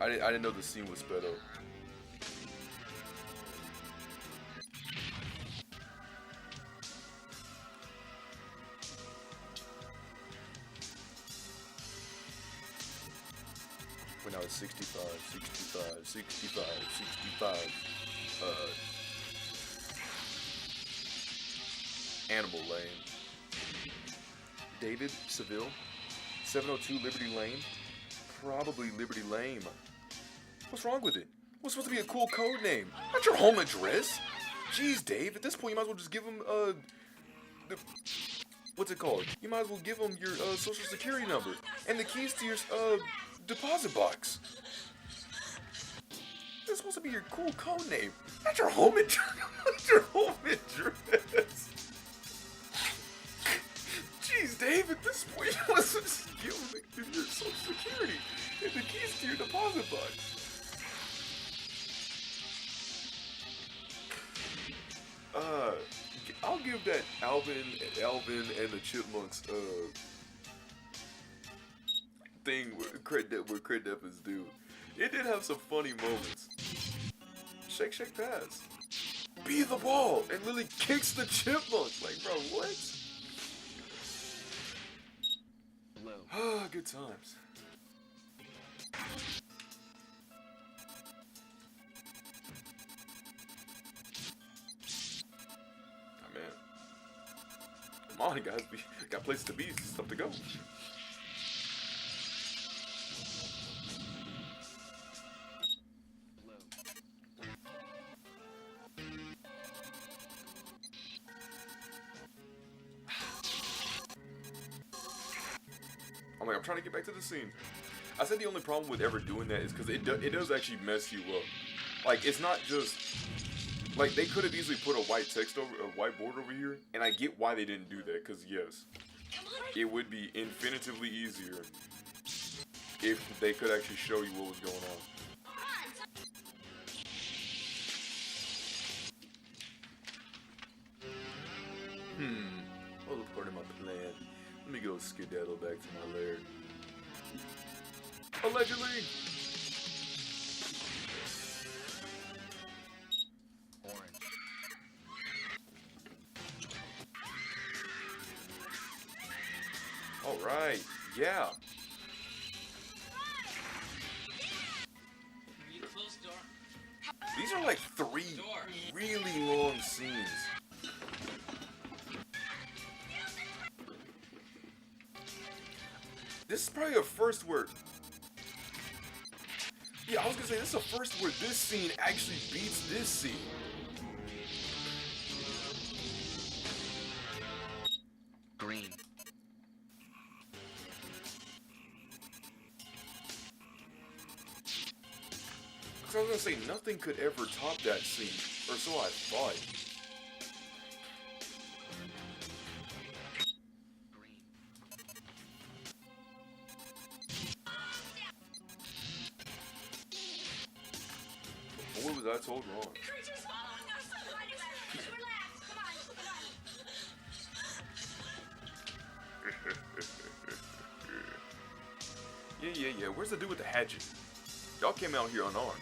I didn't know the scene was sped up. When I was 65. Animal Lane. David Seville. 702 Liberty Lane. Probably Liberty Lane. What's wrong with it? What's supposed to be a cool code name? Not your home address. Jeez, Dave. At this point, you might as well just give him what's it called? You might as well give him your social security number and the keys to your deposit box. That's supposed to be your cool code name. Not your home address. Not your home address. Jeez, Dave. At this point, you might as well just give him your social security and the keys to your deposit box. I'll give that Alvin and the Chipmunks thing where credit def is due. It did have some funny moments. Shake, shake, pass. Be the ball, and Lily kicks the Chipmunk. Like, bro, what? Ah, good times. Come on, guys. We got places to be, stuff to go. I'm trying to get back to the scene. I said the only problem with ever doing that is because it does actually mess you up. Like, it's not just... Like, they could have easily put a white board over here, and I get why they didn't do that, because yes, it would be infinitively easier if they could actually show you what was going on. What was part of my plan? Let me go skedaddle back to my lair. Allegedly! Alright, yeah. These are like 3 really long scenes. This is probably a first word. Yeah, I was gonna say this is a first where this scene actually beats this scene. Green. I was gonna say nothing could ever top that scene, or so I thought. What was I told wrong? Creature's following us. Relax. Come on. Yeah. Where's the dude with the hatchet? Y'all came out here unarmed.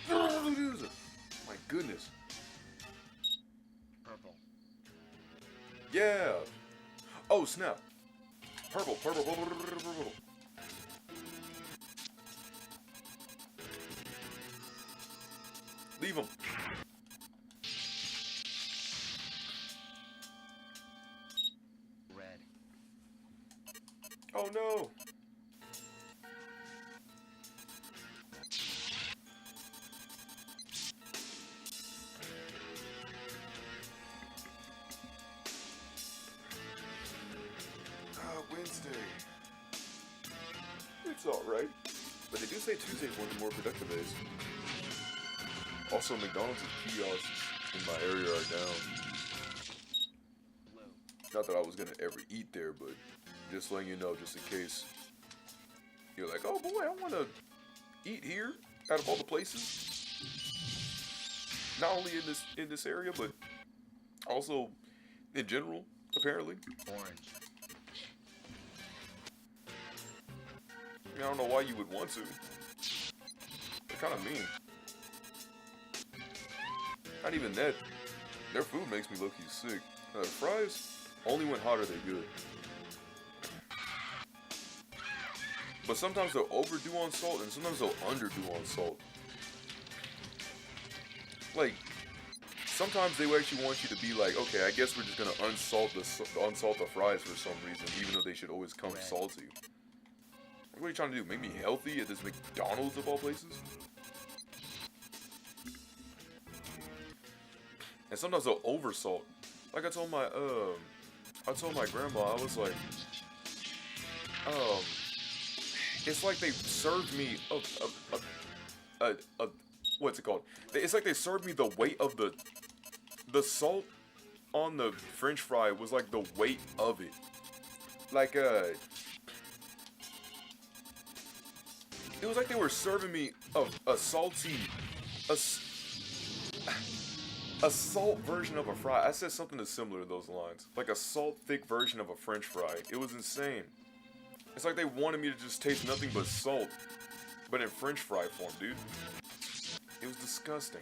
Don't use it. My goodness. Purple. Yeah. Oh, snap. Purple. Leave him. Red. Oh, no. Wednesday. It's alright. But they do say Tuesday's one of the more productive days. Also, McDonald's kiosks in my area are down. Not that I was gonna ever eat there, but just letting you know, just in case you're like, oh boy, I want to eat here out of all the places. Not only in this area, but also in general, apparently. Orange. I don't know why you would want to. They're kind of mean. Not even that. Their food makes me low-key sick. Fries, only when hot are they good. But sometimes they'll overdo on salt, and sometimes they'll underdo on salt. Like, sometimes they actually want you to be like, okay, I guess we're just gonna unsalt the fries for some reason, even though they should always come salty. What are you trying to do? Make me healthy at this McDonald's of all places? And sometimes they'll oversalt. Like I told my grandma, I was like, it's like they served me what's it called? It's like they served me the weight of the salt on the French fry was like the weight of it. Like it was like they were serving me a salty, a salt version of a fry. I said something similar to those lines. Like a salt thick version of a French fry. It was insane. It's like they wanted me to just taste nothing but salt, but in French fry form, dude. It was disgusting.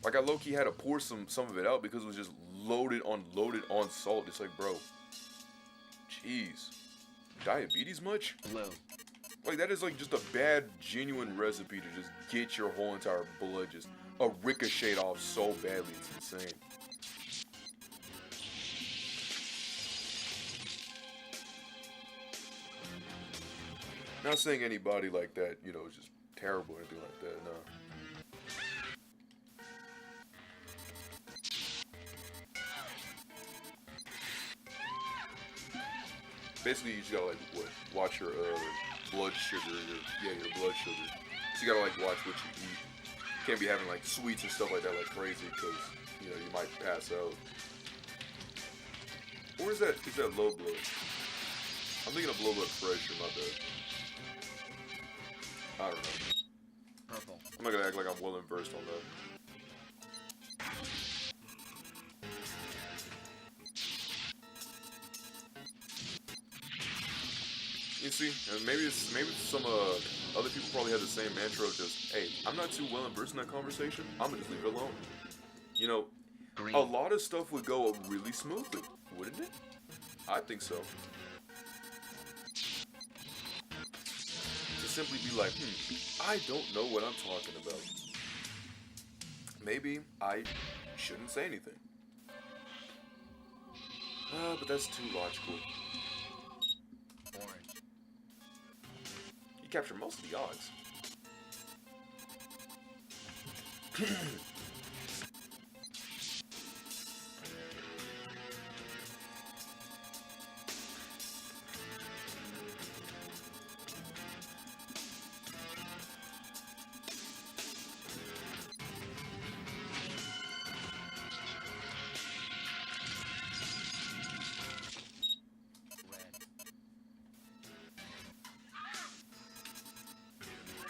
Like I low-key had to pour some of it out because it was just loaded on salt. It's like, bro, jeez, diabetes much? Blue. Like that is like just a bad, genuine recipe to just get your whole entire blood just ricocheted off so badly. It's insane. Not saying anybody like that, you know, is just terrible or anything like that, no. Basically, you just gotta like watch your blood sugar, your blood sugar. So you gotta like watch what you eat. Can't be having like sweets and stuff like that like crazy, because you know you might pass out. Or is that low blood? I'm thinking of low blood pressure, my bad. I don't know. Purple. I'm not gonna act like I'm well versed on that. You see, and maybe some other people probably have the same mantra of just, hey, I'm not too well versed in that conversation. I'm gonna just leave it alone. You know, Green. a lot of stuff would go really smoothly, wouldn't it? I think so. To simply be like, I don't know what I'm talking about. Maybe I shouldn't say anything. But that's too logical. Orange. You capture most of the odds.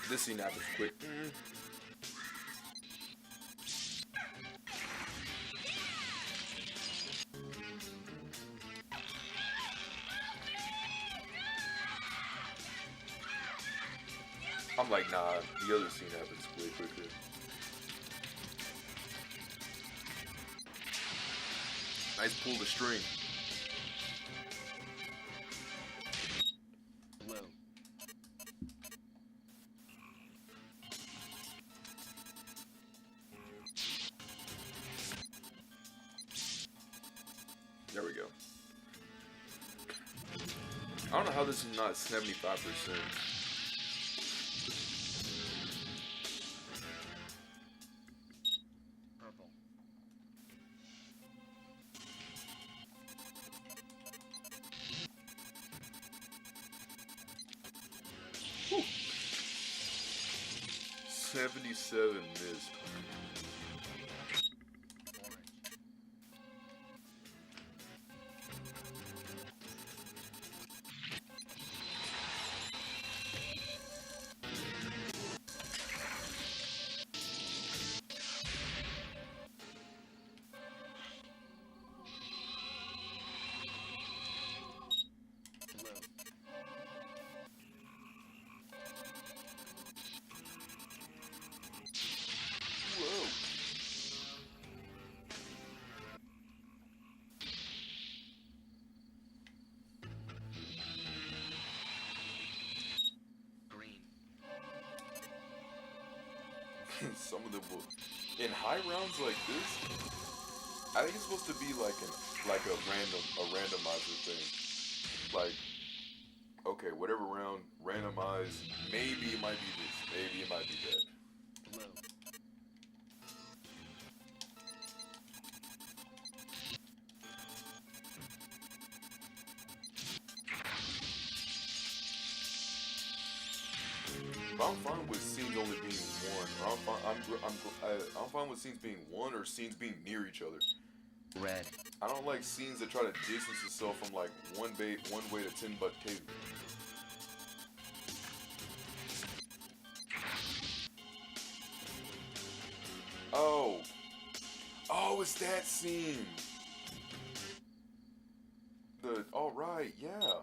This scene happens quick. I'm like, nah, the other scene happens way quicker. Nice pull the string. Blue. There we go. I don't know how this is not 75%. Purple. Whew. 77 missed. some of them will. In high rounds like this, I think it's supposed to be like a randomizer thing. Like, okay, whatever round, randomize. Maybe it might be this. Maybe it might be that. Low. But I'm fine with scenes only being one. I'm fine with scenes being one or scenes being near each other. Red. I don't like scenes that try to distance itself from like one way to 10-2. Oh, it's that scene. All right, yeah.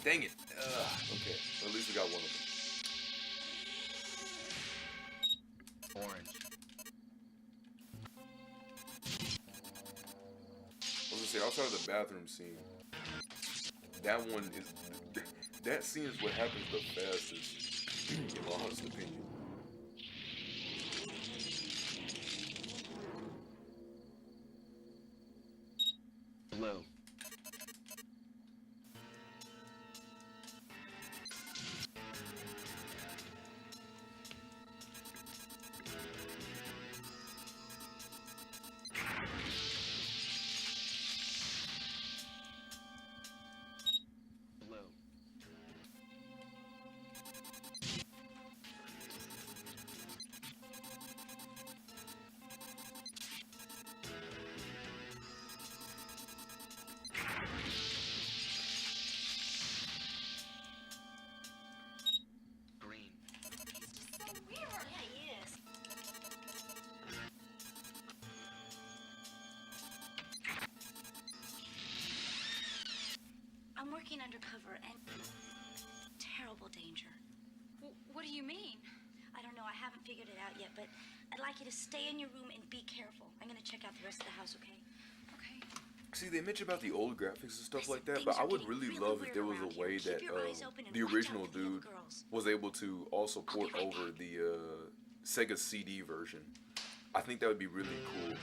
Dang it. Okay, at least we got one of them. Orange. I was gonna say, outside of the bathroom scene, that one is, that scene is what happens the fastest, in my honest opinion. Blue. I'm working undercover and terrible danger. What do you mean? I don't know. I haven't figured it out yet, but I'd like you to stay in your room and be careful. I'm going to check out the rest of the house, okay? Okay. See, they mention about the old graphics and stuff Listen, like that, things but I are would getting really really love weird if there was around a way here. that Keep your eyes open and the watch original out for the other dude girls. was able to also I'll be port right over back. the Sega CD version. I think that would be really cool.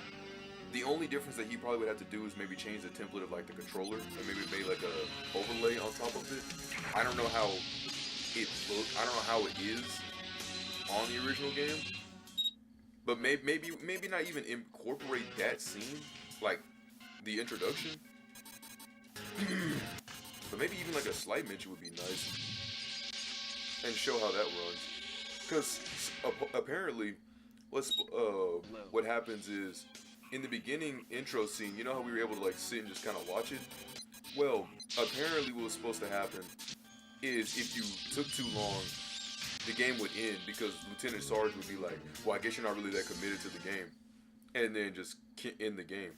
The only difference that he probably would have to do is maybe change the template of like the controller and maybe make like a overlay on top of it. I don't know how it looks. I don't know how it is on the original game, but maybe not even incorporate that scene, like the introduction. But maybe even like a slight mention would be nice, and show how that runs. Because apparently, what happens is, in the beginning intro scene, you know how we were able to like sit and just kind of watch it? Well, apparently what was supposed to happen is if you took too long, the game would end because Lieutenant Sarge would be like, well, I guess you're not really that committed to the game. And then just end the game.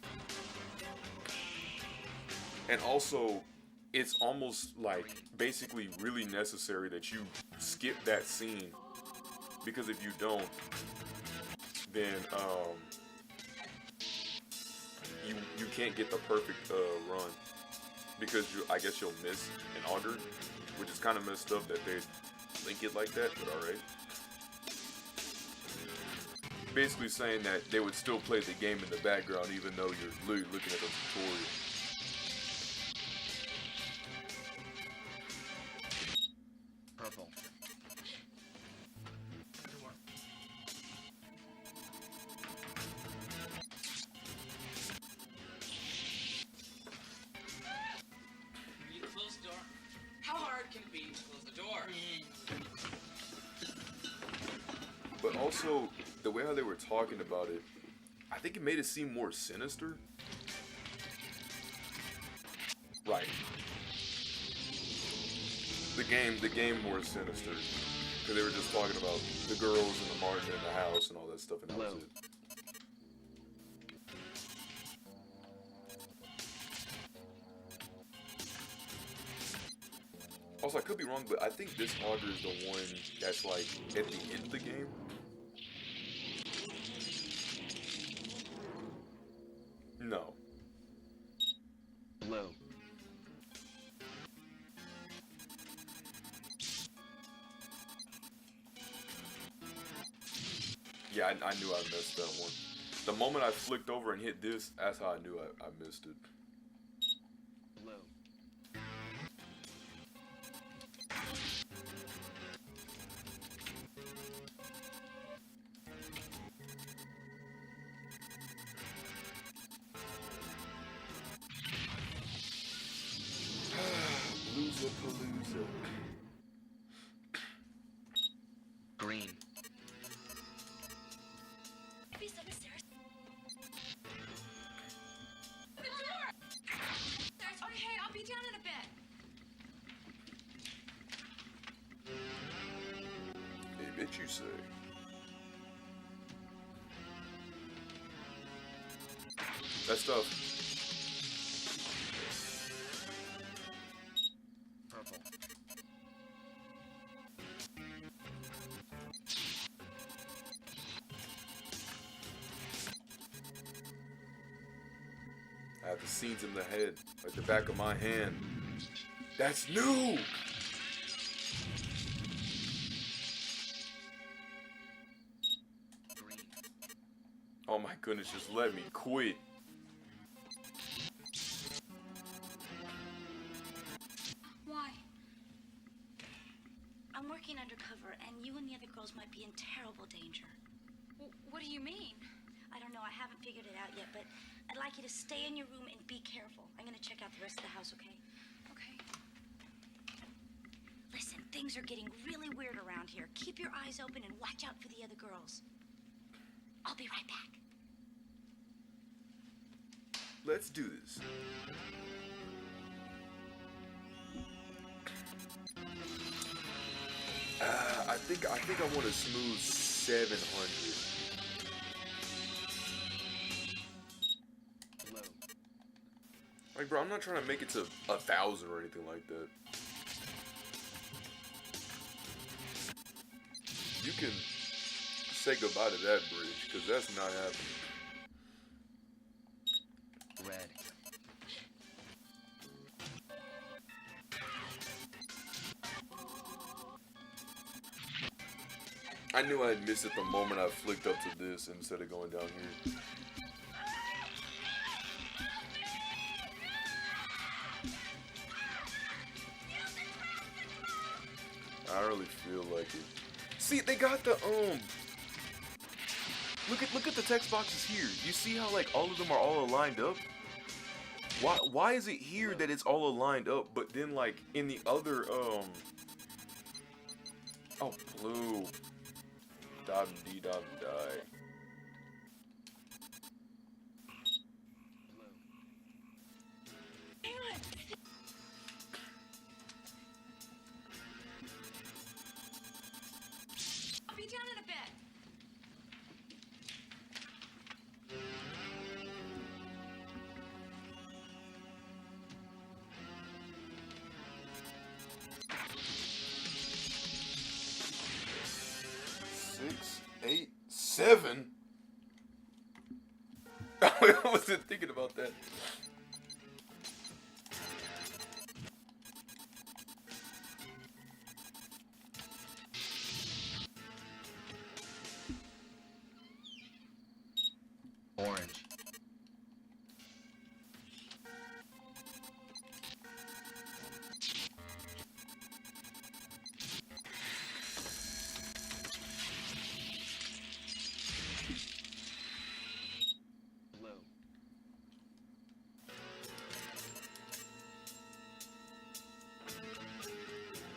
And also, it's almost like basically really necessary that you skip that scene, because if you don't, then you can't get the perfect run, because I guess you'll miss an auger, which is kind of messed up that they link it like that, but alright. Basically saying that they would still play the game in the background even though you're literally looking at the tutorial. Purple. You close the door. How hard can it be to close the door? But also, the way how they were talking about it, I think it made it seem more sinister. Right. The game more sinister. Because they were just talking about the girls and the Martin in the house and all that stuff, and that was Low. it. Also, I could be wrong, but I think this auger is the one that's like at the end of the game. No. Low. Yeah, I knew I missed that one. The moment I flicked over and hit this, that's how I knew I missed it. Low. Loser Palooza. Green. Maybe some stairs. Okay, I'll be down in a bit. Hey, bitch, you say. That stuff. Purple. I have the scenes in the head, like the back of my hand. That's new! Green. Oh my goodness, just let me quit. Why? I'm working undercover, and you and the other girls might be in terrible danger. What do you mean? I don't know, I haven't figured it out yet, but I'd like you to stay in your room and be careful. I'm gonna check out the rest of the house, okay? Okay. Listen, things are getting really weird around here. Keep your eyes open and watch out for the other girls. I'll be right back. Let's do this. I think I want a smooth 700. Low. Like, bro, I'm not trying to make it to 1,000 or anything like that. You can say goodbye to that bridge, because that's not happening. Red. I knew I'd miss it the moment I flicked up to this instead of going down here. I really feel like it. See, they got the Look at the text boxes here. You see how like all of them are all aligned up? Why is it here that it's all aligned up, but then like in the other oh, blue. Dab dee dab die. I'll be down in a bit. Six, 8, 7. I wasn't thinking about that. Orange. Blue.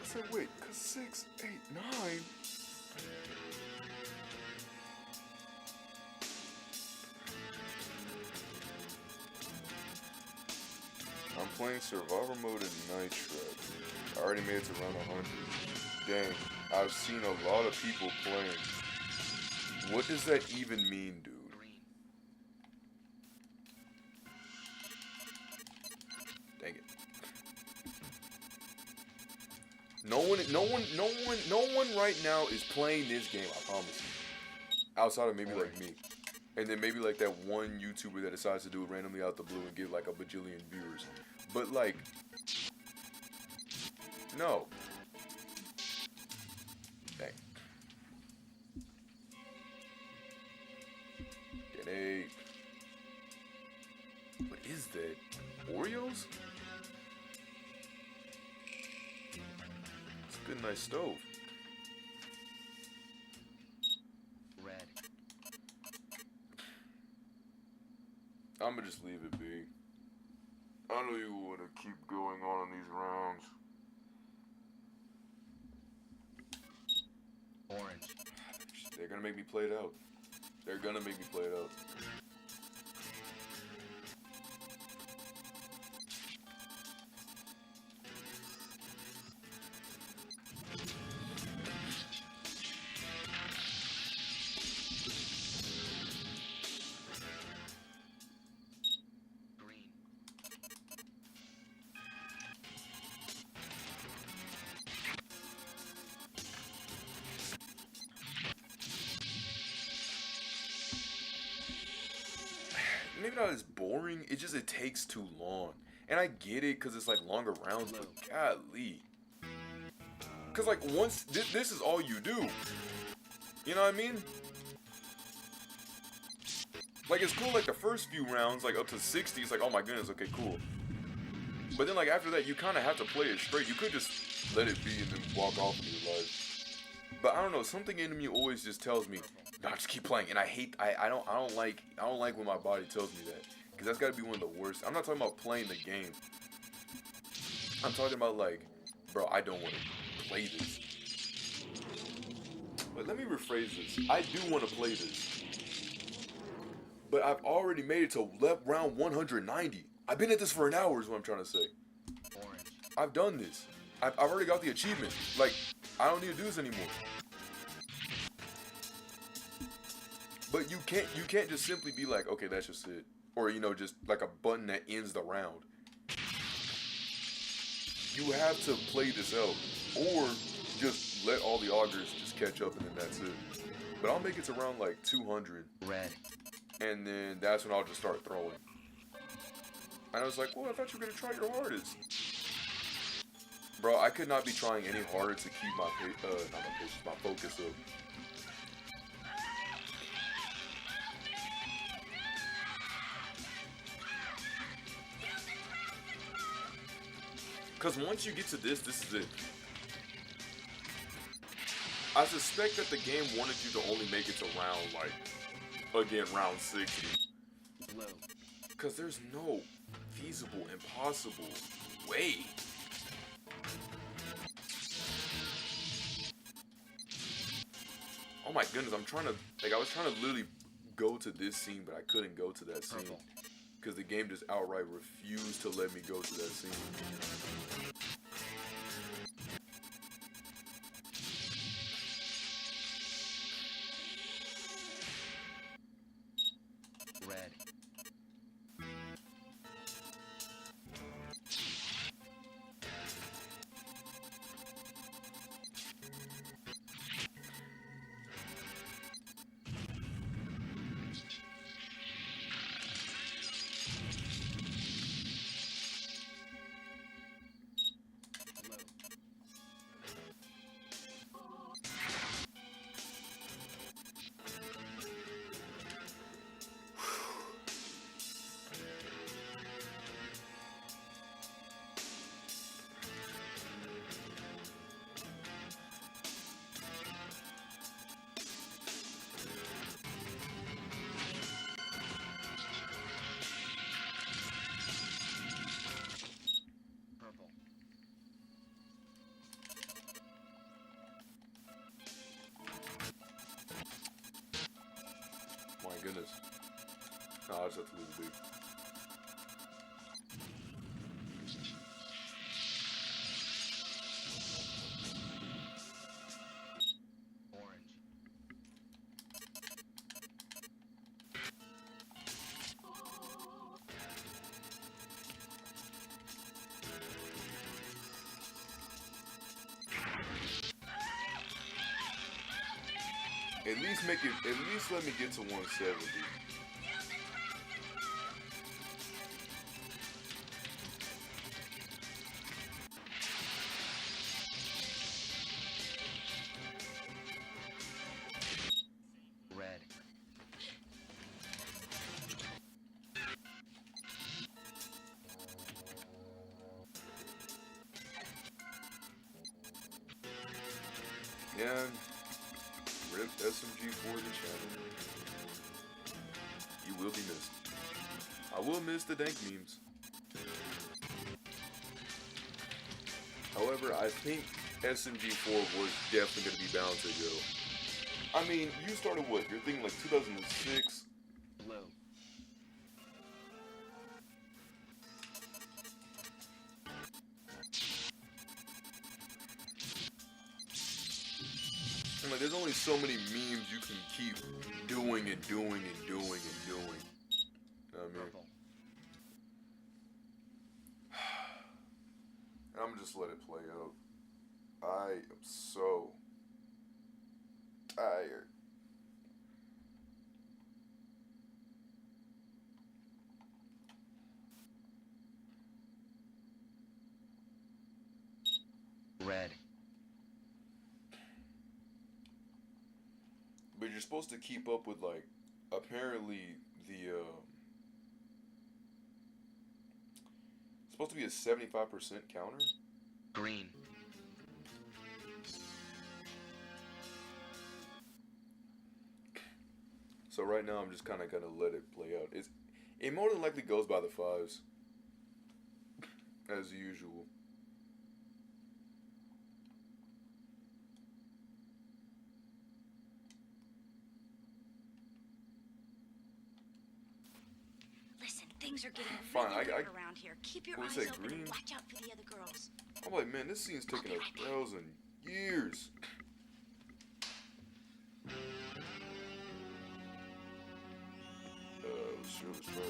I said, wait, cause 6, 8, 9. I'm playing survivor mode in Night Trap. I already made it to round 100. Dang, I've seen a lot of people playing. What does that even mean, dude? Dang it. No one right now is playing this game, I promise you. Outside of maybe like me. And then maybe like that one YouTuber that decides to do it randomly out the blue and get like a bajillion viewers. But like, no. Dang. Grenade. What is that? Oreos? It's a good nice stove. Red. I'ma just leave it be. I know you want to keep going on these rounds. Orange. They're gonna make me play it out. They're gonna make me play it out. Green. Maybe not as boring. It takes too long, and I get it because it's like longer rounds. But golly, because like once this is all you do. You know what I mean? Like it's cool. Like the first few rounds, like up to 60, it's like oh my goodness, okay, cool. But then like after that, you kind of have to play it straight. You could just let it be and then walk off with your life. But I don't know. Something in me always just tells me, nah, just keep playing. And I hate. I don't like when my body tells me that. Because that's got to be one of the worst. I'm not talking about playing the game. I'm talking about like, bro, I don't want to play this. But let me rephrase this. I do want to play this. But I've already made it to round 190. I've been at this for an hour is what I'm trying to say. Orange. I've done this. I've already got the achievement. Like, I don't need to do this anymore. But you can't just simply be like, okay, that's just it. Or, you know, just like a button that ends the round. You have to play this out. Or just let all the augers just catch up and then that's it. But I'll make it to round like 200. Red. And then that's when I'll just start throwing. And I was like, well, I thought you were going to try your hardest. Bro, I could not be trying any harder to keep my my focus up. Because once you get to this is it. I suspect that the game wanted you to only make it to round, like, again, round 60. Blue. Because there's no feasible, impossible way. Oh my goodness, I'm trying to, like, I was trying to literally go to this scene, but I couldn't go to that scene. Purple. Because the game just outright refused to let me go to that scene. Red. Purple. My goodness. No, I just have to leave it be. At least make it. At least let me get to 170. Red. Yeah. Rip SMG for the channel. You will be missed. I will miss the dank memes. However, I think SMG4 was definitely going to be bound to go. I mean, you started what? You're thinking like 2006? Low. And like, there's only so many memes you can keep doing and doing and doing and doing. You know what I mean? Purple. I'm gonna just let it play out. I am so tired. Red. But you're supposed to keep up with, like, apparently the it's supposed to be a 75% counter. Green. So right now I'm just kind of gonna let it play out. It more than likely goes by the fives, as usual. Listen, things are getting Fine, really I weird around here. Keep your what eyes was that, open green? and watch out for the other girls. I'm like, man, this scene's taking I'll be right back. 1,000 years. Sure, let's try it.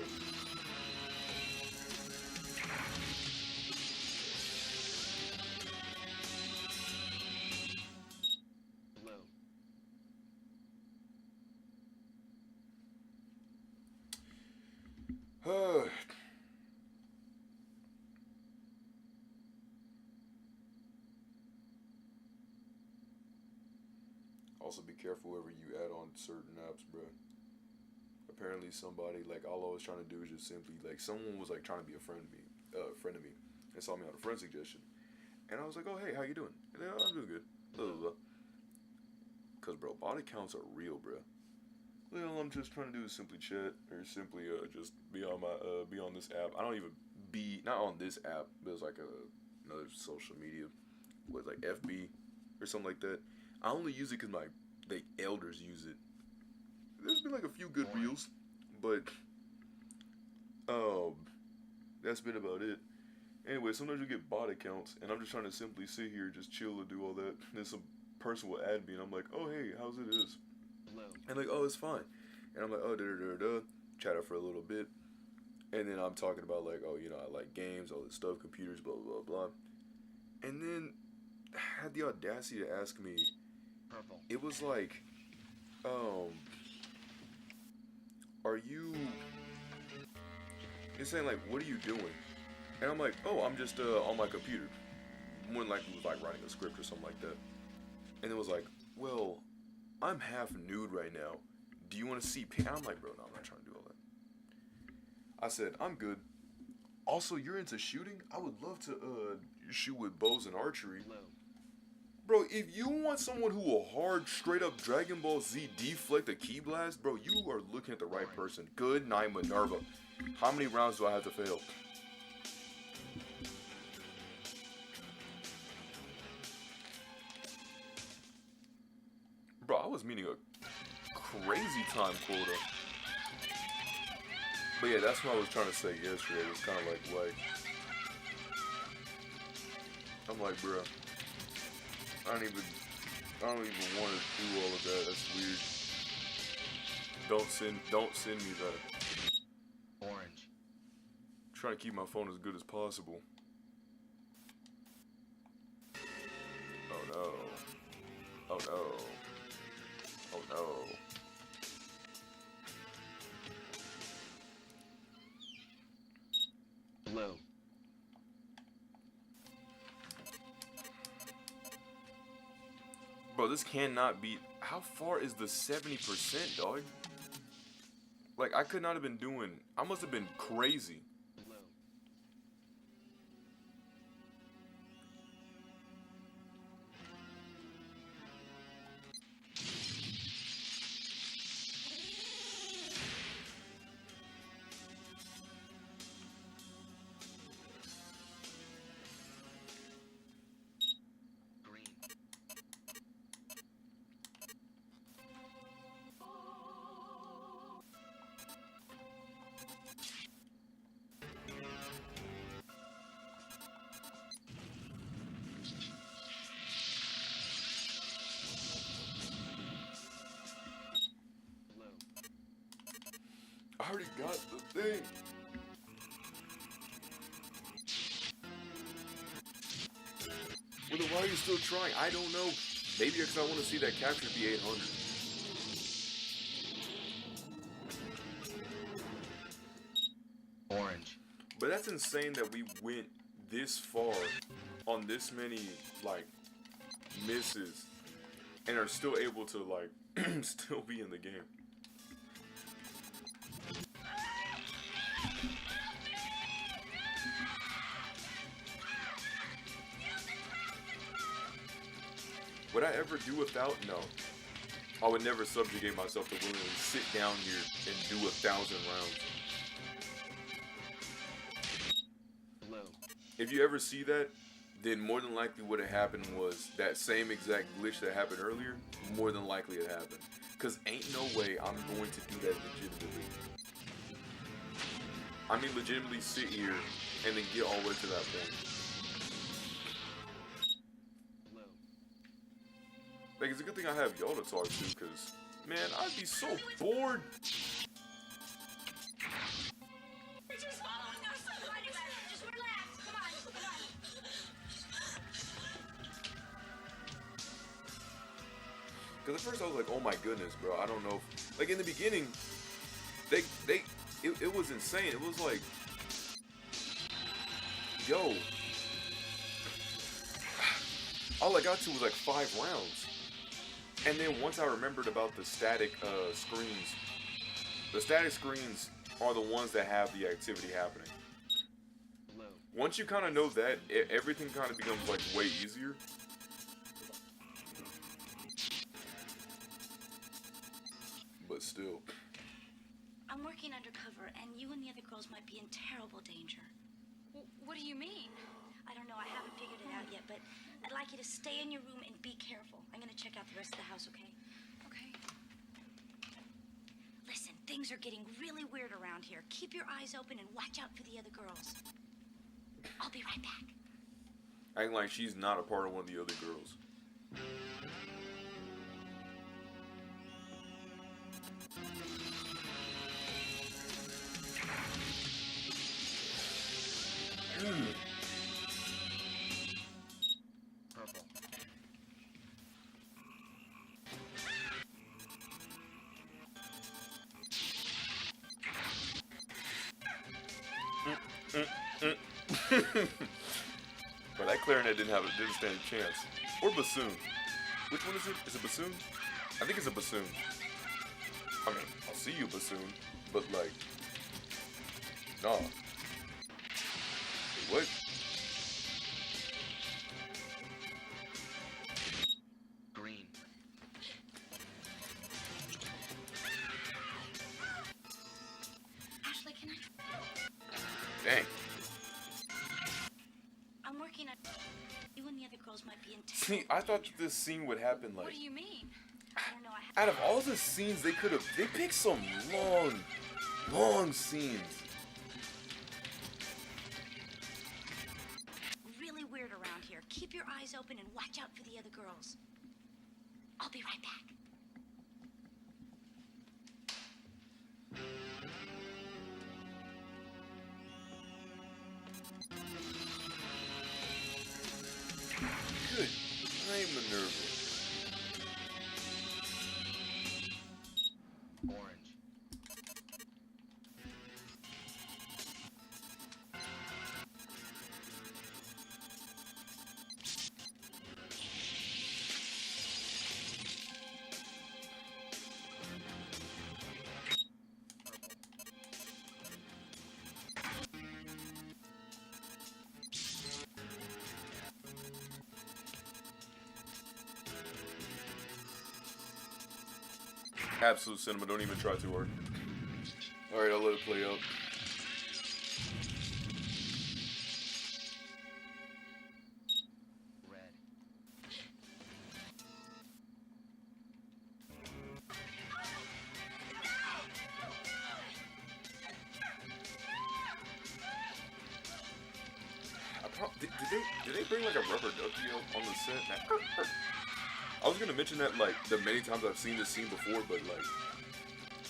Low. Also, be careful whoever you add on certain apps, bro. Apparently, somebody, like, all I was trying to do is just simply, like, someone was like trying to be a friend of me, and saw me on a friend suggestion, and I was like, oh hey, how you doing? And they're, oh, I'm doing good. Blah blah blah. Cause bro, body counts are real, bro. Well, I'm just trying to do is simply chat or simply just be on my be on this app. I don't even be not on this app. There's like another social media with like FB or something like that. I only use it because the elders use it. There's been like a few good reels, but that's been about it. Anyway, sometimes you get bot accounts, and I'm just trying to simply sit here, just chill and do all that. And then some person will add me, and I'm like, oh hey, how's it is? Low. And like, oh, it's fine. And I'm like, oh, chat up for a little bit. And then I'm talking about like, oh, you know, I like games, all this stuff, computers, blah, blah, blah. And then I had the audacity to ask me, Purple. it was like, are you, it's saying like, what are you doing? And I'm like, oh, I'm just on my computer. More than likely it was like writing a script or something like that. And it was like, well, I'm half nude right now. Do you want to see I'm like, bro, no, I'm not trying to do all that. I said, I'm good. Also, you're into shooting? I would love to shoot with bows and archery. Low. Bro, if you want someone who will hard, straight up Dragon Ball Z deflect a key blast, bro, you are looking at the right person. Good night, Minerva. How many rounds do I have to fail? Bro, I was meaning a crazy time quota. But yeah, that's what I was trying to say yesterday. It was kind of like, I'm like, bro, I don't even want to do all of that. That's weird. Don't send me that. Orange. I'm trying to keep my phone as good as possible. Oh no. Oh no. Oh no. this cannot be. How far is the 70%, dog? Like, I could not have been doing. I must have been crazy. I already got the thing. Well, then why are you still trying? I don't know. Maybe because I want to see that capture be 800. Orange. But that's insane that we went this far on this many, like, misses and are still able to, like, still be in the game. Would I ever do without? No. I would never subjugate myself to willingly sit down here and do 1,000 rounds. Blue. If you ever see that, then more than likely what had happened was that same exact glitch that happened earlier, more than likely it happened. Because ain't no way I'm going to do that legitimately. I mean legitimately sit here and then get all the way to that point. Like, it's a good thing I have y'all to talk to, because, man, I'd be so bored. Just following us. Just relax. Come on, come on. Because at first I was like, oh my goodness, bro, I don't know. Like, in the beginning, it was insane. It was like, yo. All I got to was like 5 rounds. And then once I remembered about the static screens, the static screens are the ones that have the activity happening. Blue. Once you kind of know that, everything kind of becomes like way easier. But still. I'm working undercover, and you and the other girls might be in terrible danger. What do you mean? I don't know. I haven't figured it out yet, but I'd like you to stay in your room and be careful. I'm going to check out the rest of the house, okay? Okay. Listen, things are getting really weird around here. Keep your eyes open and watch out for the other girls. I'll be right back. Acting like she's not a part of one of the other girls. Purple. But that clarinet didn't stand a chance. Or bassoon. Which one is it? Is it bassoon? I think it's a bassoon. I mean, I'll see you bassoon, but like, nah. Wait, what? Green. Ashley, can I... Dang. I'm working on... You and the other girls might be in See, I thought that this scene would happen like... What do you mean? I don't know. Out of all the scenes they picked some long scenes. Really weird around here. Keep your eyes open and watch out for the other girls. I'll be right back. Good. I'm nervous. Orange. Absolute cinema. Don't even try too hard. All right, I'll let it play out. Red. Did they bring like a rubber ducky on the set? I was gonna mention that like the many times I've seen this scene before, but like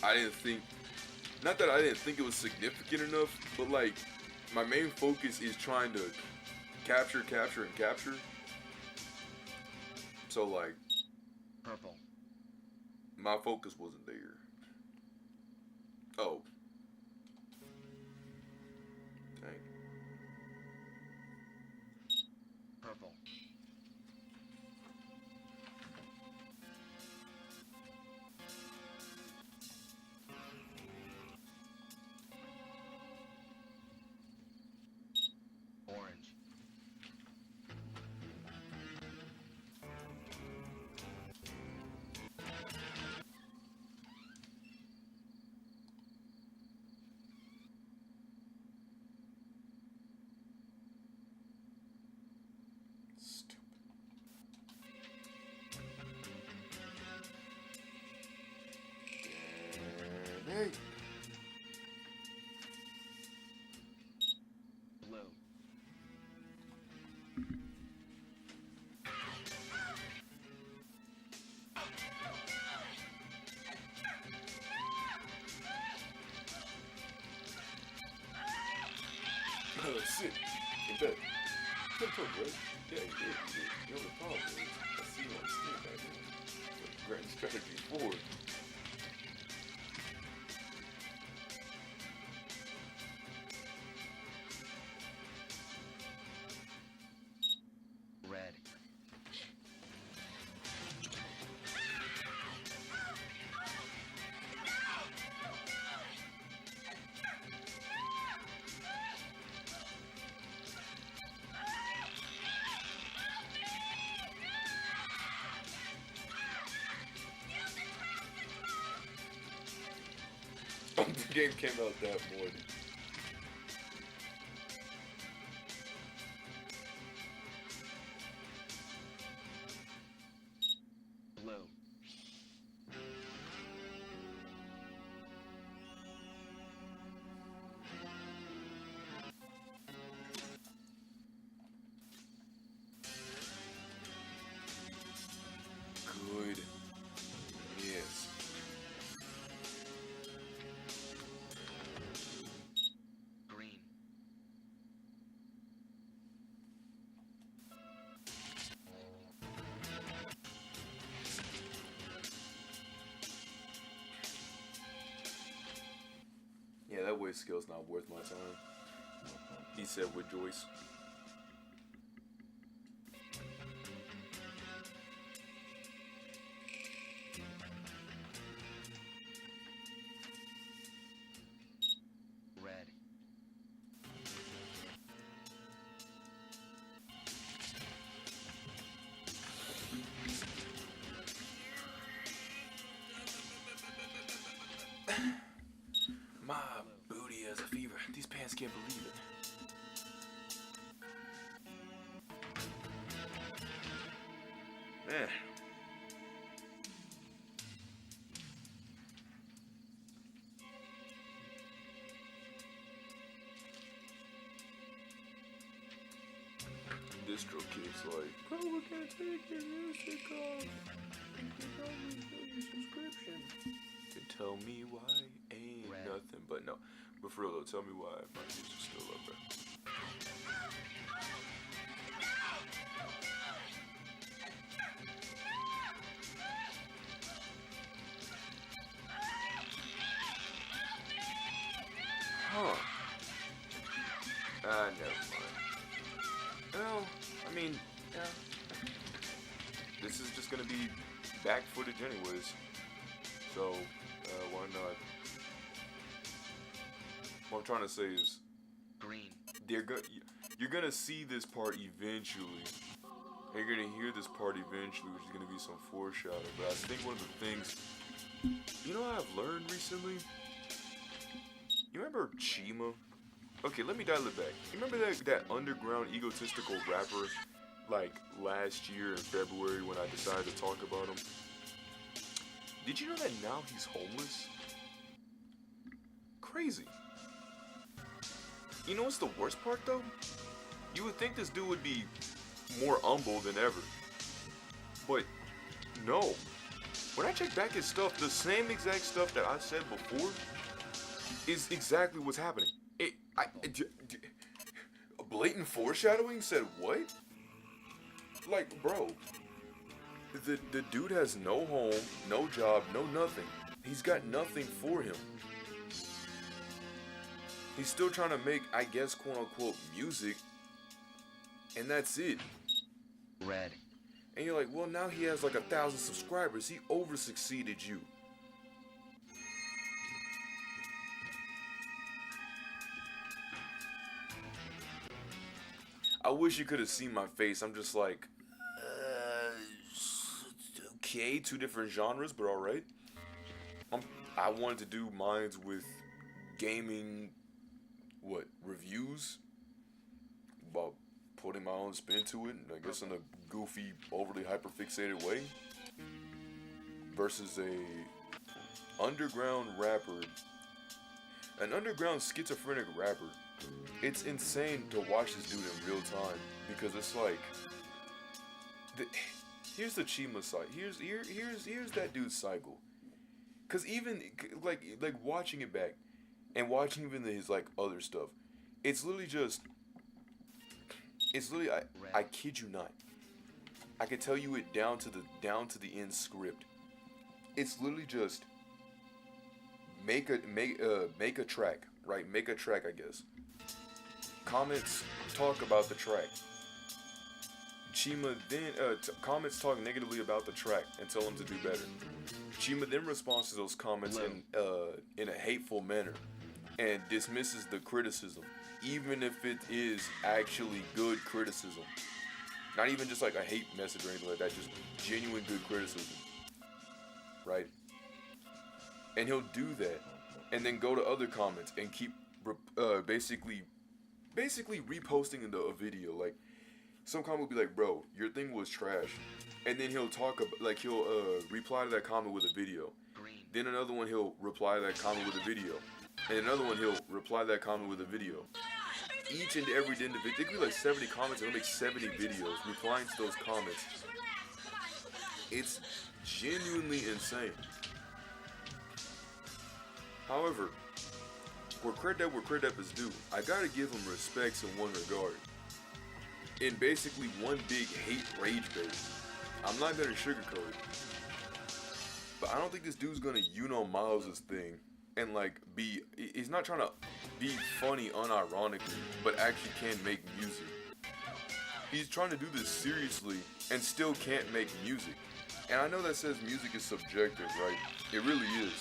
I didn't think, not that I didn't think it was significant enough, but like my main focus is trying to capture. So like Purple. my focus wasn't there. Oh. Dang. Purple. Orange. Stupid. Hey. Blue. Oh, shit. In fact, right? Yeah, you did. The only problem is, I see you on Steam right now. Grand Strategy 4. Red. The game came out that morning. Blue. Good. Yes. Green. Yeah, that way skill's not worth my time. He said with Joyce. Red. My booty has a fever. These pants can't believe it. Man. Distro kid's like, bro, we can't take your music off. You can only do your subscription. You can tell me why ain't Red. nothing, but no. But for real though, tell me why my music's still up there. Huh. Never mind. Well, I mean, yeah. This is just gonna be back footage anyways. So, why not? What I'm trying to say is, Green. you're gonna see this part eventually. And you're gonna hear this part eventually, which is gonna be some foreshadowing. But I think one of the things, You know what I've learned recently? You remember Chima? Okay, let me dial it back. You remember that underground egotistical rapper, like, last year in February when I decided to talk about him? Did you know that now he's homeless? Crazy. You know what's the worst part, though? You would think this dude would be more humble than ever. But, no. When I check back his stuff, the same exact stuff that I said before is exactly what's happening. Blatant foreshadowing said what? Like, bro, The dude has no home, no job, no nothing. He's got nothing for him. He's still trying to make, I guess, quote unquote, music. And that's it. Red. And you're like, well, now he has like 1,000 subscribers. He over succeeded you. I wish you could have seen my face. I'm just like, okay, two different genres, but all right. I wanted to do mines with gaming, reviews, about putting my own spin to it, I guess in a goofy, overly hyperfixated way, versus a underground rapper, an underground schizophrenic rapper. It's insane to watch this dude in real time, because it's like, here's the Chima side. Here's that dude's cycle. Cause even like watching it back, and watching even his like other stuff, it's literally I kid you not. I can tell you it down to the end script. It's literally just make a track, right? Make a track, I guess. Comments talk about the track. Chima then comments talk negatively about the track and tell him to do better. Chima then responds to those comments in a hateful manner and dismisses the criticism, even if it is actually good criticism. Not even just like a hate message or anything like that, just genuine good criticism. Right? And he'll do that and then go to other comments and keep basically reposting a video. Like, some comment will be like, bro, your thing was trash. And then he'll talk about, like, he'll reply to that comment with a video. Then another one, he'll reply to that comment with a video. And another one, he'll reply to that comment with a video. Each and every individual, there could be like 70 comments, and he'll make 70 videos replying to those comments. It's genuinely insane. However, where credit is due, I gotta give him respects in one regard. In basically one big hate rage bait. I'm not gonna sugarcoat it. But I don't think this dude's gonna Miles' thing and like he's not trying to be funny unironically, but actually can make music. He's trying to do this seriously and still can't make music. And I know that says music is subjective, right? It really is.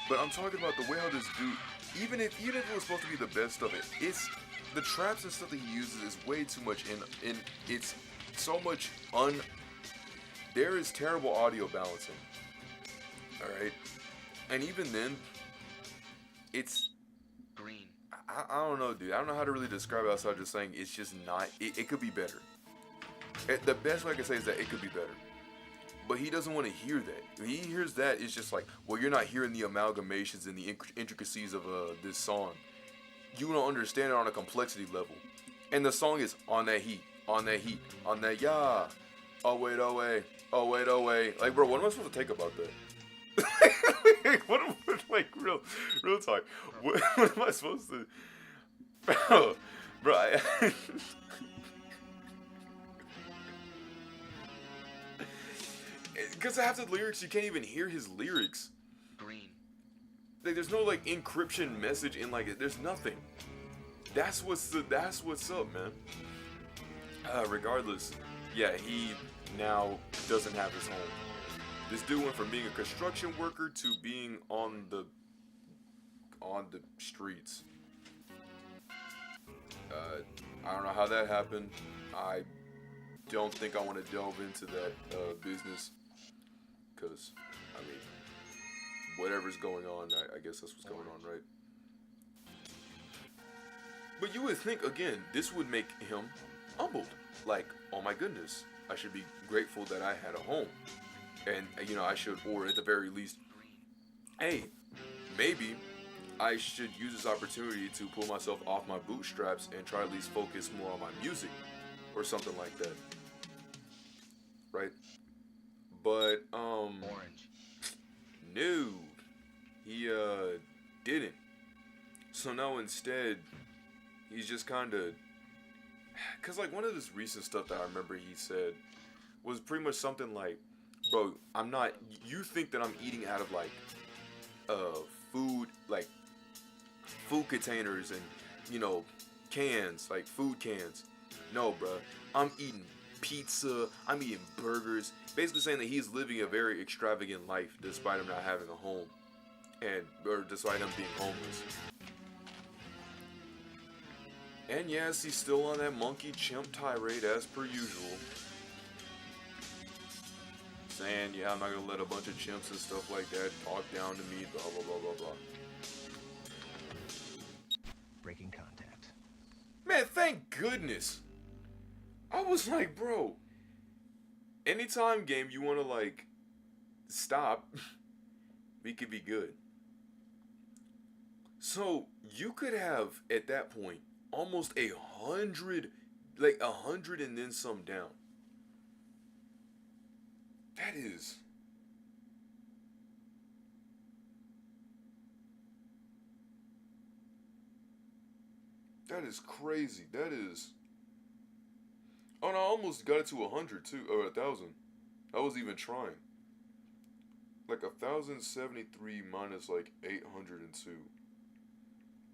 But I'm talking about the way how this dude, even if it was supposed to be the best of it, it's the traps and stuff that he uses is way too much in it's so much there is terrible audio balancing. Alright? And even then, it's Green. I don't know, dude. I don't know how to really describe it outside just saying it's just not, it could be better. The best way I can say is that it could be better. But he doesn't want to hear that. When he hears that, it's just like, well, you're not hearing the amalgamations and the intricacies of this song. You don't understand it on a complexity level. And the song is on that heat, on that heat, on that yeah. Oh wait, oh wait, oh wait, oh wait. Like, bro, what am I supposed to take about that? Like, real talk. What am I supposed to? Bro, because half the lyrics you can't even hear his lyrics. Green. Like, there's no like encryption message in like it. There's nothing. That's what's up, man. Regardless, yeah, he now doesn't have his home. This dude went from being a construction worker to being on the streets. I don't know how that happened. I don't think I want to delve into that business, because I mean, whatever's going on. I guess that's what's going on, right? But you would think, again, this would make him humbled. Like, oh my goodness, I should be grateful that I had a home. And, you know, I should, or at the very least, hey, maybe I should use this opportunity to pull myself off my bootstraps and try to at least focus more on my music or something like that. Right? But, Orange. no, he, didn't. So now instead, he's just kind of, cause like one of this recent stuff that I remember he said was pretty much something like, bro, I'm not, you think that I'm eating out of like, food, like, food containers and, you know, cans, like food cans. No, bro, I'm eating pizza, I'm eating burgers, basically saying that he's living a very extravagant life despite him not having a home, and, or despite him being homeless. And yes, he's still on that monkey chimp tirade as per usual. Saying, yeah, I'm not gonna let a bunch of chimps and stuff like that talk down to me, blah, blah, blah, blah, blah. Breaking contact. Man, thank goodness. I was like, bro, anytime game you wanna like stop, we could be good. So you could have at that point almost 100, like 100 and then some down. That is crazy. That is. Oh no, I almost got it to 100 too, or 1,000. I was even trying. Like 1,073 minus like 802.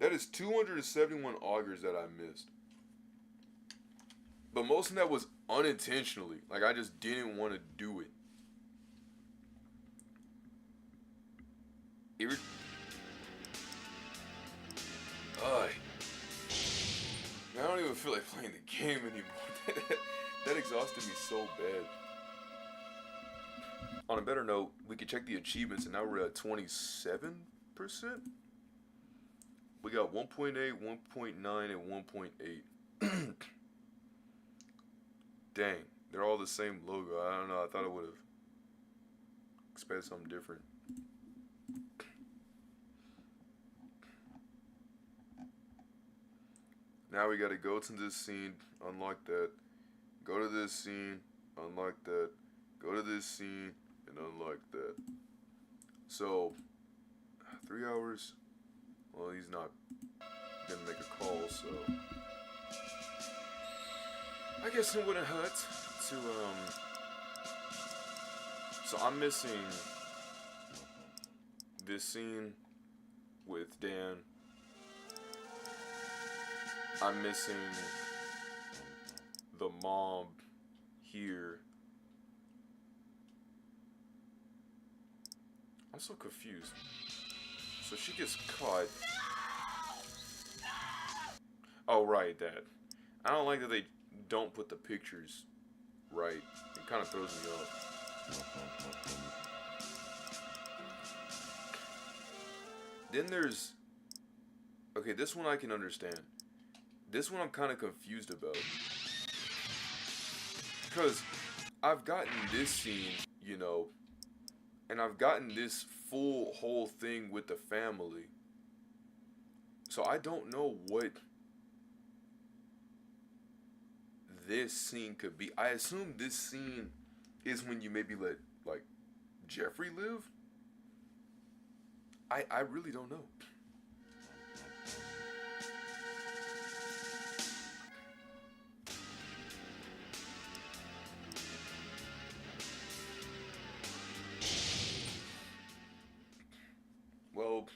That is 271 augers that I missed. But most of that was unintentionally. Like I just didn't want to do it. I don't even feel like playing the game anymore. That exhausted me so bad. On a better note, we can check the achievements, and now we're at 27%. We got 1.8, 1.9, and 1.8. Dang, they're all the same logo. I don't know. I thought I would have expected something different. Now we gotta go to this scene, unlock that, go to this scene, unlock that, go to this scene, and unlock that. So, 3 hours, well, he's not gonna make a call, so I guess it wouldn't hurt to, so I'm missing this scene with Dan. I'm missing the mom here. I'm so confused. So she gets caught. Oh, right, that. I don't like that they don't put the pictures right. It kind of throws me off. Then there's... Okay, this one I can understand. This one I'm kind of confused about. Because I've gotten this scene, you know, and I've gotten this whole thing with the family. So I don't know what this scene could be. I assume this scene is when you maybe let, like, Jeffrey live? I really don't know. Well,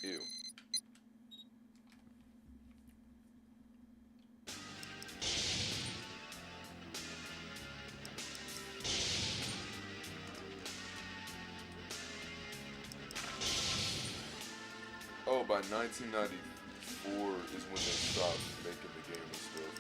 ew. Oh, by 1994 is when they stopped making the game and stuff.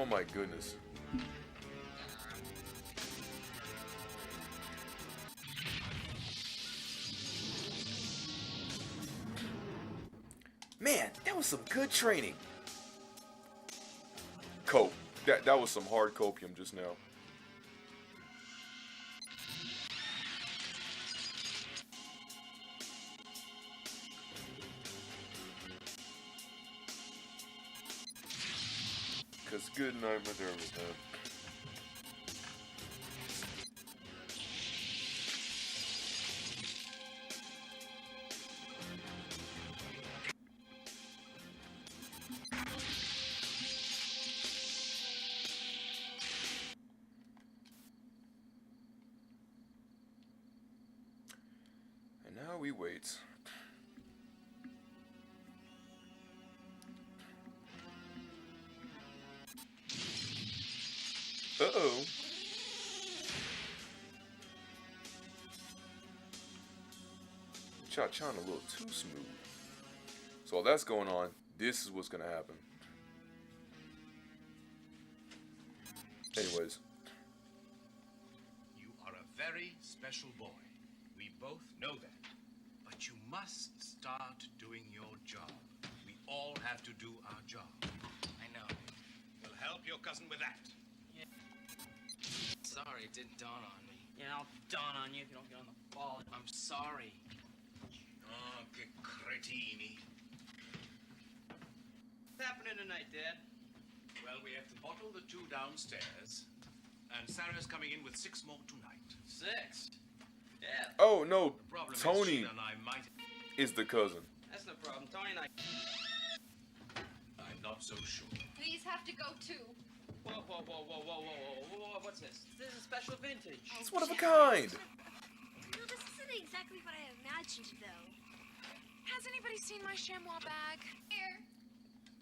Oh my goodness. Man, that was some good training. Cope. That was some hard copium just now. Cause good night, my dear man. And now we wait. Uh-oh. Cha-chaing a little too smooth. So while that's going on, this is what's gonna happen. Anyways. You are a very special boy. We both know that. But you must start doing your job. We all have to do our job. I know. We'll help your cousin with that. Sorry, it didn't dawn on me. Yeah, I'll dawn on you if you don't get on the ball. I'm sorry. Oh, che cretini. What's happening tonight, Dad? Well, we have to bottle the 2 downstairs. And Sarah's coming in with 6 more tonight. 6? Yeah. Oh no, The problem Tony is Sheila and I might... is the cousin. That's no problem. Tony and I... I'm not so sure. Please have to go too. Whoa, whoa, whoa, whoa, whoa, whoa, whoa, whoa, what's this? This is a special vintage. It's one of a kind. No, this isn't exactly what I imagined, though. Has anybody seen my chamois bag? Here.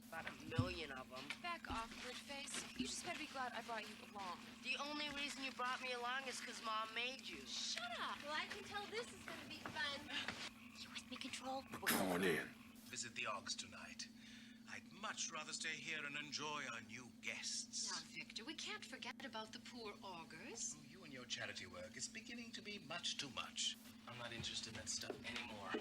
About 1 million of them. Back off, face. You just better be glad I brought you along. The only reason you brought me along is because Mom made you. Shut up. Well, I can tell this is gonna be fun. You with me, Control? Come on in. Visit the Ogs tonight. I'd much rather stay here and enjoy our new guests. Now, Victor, we can't forget about the poor augurs. You and your charity work is beginning to be much too much. I'm not interested in that stuff anymore.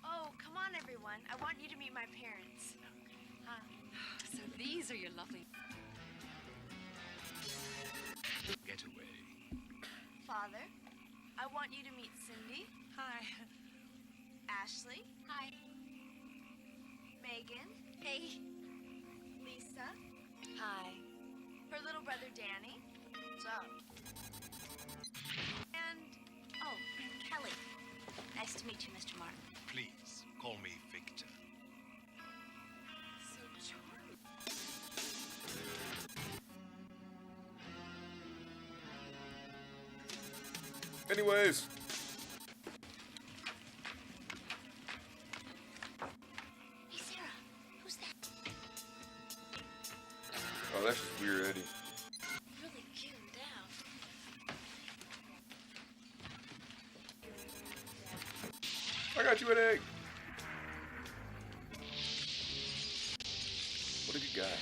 Oh, come on, everyone. I want you to meet my parents. So these are your lovely... Get away. Father, I want you to meet Cindy. Hi. Ashley. Hi. Megan. Hey. Lisa. Hi. Her little brother Danny. What's up? And, oh, Kelly. Nice to meet you, Mr. Martin. Please, call me Victor. So charming. Anyways. Hey, Sarah. Who's that? Oh, that's just weird, Eddie. Really cute down. I got you an egg. What have you got?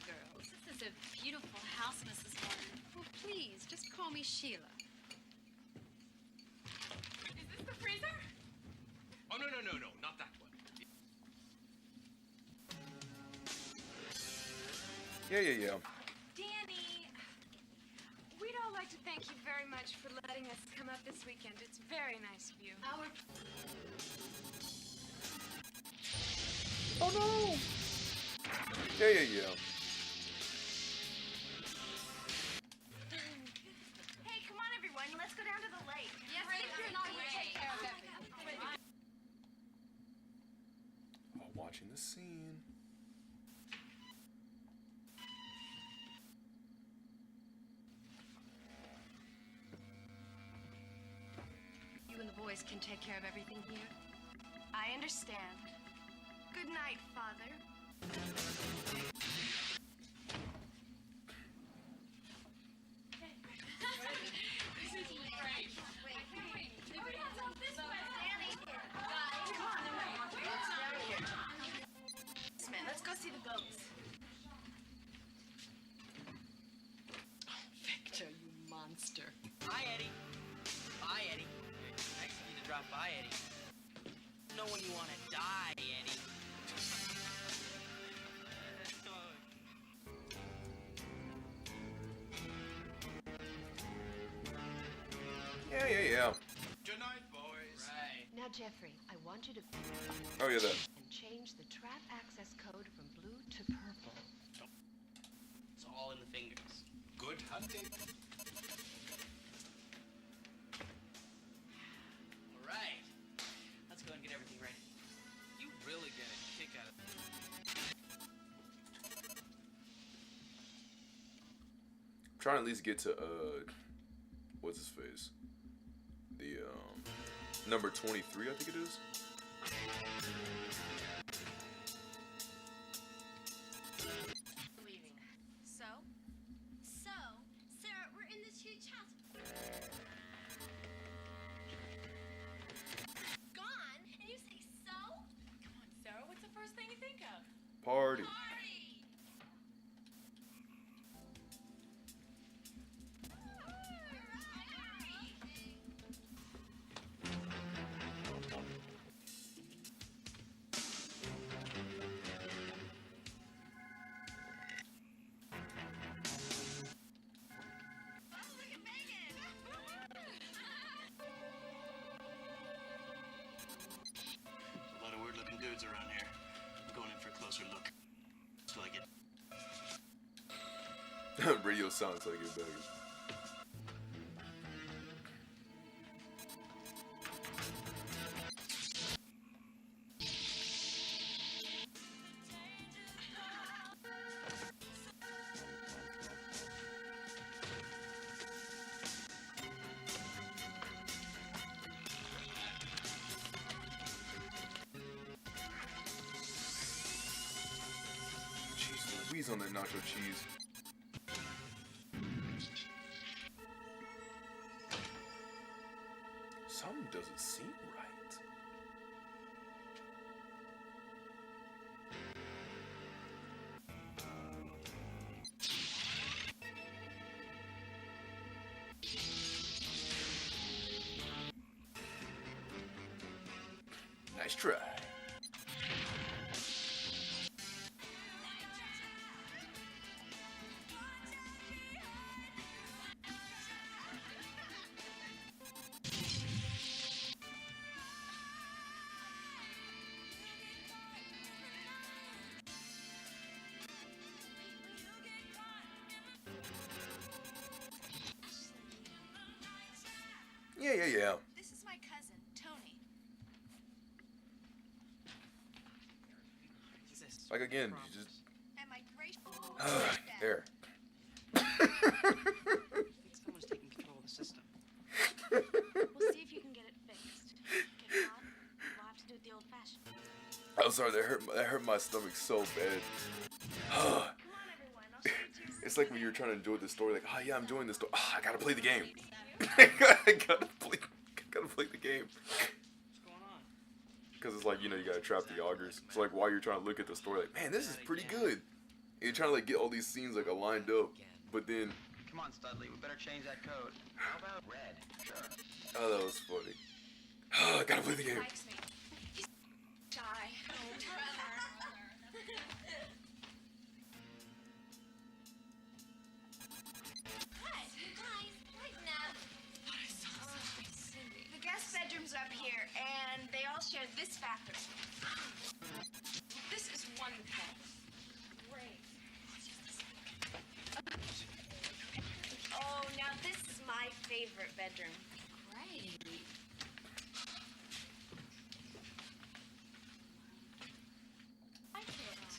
Girls, this is a beautiful house, Mrs. Martin. Oh, please, just call me Sheila. Is this the freezer? Oh, no, not that one. Yeah. Danny, we'd all like to thank you very much for letting us come up this weekend. It's very nice of you. Oh no. Yeah. Hey, come on, everyone. Let's go down to the lake. Yes, Victor and I will take care of everything. While watching the scene. You and the boys can take care of everything here. I understand. Good night, Father. drop by, Eddie. Know when you want to die, Eddie. Yeah. Good night, boys. Right. Now, Jeffrey, I want you to Oh yeah, that. and change the trap access code from blue to purple. It's all in the fingers. Good hunting. All right. Let's go and get everything ready. You really get a kick out of it. I'm trying to at least get to what's his face? The number 23, I think it is. Leaving. So, Sarah, we're in this huge house. Gone? And you say so? Come on, Sarah. What's the first thing you think of? Party. A lot of weird-looking dudes around here. I'm going in for a closer look. Till I get. Radio sounds like it better. Jeez Louise on that nacho cheese. Something doesn't seem right. Nice try. Yeah. This is my cousin, Tony. Jesus. Like again, you just And my great. there. I think someone's taking control of the system. We'll see if you can get it fixed. If not, we'll have to do it the old-fashioned. I'm sorry, that hurt my stomach so bad. Come on, everyone. I'll show you two. It's like when you're trying to enjoy the story, like, oh yeah, I'm enjoying the story. Oh, I gotta play the game. I gotta play the game. What's going on? Because it's like, you know, you gotta trap the augers. So like while you're trying to look at the story, like, man, this is pretty good. And you're trying to like get all these scenes like aligned up, but then, Come on, Studley. We better change that code. How about red? Sure. oh, that was funny. Oh, I gotta play the game. Likes me. He's shy. Oh, the guest bedroom's up here, and they all share this bathroom. This is wonderful. Great. Oh, now this is my favorite bedroom. Great. I like it.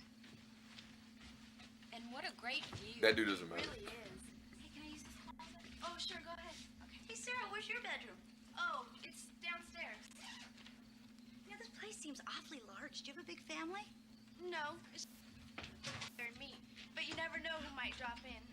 And what a great view. That dude doesn't matter. It really is. Hey, can I use this closet? Oh, sure, go ahead. Okay. Hey, Sarah, where's your bedroom? Oh, it's downstairs. Yeah, this place seems awfully large. Do you have a big family? No, it's and me. But you never know who might drop in.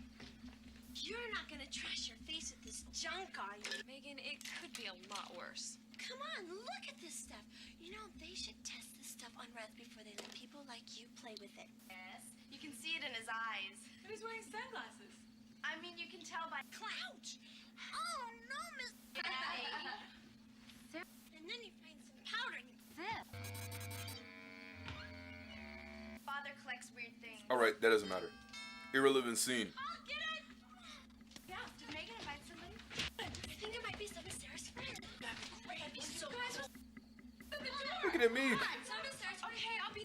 You're not gonna trash your face with this junk, are you? Megan, it could be a lot worse. Come on, look at this stuff. You know, they should test this stuff on Reth before they let people like you play with it. Yes, you can see it in his eyes. And he's wearing sunglasses. I mean, you can tell by Clouch! Oh, no, Miss... Hey. And then That doesn't matter. Irrelevant scene. I'll get it. Yeah, did Megan invite somebody? I think it might be some of Sarah's friends. That'd be so guys. Looking at me. Some of Sarah's. Okay, I'll be.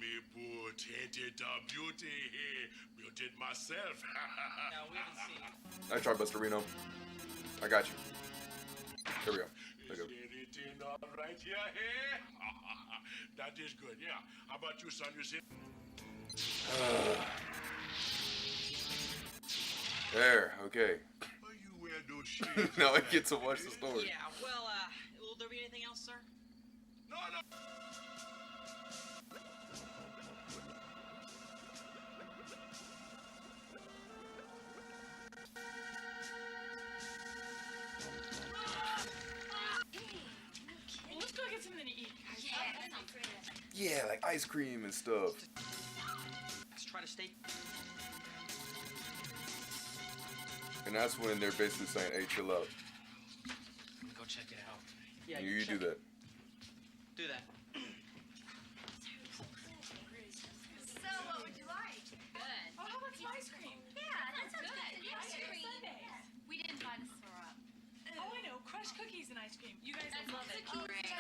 Me poor tainted beauty. Built it myself. No, we haven't seen it. I tried Busterino. I got you. There we go. There we go. Is anything all right here? Hey? That is good, yeah. How about you, son? You see? There, okay. Why you wear those shades? Now I get to watch the story. Yeah, well, will there be anything else, sir? No, no. Well, let's go get something to eat. Yeah, that sounds great. Yeah, like ice cream and stuff. Let's try to stay. And that's when they're basically saying, hey, chill out. Let me go check it out. Yeah, You do that. Do that. So, what would you like? Good. Oh, how about some ice cream? Yeah, that sounds good. Ice cream. We didn't buy the syrup. Oh, I know. Crushed cookies and ice cream. You guys That's love it. cookies.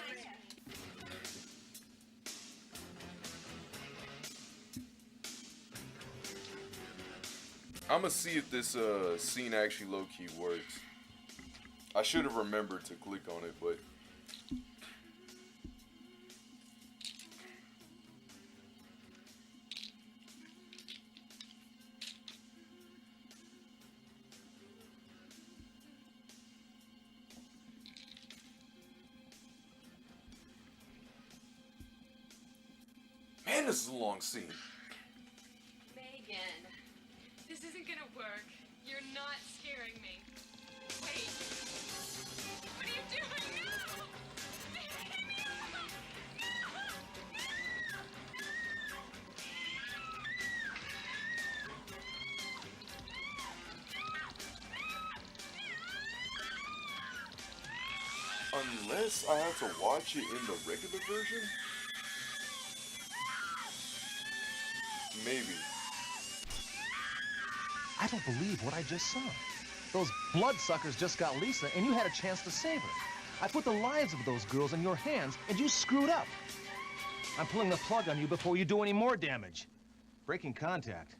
I'm gonna see if this scene actually low-key works. I should have remembered to click on it, but man, this is a long scene. Megan, this isn't gonna work. You're not scaring me. Wait. What are you doing? No! Unless I have to watch it in the regular version? Maybe. I don't believe what I just saw. Those bloodsuckers just got Lisa, and you had a chance to save her. I put the lives of those girls in your hands, and you screwed up. I'm pulling the plug on you before you do any more damage. Breaking contact.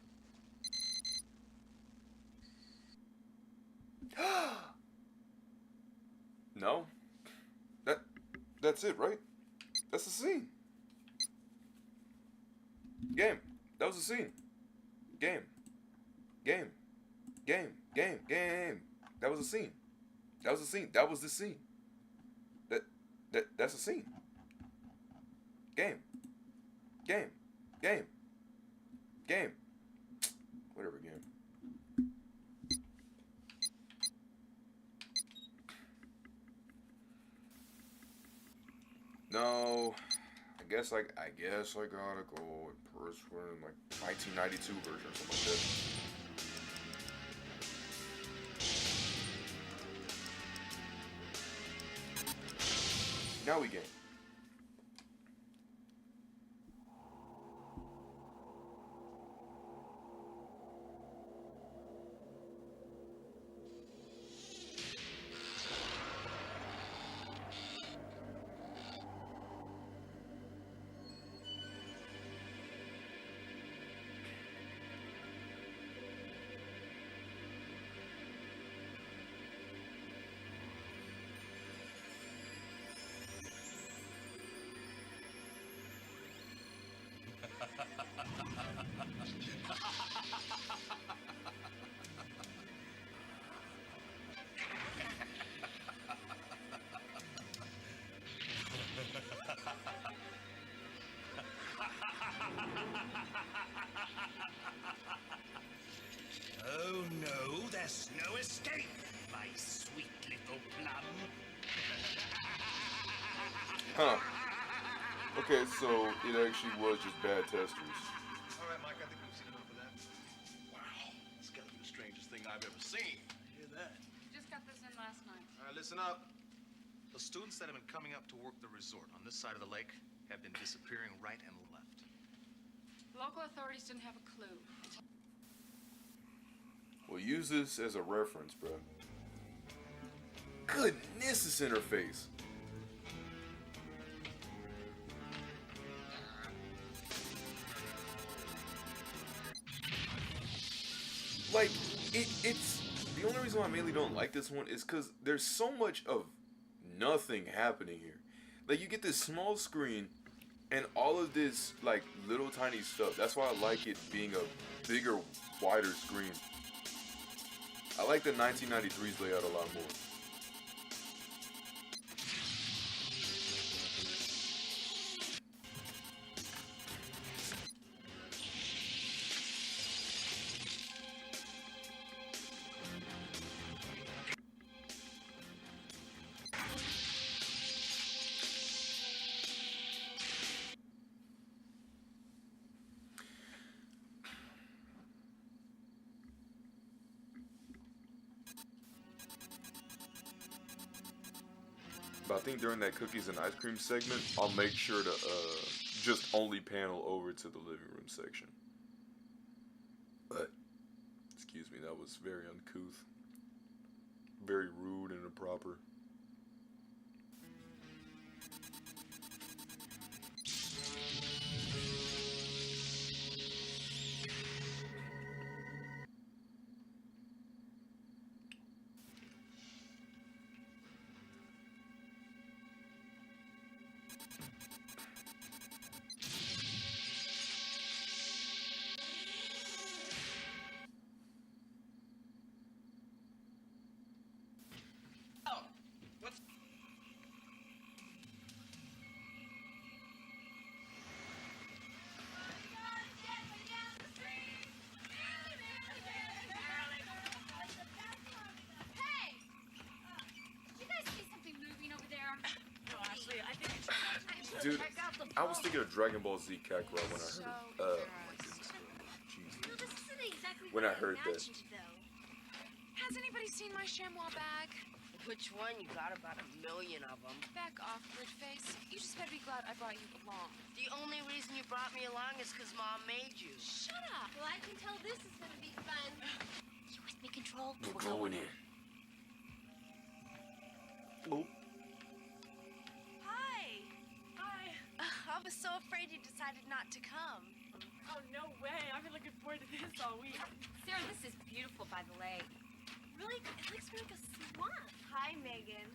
No? That's it, right? That's the scene. Game. That was the scene. Game. Game. Game. Game. Game. That was the scene. That was the scene. That was the scene. That's the scene. Game. Game. Game. Game. Whatever game. No, I guess I gotta go with person like 1992 version or something like that. Now we game. Oh no, there's no escape, my sweet little plum. Huh. Okay, so it actually was just bad testers. All right, Mike, I think we've seen enough of that. Wow, it's gotta be the strangest thing I've ever seen. Hear that? Just got this in last night. All right, listen up. The students that have been coming up to work the resort on this side of the lake have been disappearing right and left. Local authorities didn't have a clue. Well, use this as a reference, bro. Goodness, it's in her face. Like, it's the only reason why I mainly don't like this one is because there's so much of nothing happening here. Like, you get this small screen and all of this, like, little tiny stuff. That's why I like it being a bigger, wider screen. I like the 1993's layout a lot more. But I think during that cookies and ice cream segment, I'll make sure to just only panel over to the living room section. But, excuse me, that was very uncouth. Very rude and improper. Dude, I was thinking of Dragon Ball Z Kakarot when I heard when I heard that. Has anybody seen my chamois bag? Which one? You got about 1 million of them. Back off, Gridface. You just better be glad I brought you along. The only reason you brought me along is because Mom made you. Shut up. Well, I can tell this is gonna be fun. You with me, Control? We're going in. Oh. I was so afraid you decided not to come. Oh, no way. I've been looking forward to this all week. Sarah, this is beautiful by the lake. Really? It looks like a swamp. Hi, Megan.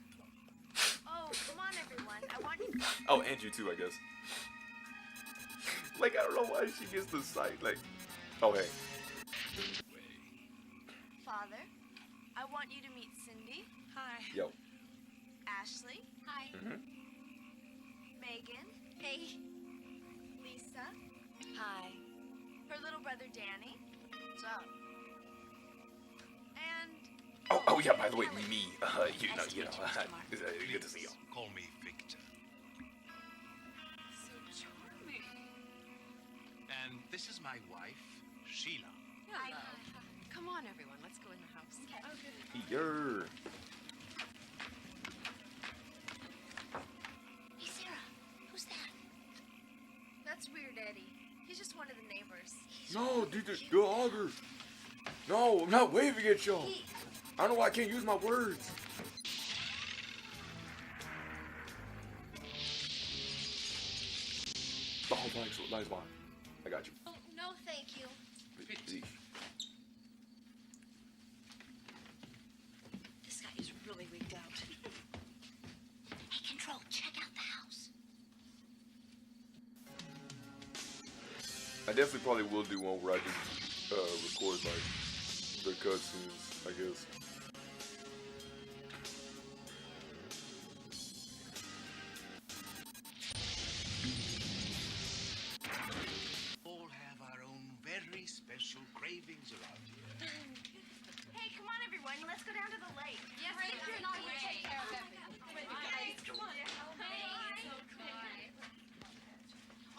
Oh, come on, everyone. I want you... Oh, and you too, I guess. Like, I don't know why she gets the sight. Like, oh, hey. Father, I want you to meet Cindy. Hi. Yo. Ashley. Hi. Mm-hmm. Megan. Hey. Lisa. Hi. Her little brother, Danny. What's up? And... Oh, yeah, by the way, me. You know, good to see you. Call me Victor. So charming. And this is my wife, Sheila. Hello. Come on, everyone. Let's go in the house. Okay. Oh, good. Yer. Hey, Sarah. Who's that? That's Weird Eddie. He's just one of the neighbors. No, dude, go Auger. No, I'm not waving at y'all. I don't know why I can't use my words. Oh, nice one. I got you. Oh, no, thank you. This guy is really wigged out. Hey, Control, check out the house. I definitely probably will do one where I just record like the cutscenes, I guess. All have our own very special cravings around here. Hey, come on, everyone. Let's go down to the lake. Yes, Right, if you're not, you take care of everything. Guys, Come on. Hey.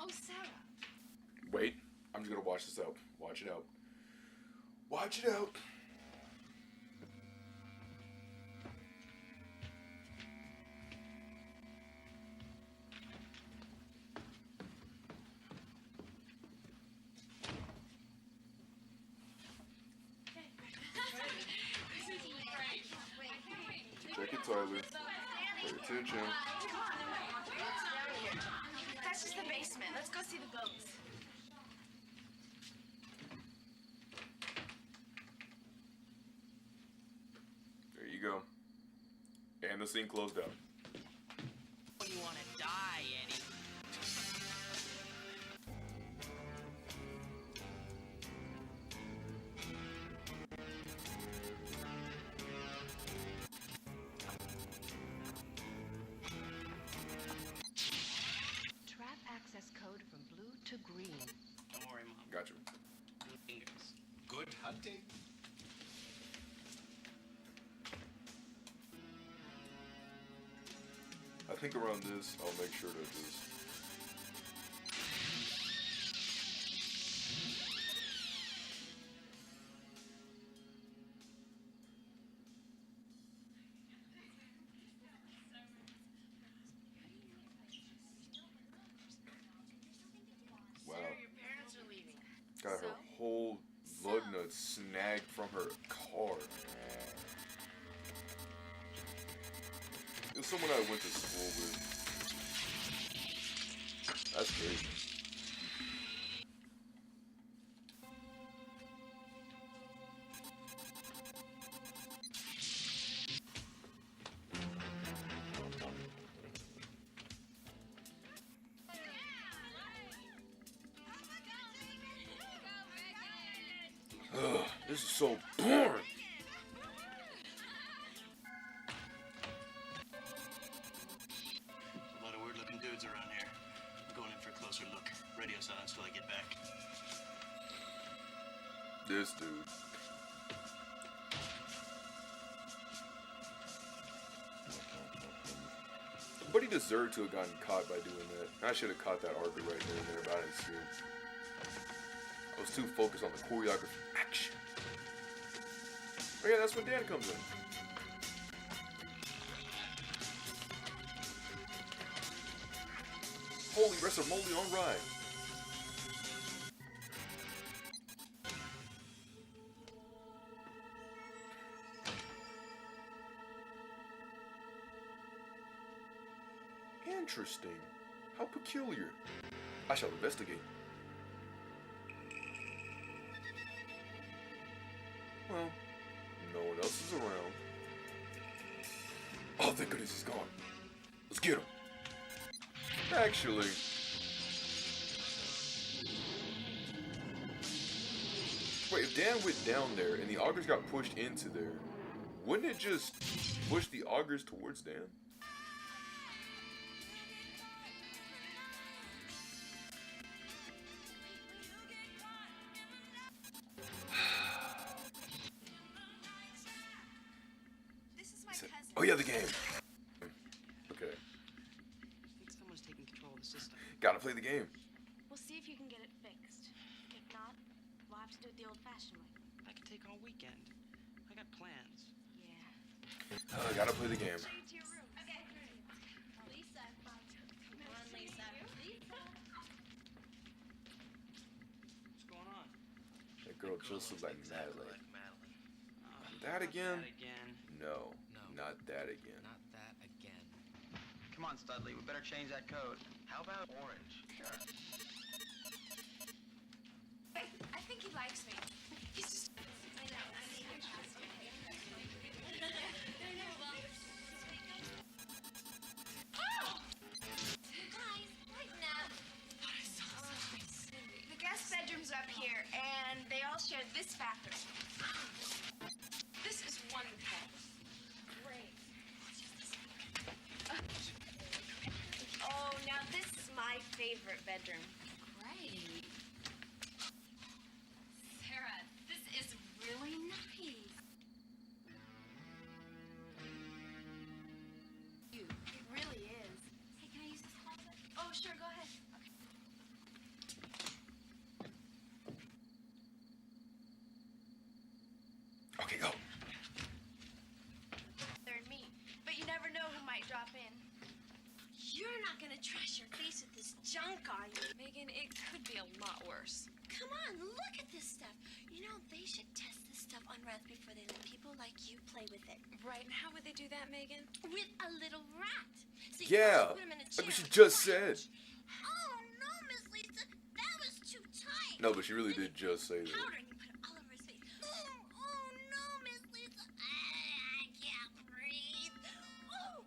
Oh, Sarah. Wait, I'm just gonna watch this out. Watch it out. Watch it out. Check it, Tyler. Pay attention. That's just the basement. Let's go see the boats. There you go. And the scene closed out. You want to die, Eddie? Trap access code from blue to green. Don't worry, Mom. Gotcha. Fingers. Good hunting. I think around this, I'll make sure to just... Wow. Your parents are leaving. Got her whole lug nut snagged from her car. It was someone I went to school with. That's crazy. Ugh, this is so boring. A lot of weird-looking dudes around here. I'm going in for a closer look. Radio silence till I get back. This dude. But he deserved to have gotten caught by doing that. I should have caught that Arthur right there, but I didn't see him. I was too focused on the choreography. Action. Oh yeah, that's when Dan comes in. Holy rest of moly on ride. Interesting. How peculiar. I shall investigate. Well, no one else is around. Oh, thank goodness he's gone. Let's get him. Actually, wait, if Dan went down there and the augers got pushed into there, wouldn't it just push the augers towards Dan? This is my cousin. Oh yeah, the game. Okay, I think someone's taking control of the system. gotta play the game. We'll see if you can get it fixed. If not, we'll have to do it the old-fashioned way. I could take all weekend. I got plans. Yeah. Gotta play the game. Show you to your room. Okay. Lisa. Come on, Lisa. Lisa. What's going on? That girl just looks like exactly Natalie. like Madeline. That again? That again. No, No. not that again. Not that again. Come on, Studley. We better change that code. How about orange? I think he likes me. He's just. I know. Oh! Guys, lighten up. The guest bedrooms are up here, and they all share this bathroom. This is wonderful. Great. Oh, now this is my favorite bedroom. Great. Sarah, this is really nice. It really is. Hey, can I use this closet? Oh, sure, go ahead. Okay, go. They're me, but you never know who might drop in. You're not gonna trash your face with this junk, are you? Megan, it could be a lot worse. Come on, look at this stuff. You know, they should test this stuff on rats before they let people like you play with it. Right, and how would they do that, Megan? With a little rat. So Yeah, you put him in a that's chair what she with just a rat. said. Oh, no, Miss Lisa. That was too tight. No, but she really did just say that. Powder and you put it all over his face. Oh, no, Miss Lisa. I can't breathe. Oh,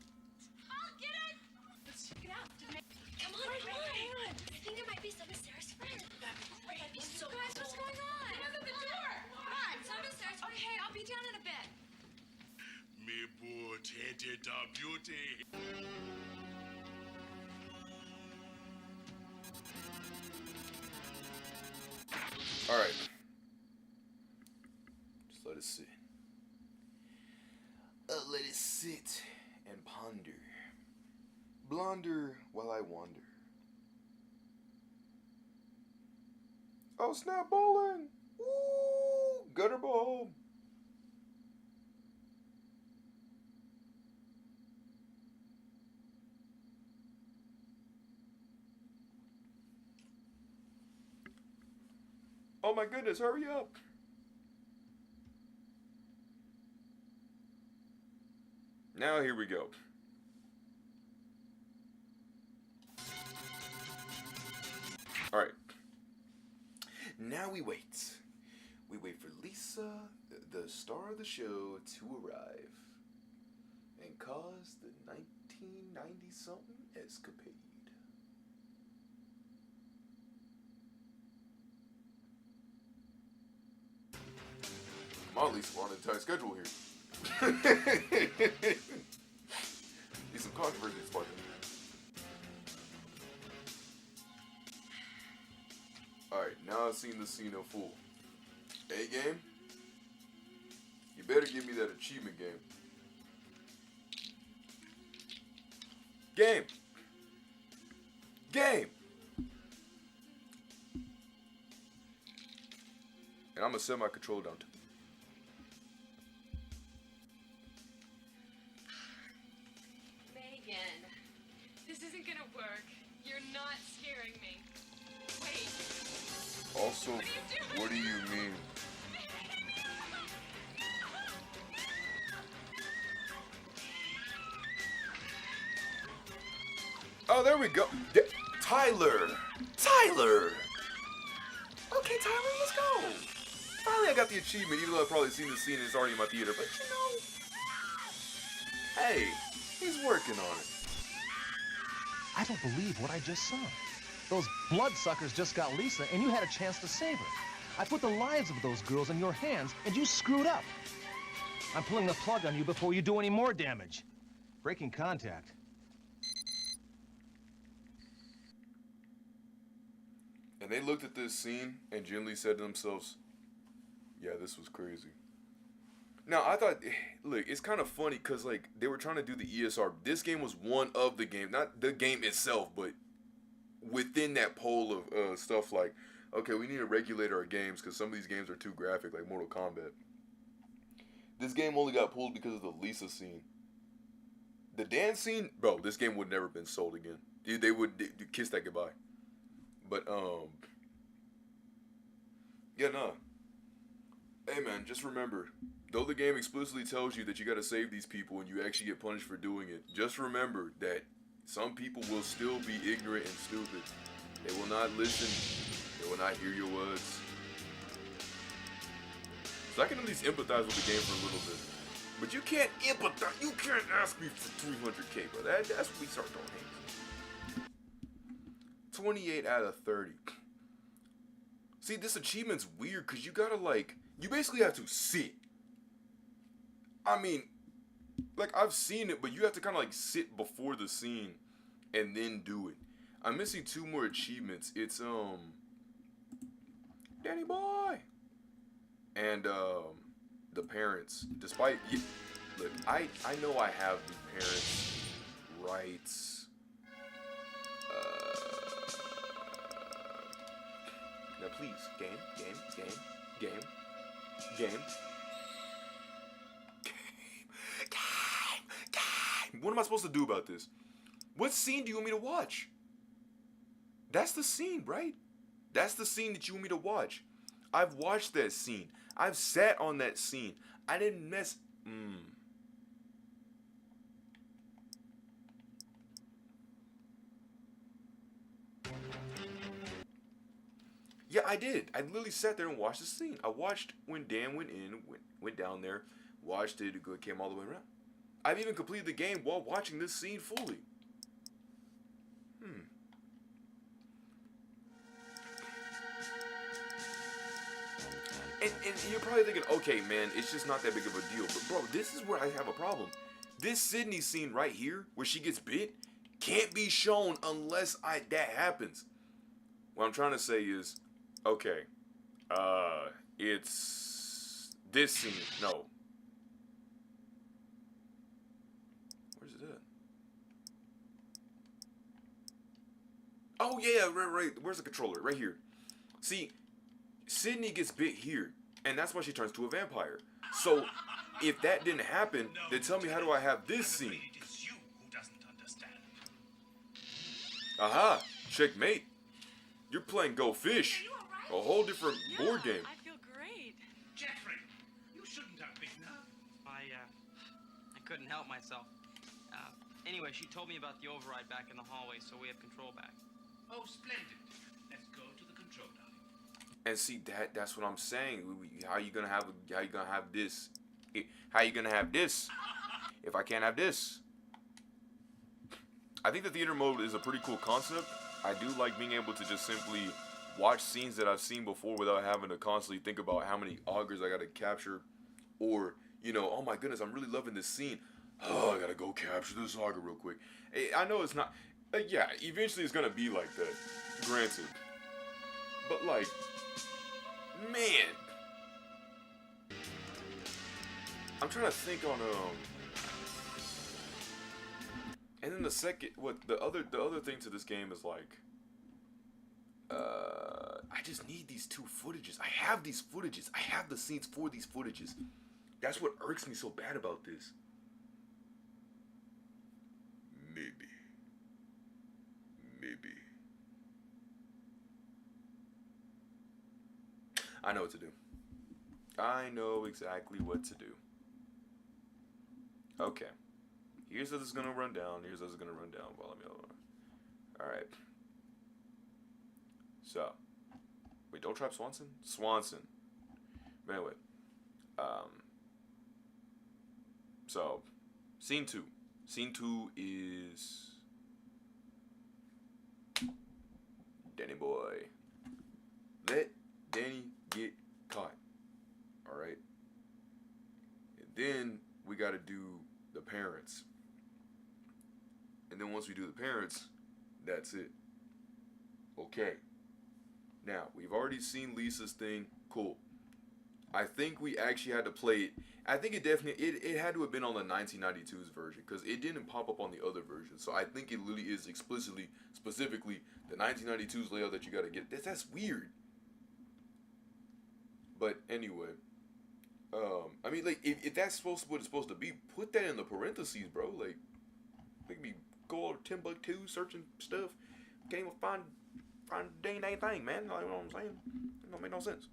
I'll get it. Let's check it out. Come on, hang on. I think it might be some of Sarah's friends. That'd be so Guys, what's going on? He knows at the door. Come on, some of Sarah's. Okay, I'll be down in a bit. Me poor Teta Beauty. All right. Just let it sit. Let it sit and ponder. Blonder while I wander. Oh, snap bowling! Woo! Gutter ball! Oh my goodness, hurry up! Now here we go. Alright. Now we wait. We wait for Lisa, the star of the show, to arrive and cause the 1990-something escapade. Come on, Lisa, we're on a tight schedule here. Need some controversy sparking. Alright, now I've seen the scene in full. Hey, game? You better give me that achievement game. Game! Game! And I'm gonna set my control down to. Megan, this isn't gonna work. You're not scaring me. Wait. Also, what do you mean? Oh, there we go. Tyler! Tyler! Okay, Tyler, let's go. Finally, I got the achievement, even though I've probably seen the scene and it's already in my theater. But you know, hey, he's working on it. I don't believe what I just saw. Those bloodsuckers just got Lisa, and you had a chance to save her. I put the lives of those girls in your hands, and you screwed up. I'm pulling the plug on you before you do any more damage. Breaking contact. And they looked at this scene and gently said to themselves, yeah, this was crazy. Now, I thought, look, it's kind of funny because, like, they were trying to do the ESR. This game was one of the games, not the game itself, but within that poll of stuff like, okay, we need to regulate our games because some of these games are too graphic, like Mortal Kombat. This game only got pulled because of the Lisa scene. The dance scene, bro, this game would never been sold again. They would kiss that goodbye. But, yeah, nah. Hey, man, just remember, though the game explicitly tells you that you gotta save these people and you actually get punished for doing it, just remember that some people will still be ignorant and stupid. They will not listen. They will not hear your words. So I can at least empathize with the game for a little bit. But you can't empathize. You can't ask me for 300K, bro. That's when we start throwing hands. 28 out of 30. See, this achievement's weird because you gotta, like, you basically have to sit. I mean, like, I've seen it, but you have to kind of, like, sit before the scene and then do it. I'm missing 2 more achievements. It's, Danny Boy! And, the parents. Despite, look, I know I have the parents' rights. Now, please, game. What am I supposed to do about this? What scene do you want me to watch? That's the scene, right? That's the scene that you want me to watch. I've watched that scene. I've sat on that scene. I didn't mess Yeah, I did. I literally sat there and watched the scene. I watched when Dan went down there, watched it, it came all the way around. I've even completed the game while watching this scene fully. And you're probably thinking, okay, man, it's just not that big of a deal. But bro, this is where I have a problem. This Sydney scene right here, where she gets bit, can't be shown unless that happens. What I'm trying to say is, okay, it's this scene. No. Where's it at? Oh yeah, right. Where's the controller? Right here. See, Sydney gets bit here, and that's why she turns to a vampire. So, if that didn't happen, then tell me, how do I have this scene? It is you who doesn't understand. Aha! Checkmate. You're playing Go Fish. A whole different board game. I feel great. Jeffrey, you shouldn't have beaten her. I couldn't help myself. Anyway, she told me about the override back in the hallway, so we have control back. Oh, splendid. Let's go to the control tower. And see, that's what I'm saying. How you gonna have this? How you gonna have this if I can't have this? I think the theater mode is a pretty cool concept. I do like being able to just simply watch scenes that I've seen before without having to constantly think about how many augers I gotta capture, or oh my goodness, I'm really loving this scene. Oh, I gotta go capture this auger real quick. I know it's not. Yeah, eventually it's gonna be like that. Granted, but like. Man, I'm trying to think on and then the other thing to this game is like, I just need these two footages. I have these footages. I have the scenes for these footages. That's what irks me so bad about this. Maybe. I know what to do. I know exactly what to do. Okay. Here's how this is going to run down. Well, let me Alright. So. Wait, don't trap Swanson? Swanson. But anyway. So. Scene 2. Scene 2 is... Danny boy. Let Danny get caught. Alright? And then we gotta do the parents. And then once we do the parents, that's it. Okay. Now, we've already seen Lisa's thing. Cool. I think we actually had to play it. I think it definitely, it had to have been on the 1992's version, because it didn't pop up on the other version. So I think it really is specifically the 1992's layout that you gotta get. That's weird. But anyway, I mean, like, if that's what it's supposed to be, put that in the parentheses, bro. Like, make me go all Timbuktu searching stuff. Can't even find a dang thing, man. You know what I'm saying? It don't make no sense.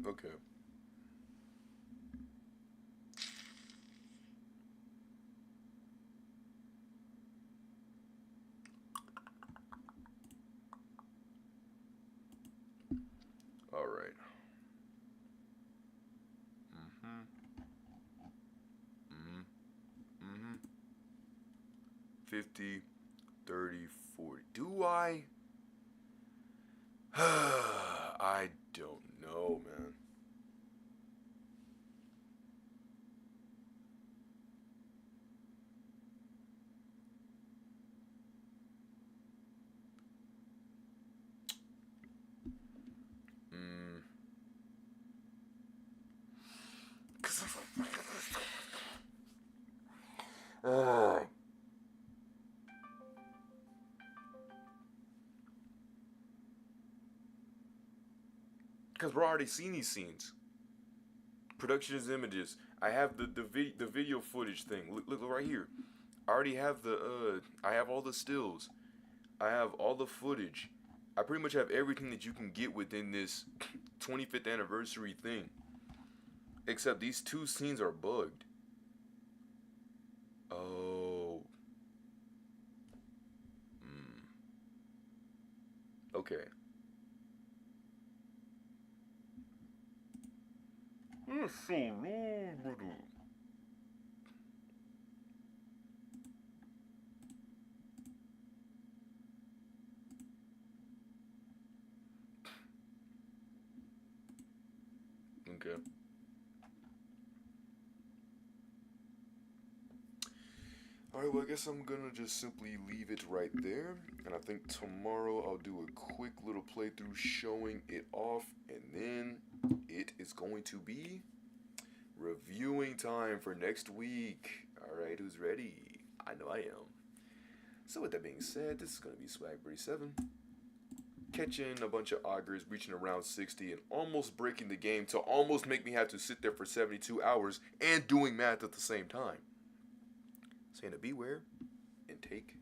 Okay. All right. 50, 30, 40. Do I? I don't know, man. Because we're already seeing these scenes. Productions images. I have the video footage thing. Look right here. I already have I have all the stills. I have all the footage. I pretty much have everything that you can get within this 25th anniversary thing. Except these 2 scenes are bugged. Oh. Okay. That's so long, brother. Okay. Alright, well, I guess I'm gonna just simply leave it right there. And I think tomorrow I'll do a quick little playthrough showing it off. And then it is going to be reviewing time for next week. Alright, who's ready? I know I am. So with that being said, this is gonna be SwaggTober catching a bunch of augers, reaching around 60, and almost breaking the game to almost make me have to sit there for 72 hours and doing math at the same time. Saying to beware and take